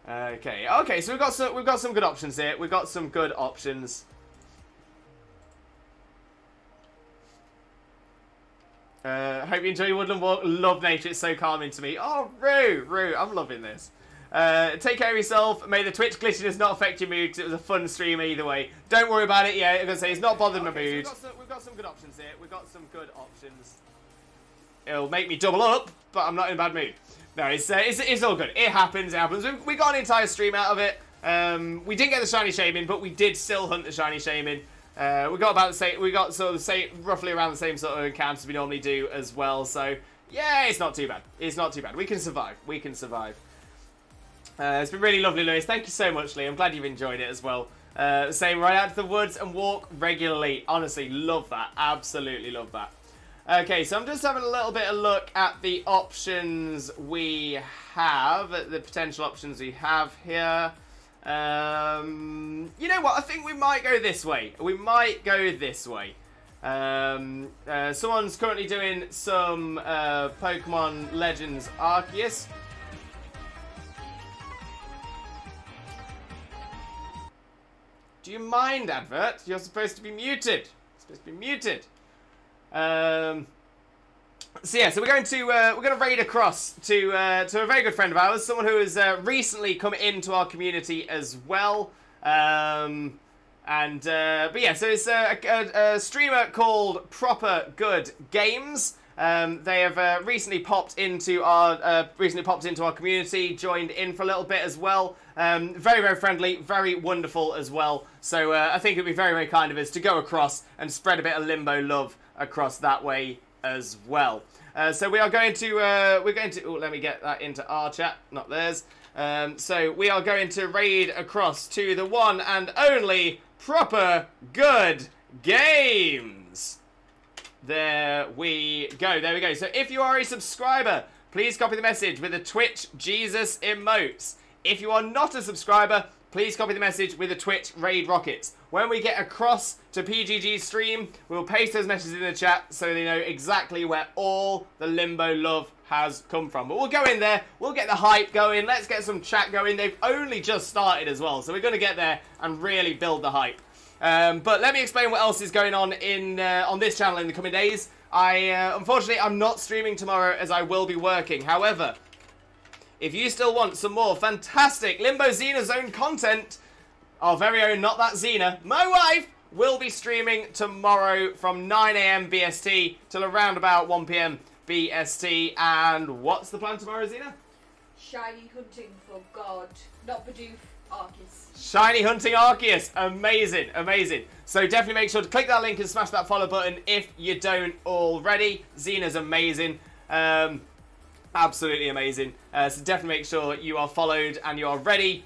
Speaker 1: Okay, so we've got some good options here. We've got some good options. Hope you enjoy your woodland walk. Love nature, it's so calming to me. Oh, Rue, I'm loving this. Take care of yourself. May the Twitch glitchiness not affect your mood, because it was a fun stream either way. Don't worry about it. Yeah, I'm gonna say it's not bothered my mood. So we've got some good options here. We've got some good options. It'll make me double up, but I'm not in a bad mood. No, it's all good. It happens. It happens. We got an entire stream out of it. We didn't get the shiny Shaymin, but we did still hunt the shiny Shaymin. We got about the same. We got sort of the same, roughly around the same sort of encounters we normally do as well. So yeah, it's not too bad. It's not too bad. We can survive. We can survive. It's been really lovely, Lewis. Thank you so much, Lee. I'm glad you've enjoyed it as well. Saying right out to the woods and walk regularly. Honestly, love that. Absolutely love that. Okay, so I'm just having a little bit of look at the options we have, at the potential options we have here. You know what? I think we might go this way. We might go this way. Someone's currently doing some Pokemon Legends Arceus. Do you mind, advert? You're supposed to be muted. You're supposed to be muted. So yeah, so we're going to raid across to a very good friend of ours, someone who has recently come into our community as well. But yeah, so it's a streamer called Proper Good Games. They have recently popped into our community, joined in for a little bit as well. Very, very friendly, very wonderful as well. So I think it'd be very, very kind of us to go across and spread a bit of Limbo love across that way as well. So we are going to let me get that into our chat, not theirs. So we are going to raid across to the one and only Proper Good Games. There we go. There we go. So if you are a subscriber, please copy the message with the Twitch Jesus emotes. If you are not a subscriber, please copy the message with the Twitch raid rockets. When we get across to PGG's stream, we'll paste those messages in the chat so they know exactly where all the Limbo love has come from. But we'll go in there, we'll get the hype going, let's get some chat going. They've only just started as well, so we're going to get there and really build the hype. But let me explain what else is going on in on this channel in the coming days. Unfortunately, I'm not streaming tomorrow as I will be working. However, if you still want some more fantastic Limbo Xena Zone content, our very own Not That Xena, my wife, will be streaming tomorrow from 9 AM BST till around about 1 PM BST. And what's the plan tomorrow, Xena?
Speaker 3: Shiny hunting for God. Not Bidoof, Arceus.
Speaker 1: Shiny hunting Arceus. Amazing, amazing. So definitely make sure to click that link and smash that follow button if you don't already. Xena's amazing. Absolutely amazing. So definitely make sure you are followed and you are ready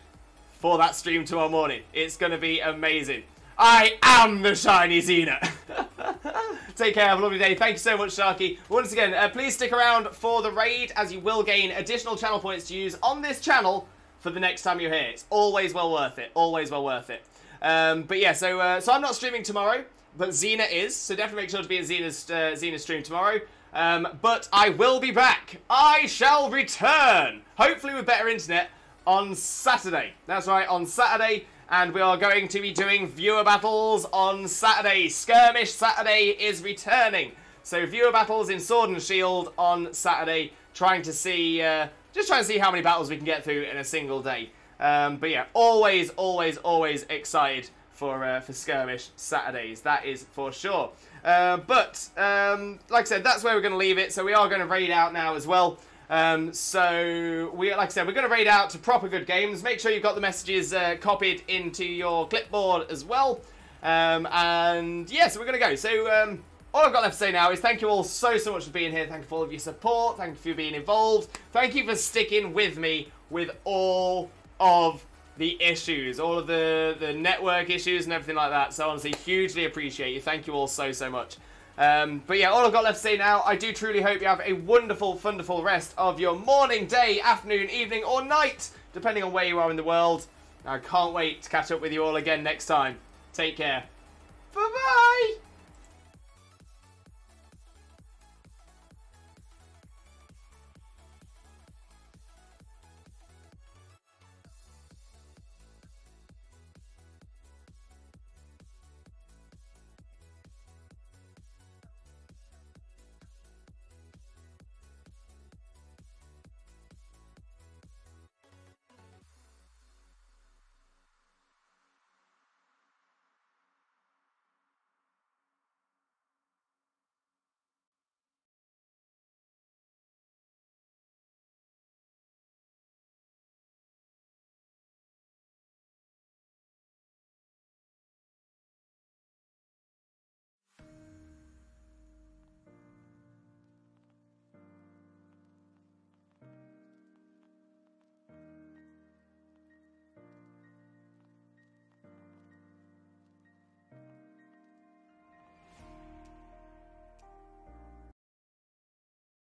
Speaker 1: for that stream tomorrow morning. It's going to be amazing. I am the shiny Xena. Take care, have a lovely day. Thank you so much, Sharky. Once again, please stick around for the raid, as you will gain additional channel points to use on this channel for the next time you're here. It's always well worth it. Always well worth it. But yeah, so I'm not streaming tomorrow, but Xena is. So definitely make sure to be at Xena's stream tomorrow. But I will be back. I shall return, hopefully with better internet, on Saturday. That's right, on Saturday. And we are going to be doing viewer battles on Saturday. Skirmish Saturday is returning. So viewer battles in Sword and Shield on Saturday. Trying to see, just trying to see how many battles we can get through in a single day. But yeah, always excited for Skirmish Saturdays. That is for sure. But like I said, that's where we're going to leave it. So we are going to raid out now as well. So like I said, we're going to raid out to proper good games. Make sure you've got the messages copied into your clipboard as well. And yeah, so we're going to go. So all I've got left to say now is thank you all so much for being here. Thank you for all of your support. Thank you for being involved. Thank you for sticking with me with all of the issues, all of the network issues and everything like that. So honestly, hugely appreciate you. Thank you all so much. But yeah, all I've got left to say now, I do truly hope you have a wonderful, wonderful rest of your morning, day, afternoon, evening, or night, depending on where you are in the world. I can't wait to catch up with you all again next time. Take care. Bye-bye!